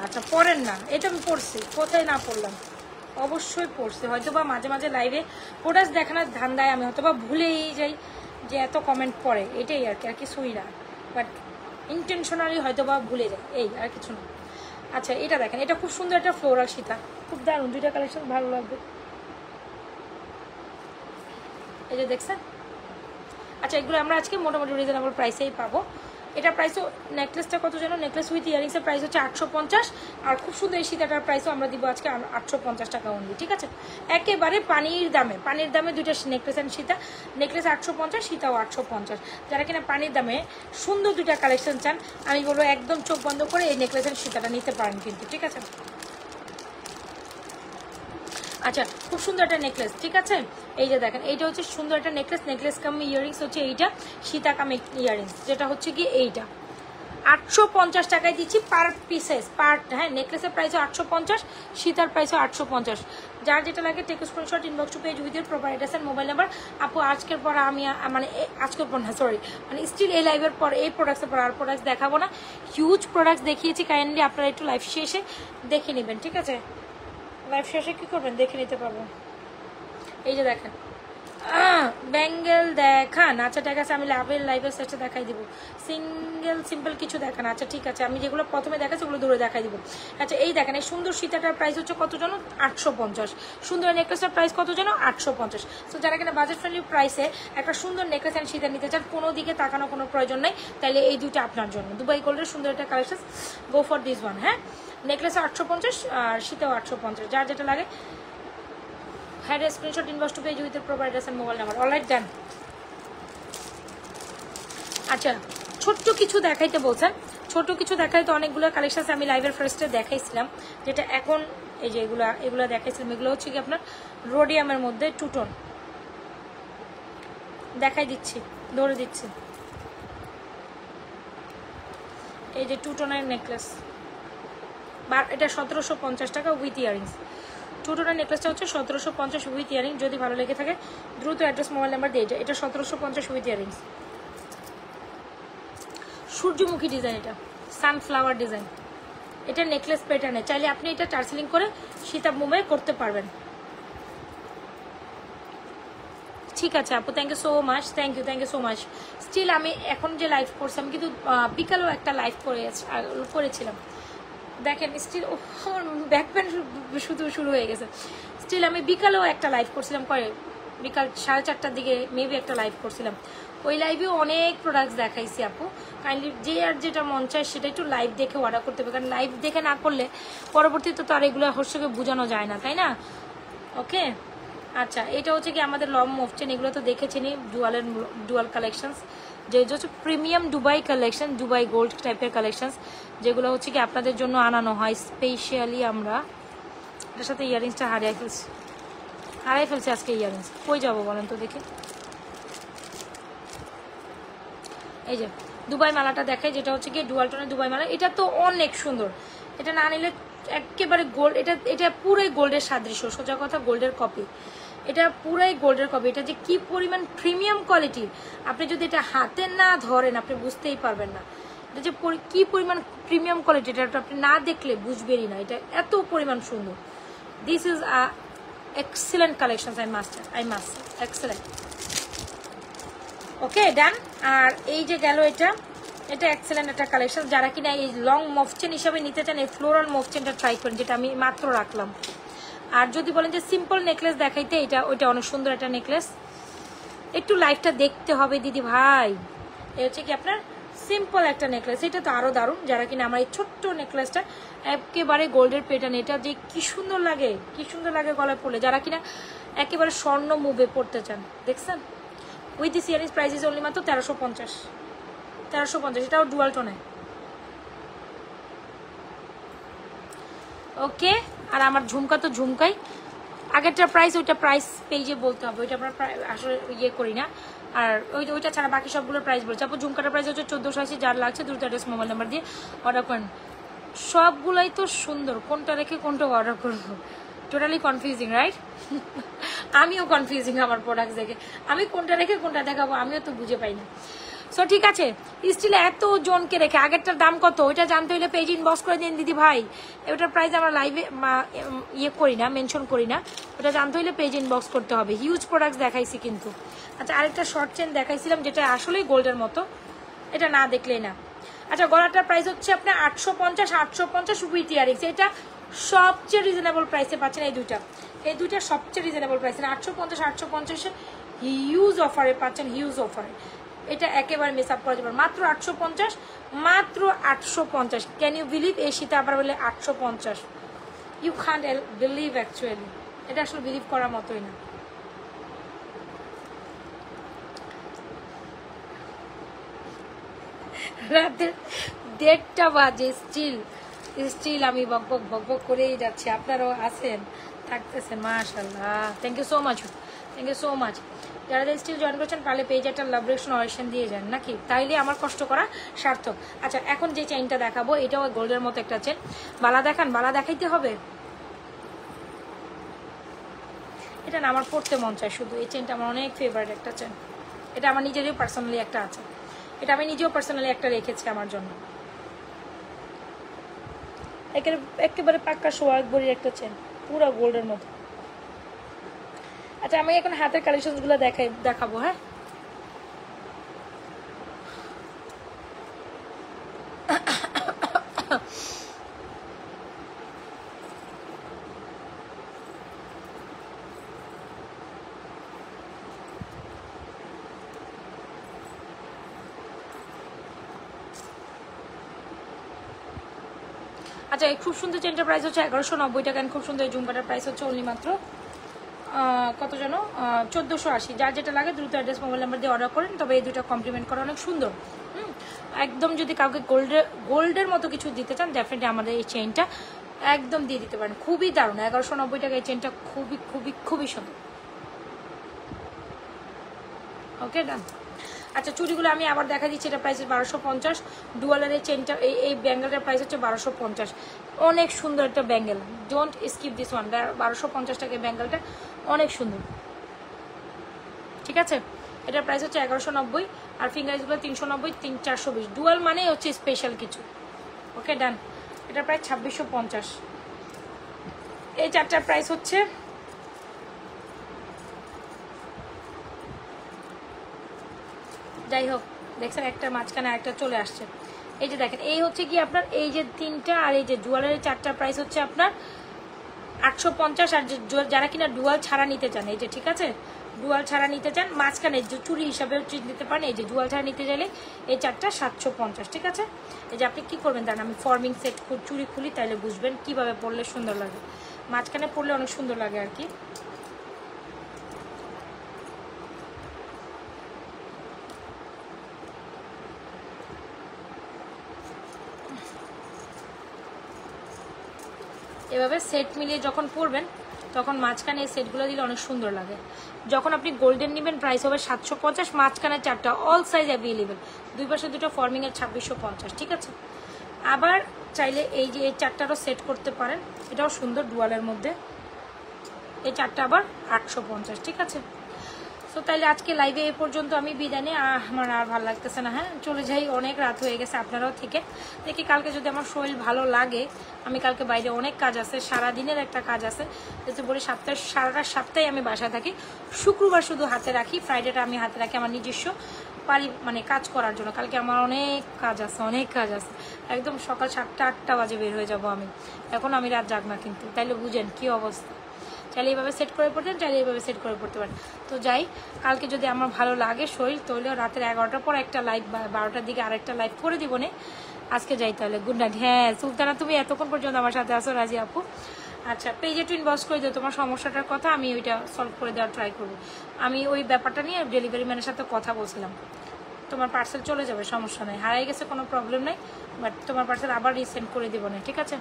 আচ্ছা পড়েন না, এটা আমি পড়ছি, কোথায় না পড়লাম, অবশ্যই পড়ছি, হয়তো বা মাঝে মাঝে লাইভে প্রোডাক্ট দেখানোর ধান্দায় আমি হয়তো বা ভুলেই যাই যে এত কমেন্ট পড়ে, এটাই আর কিছুই না, বাট ইন্টেনশনালি হয়তো বা ভুলে যায়, এই আর কিছু না। আচ্ছা এটা দেখেন, এটা খুব সুন্দর একটা ফ্লোরাল সীতা, খুব দারুণ, দুইটা কালেকশন ভালো লাগবে। এই যে দেখছেন। আচ্ছা, এগুলো আমরা আজকে মোটামুটি রিজনেবল প্রাইসেই পাবো। এটা প্রাইসও, নেকলেসটা কত যেন, নেকলেস উইথ ইয়ারিংসের প্রাইস হচ্ছে 850, আর খুব সুন্দর এই সীতাটার প্রাইসও আমরা দিব আজকে 850 টাকা অনলি, ঠিক আছে? একেবারে পানির দামে দুইটা নেকলেস অ্যান্ড সীতা। নেকলেস 850, সীতাও 850। যারা কিনা পানির দামে সুন্দর দুইটা কালেকশন চান, আমি বলবো একদম চোখ বন্ধ করে এই নেকলেস অ্যান্ড সীতাটা নিতে পারেন কিন্তু, ঠিক আছে? আচ্ছা, খুব সুন্দর একটা নেকলেস, ঠিক আছে? এই যে দেখেন, এইটা হচ্ছে সুন্দর একটা নেকলেস কাম ইয়ারিংস হচ্ছে এইটা, সীতা কাম ইয়ারিংস, যেটা হচ্ছে কি এইটা 850 টাকায় দিচ্ছি পার পিসেস, হ্যাঁ, নেকলেসের প্রাইসও 850, সীতার প্রাইসও 850। যার যেটা লাগে take screenshot, inbox to page with your provide address and mobile number. আপু আজকের পর আমি মানে আজকের পর না, সরি, মানে স্টিল এই লাইভের পর এই প্রোডাক্টসের পর আর প্রোডাক্টস দেখাবো না। হিউজ প্রোডাক্টস দেখিয়েছি, কাইন্ডলি আপনারা একটু লাইভ শেষে দেখে নেবেন, ঠিক আছে? লাইভ শেষে কী করবেন, দেখে নিতে পারবো। এই যে দেখেন, ব্যাঙ্গেল দেখান। আচ্ছা ঠিক আছে, আমি লাইভের শেষে দেখাই দিব। সিম্পল কিছু দেখান। আচ্ছা ঠিক আছে, আমি যেগুলো প্রথমে দেখাচ্ছি ওগুলো দূরে দেখাই দিব। আচ্ছা, এই দেখেন, এই সুন্দর সীতাটার প্রাইস হচ্ছে কত যেন 850। সুন্দর নেকলেসের প্রাইস কত যেন 850। সো যারা কিনা বাজেট ফ্রেন্ডলি প্রাইসে একটা সুন্দর নেকলেস অ্যান্ড সীতা নিতে চান, কোনো দিকে তাকানো কোনো প্রয়োজন নেই, তাইলে এই দুইটা আপনার জন্য। দুবাই গোল্ডের সুন্দর একটা collection, go for this one. হ্যাঁ, নেকলেসও 850 আর সীতাও 850, যার যেটা লাগে had screenshot, inbox to page with provide address and mobile number. Alright, done. আচ্ছা, ছোট্ট কিছু দেখাইতে বলছেন, ছোট কিছু দেখাইতে অনেকগুলো কালেকশন আমি লাইভের ফার্স্টে দেখাইছিলাম, যেটা এখন এই যে এগুলো দেখাইছিলাম, এগুলো হচ্ছে কি আপনার রোডিয়ামের মধ্যে টুটন দেখাই দিচ্ছি, ধরে দিচ্ছি। এই যে টুটনের নেকলেস, এটা 1750 টাকা উইথ ইয়ারিংস। টুটনের নেকলেসটা হচ্ছে 1750 উইথ ইয়ারিং। যদি ভালো লেগে থাকে দ্রুত অ্যাড্রেস মোবাইল নাম্বার দিয়ে যায়। এটা 1750 উইথ ইয়ারিংস। সূর্যমুখী ডিজাইন, এটা সানফ্লাওয়ার ডিজাইন, এটা নেকলেস প্যাটার্নে। চাইলে আপনি এটা টার্সেলিং করে সীতা মুম্বাই করতে পারবেন। ঠিক আছে আপু, thank you so much, thank you so much. Still আমি এখন যে লাইভ করছি, আমি কিন্তু বিকালেও একটা লাইভ করেছিলাম। দেখেন স্টিল আমার ব্যাক পেন শুরু হয়ে গেছে। স্টিল আমি বিকালেও একটা লাইভ করছিলাম, বিকাল 4:30টার দিকে মেবি একটা লাইভ করছিলাম। ওই লাইভেও অনেক প্রোডাক্টস দেখাইছি আপু। কাইন্ডলি যে আর যেটা মন চায় সেটা একটু লাইভ দেখে অর্ডার করতে হবে, কারণ লাইভ দেখে না করলে পরবর্তীতে তো আর এগুলো হর্ষকে বোঝানো যায় না, তাই না? ওকে, আচ্ছা, এটা হচ্ছে কি আমাদের লম মোফচেন, এগুলো তো দেখেছেনই, ডুয়াল কালেকশনস, যে হচ্ছে premium Dubai collection, Dubai gold টাইপের কালেকশনস, যেগুলো হচ্ছে কি আপনাদের জন্য আনানো হয় স্পেশালি। আমরা এটার সাথে ইয়ারিংসটা হারিয়ে ফেলছি আজকে। ইয়ারিংস কই যাবো বলেন তো দেখি। এই যে দুবাই মালাটা দেখায়, যেটা হচ্ছে কি ডুয়াল টোনের দুবাই মালা। এটা তো অনেক সুন্দর, এটা না নিলে একেবারে গোল্ড, এটা পুরোই গোল্ডের সাদৃশ্য, সোজা কথা গোল্ডের কপি। এটা পুরাই গোল্ডের কপি। এটা যে কি পরিমাণ প্রিমিয়াম কোয়ালিটি, আপনি যদি এটা হাতে না ধরেন আপনি বুঝতেই পারবেন না এটা যে কি পরিমাণ প্রিমিয়াম কোয়ালিটি। এটা আপনি না দেখলে বুঝবেনই না, এটা এত পরিমাণ সুন্দর। This is a excellent collection, I must excellent. Okay, done. আর এই যে গেল এটা এক্সেলেন্ট একটা কালেকশন। যারা কিনা এই লং মফচেন হিসাবে নিতে চান, এই ফ্লোরাল মফচেনটা ট্রাই করেন, যেটা আমি মাত্র রাখলাম। আর যদি বলেন যে সিম্পল নেকলেস দেখাইতে, ওইটা অনেক সুন্দর একটা নেকলেস। একটু লাইভটা দেখতে হবে দিদি ভাই। এই হচ্ছে কি আপনার সিম্পল একটা নেকলেস, এটা তো আরো দারুণ। যারা কিনা আমার এই ছোট্ট নেকলেসটা একেবারে গোল্ডের প্যাটার্ন, এটা যে কি সুন্দর লাগে গলায় পড়লে। যারা কিনা একেবারে স্বর্ণ মুভে পড়তে চান, দেখছেন with this earrings price is only মাত্র 1350, এটাও ডুয়াল টোনে। ওকে, আর আমার ঝুমকা তো ঝুমকাই, আগেরটা প্রাইস ওইটা প্রাইস পেজে বলতে হবে, ওইটা আমরা আসলে ইয়ে করি না। আর ওইটা ছাড়া বাকি সবগুলোর প্রাইস বলছে। আপু ঝুমকাটার প্রাইস হচ্ছে 1480, যার লাগছে দ্রুত অ্যাড্রেস মোবাইল নাম্বার দিয়ে অর্ডার করেন। সবগুলাই তো সুন্দর, কোনটা রেখে কোনটা অর্ডার করবো, টোটালি কনফিউজিং, রাইট? আমিও কনফিউজিং আমার প্রোডাক্ট দেখে, আমি কোনটা রেখে কোনটা দেখাবো আমিও তো বুঝে পাই না। সো ঠিক আছে, স্টিল এত জনকে রেখে আগেরটার দাম কত ওইটা জানতে হলে পেজ ইনবক্স করে দিন দিদি ভাই। ওটার প্রাইস আমরা লাইভে ইয়ে করি না, মেনশন করি না। ওটা জানতে হলে পেজ ইনবক্স করতে হবে। হিউজ প্রোডাক্টস দেখাইছি কিন্তু। আচ্ছা, আরেকটা শর্ট চেন দেখাইছিলাম, যেটা আসলেই গোল্ডের মতো, এটা না দেখলেই না। আচ্ছা, গলাটার প্রাইস হচ্ছে আপনার 850 উইথ ইয়ারিংস। এটা সবচেয়ে রিজনেবল প্রাইসে পাচ্ছেন। এই দুইটা সবচেয়ে রিজনেবল প্রাইসে, 850 হিউজ অফারে পাচ্ছেন, হিউজ অফারে। এটা একেবারে মিস আপ করা যাবে মাত্র 850, মাত্র 850। ক্যান ইউ বিলিভ এই শীতে আবার বলে 850? ইউ ক্যান্ট বিলিভ অ্যাকচুয়ালি, এটা আসলে বিলিভ করার মতোই না। রাতের 1:30 বাজে স্টিল আমি বকবক বকবক করেই যাচ্ছি, আপনারাও আছেন থাকতেছেন, মাশাআল্লাহ। Thank you so much, thank you so much. যারা স্টিল জয়েন করছেন পারলে পেজে একটা লাভ রিঅ্যাকশন অরিশন দিয়ে যান নাকি, তাইলে আমার কষ্ট করা সার্থক। আচ্ছা এখন যে চেইনটা দেখাবো এটাও গোল্ডের মতো একটা চেন। বালা দেখান, বালা দেখাইতে হবে। এটা না আমার পড়তে মন চায় শুধু, এই চেনটা আমার অনেক ফেভারিট একটা চেন। এটা আমার নিজেরই পার্সোনালি একটা আছে, এটা আমি নিজেও পার্সোনালি একটা রেখেছি আমার জন্য। একেবারে পাক্কা সোয়াগ বড়ির একটা চেন, পুরো গোল্ডের মতো। আচ্ছা আমি এখন হাতের কালেকশনগুলো দেখাবো। হ্যাঁ আচ্ছা এই খুব সুন্দর চেনটার প্রাইস হচ্ছে 1190 টাকা। খুব সুন্দর এই ঝুমকাটার প্রাইস হচ্ছে অনলি মাত্র কত যেন 1480। যার যেটা লাগে দ্রুত অ্যাড্রেস মোবাইল নাম্বার দিয়ে অর্ডার করেন। তবে এই দুটো কমপ্লিমেন্ট করা অনেক সুন্দর। একদম যদি কাউকে গোল্ডের মতো কিছু দিতে চান ডেফিনেটলি আমাদের এই চেইনটা একদম দিয়ে দিতে পারেন। খুবই দারুণ, 1190 টাকা এই চেইনটা খুবই খুবই খুবই সুন্দর। ওকে ডান। আচ্ছা চুড়িগুলো আমি আবার দেখা দিচ্ছি, এটা প্রাইস 1250। ডুয়ালের এই চেনটা এই ব্যাঙ্গেলটার প্রাইস হচ্ছে 1250। অনেক সুন্দর একটা bangle, don't skip this one. 1250 টাকা ব্যাঙ্গেলটা অনেক সুন্দর, ঠিক আছে। এটার প্রাইস হচ্ছে 1190 আর ফিঙ্গারিজগুলো 390, 420। ডুয়াল মানে হচ্ছে স্পেশাল কিছু। ওকে ডান। এটার প্রাইস 2650। এই চারটার প্রাইস হচ্ছে যাই হোক দেখছেন একটা মাঝখানে একটা চলে আসছে। এই যে দেখেন এই হচ্ছে কি আপনার এই যে তিনটা আর এই যে ডুয়ালের চারটার প্রাইস হচ্ছে আপনার 850। আর যারা কিনা ডুয়াল ছাড়া নিতে চান এই যে ঠিক আছে, ডুয়াল ছাড়া নিতে চান মাঝখানে যে চুড়ি হিসাবেও নিতে পারেন। এই যে ডুয়াল ছাড়া নিতে চাইলে এই চারটা 750, ঠিক আছে। এই যে আপনি কি করবেন জানেন, আমি ফর্মিং সেট চুড়ি খুলি তাইলে বুঝবেন কিভাবে পরলে সুন্দর লাগে। মাঝখানে পরলে অনেক সুন্দর লাগে আর কি। এভাবে সেট মিলিয়ে যখন পরবেন তখন মাঝখানে এই সেটগুলো দিলে অনেক সুন্দর লাগে। যখন আপনি গোল্ডেন নেবেন প্রাইস হবে 750, মাঝখানে চারটা অল সাইজ অ্যাভেলেবেল, দুই পাশে দুটো ফর্মিংয়ের 2650, ঠিক আছে। আবার চাইলে এই যে এই চারটারও সেট করতে পারেন, এটাও সুন্দর ডুয়ালের মধ্যে। এই চারটা আবার 850, ঠিক আছে। তো তাইলে আজকে লাইভে এ পর্যন্ত আমি বিদায় নিই, আমার আর ভালো লাগতেছে না। হ্যাঁ চলে যাই, অনেক রাত হয়ে গেছে, আপনারাও থেকে দেখি কালকে যদি আমার শরীর ভালো লাগে। আমি কালকে বাইরে অনেক কাজ আছে, সারাদিনের একটা কাজ আছে, যেহেতু বলি সারাটা সপ্তাহে আমি বাসায় থাকি। শুক্রবার শুধু হাতে রাখি, ফ্রাইডেটা আমি হাতে রাখি আমার নিজস্ব মানে কাজ করার জন্য। কালকে আমার অনেক কাজ আছে, অনেক কাজ আছে। একদম সকাল 7টা 8টা বাজে বের হয়ে যাব আমি। এখন আমি রাত জাগ না কিন্তু, তাইলে বুঝেন কি অবস্থা। চাইলে এইভাবে সেট করে পড়তেন, চাইলে এইভাবে সেট করে পড়তে পারেন। তো যাই, কালকে যদি আমার ভালো লাগে শরীর তাহলে রাতের 11টার পর একটা লাইভ, 12টার দিকে আরেকটা লাইভ করে দিব না। আজকে যাই তাহলে, গুড নাইট। হ্যাঁ সুলতানা তুমি এতক্ষণ পর্যন্ত আমার সাথে আসো, রাজি আপু। আচ্ছা পেজে একটু ইনবক্স করে দিও তোমার সমস্যাটার কথা, আমি ওইটা সলভ করে দেওয়ার ট্রাই করবো। আমি ওই ব্যাপারটা নিয়ে ডেলিভারি ম্যানের সাথে কথা বলছিলাম। তোমার পার্সেল চলে যাবে, সমস্যা নেই, হারাই গেছে কোনো প্রবলেম নেই, বাট তোমার পার্সেল আবার রিসেন্ড করে দিব না, ঠিক আছে।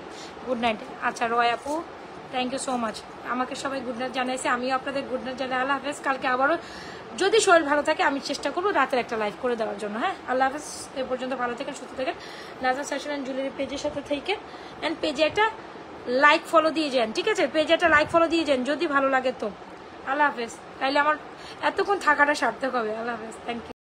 Good night. আচ্ছা রয় আপু থ্যাংক ইউ সো মাচ, আমাকে সবাই গুড নাইট জানাইছে, আমিও আপনাদের গুড নাইট জানাই। আল্লাহ হাফেজ। কালকে আবারও যদি শরীর ভালো থাকে আমি চেষ্টা করবো রাতের একটা লাইভ করে দেওয়ার জন্য। হ্যাঁ আল্লাহ হাফেজ। এ পর্যন্ত ভালো থাকেন, সুস্থ থাকেন। নাজার ফ্যাশন অ্যান্ড জুয়েলারি পেজের সাথে থেকে অ্যান্ড পেজে একটা লাইক ফলো দিয়ে যান, ঠিক আছে। পেজে একটা লাইক ফলো দিয়ে যান যদি ভালো লাগে তো। আল্লাহ হাফেজ। তাইলে আমার এতক্ষণ থাকাটা সার্থক হবে। আল্লাহ হাফেজ, থ্যাংক ইউ।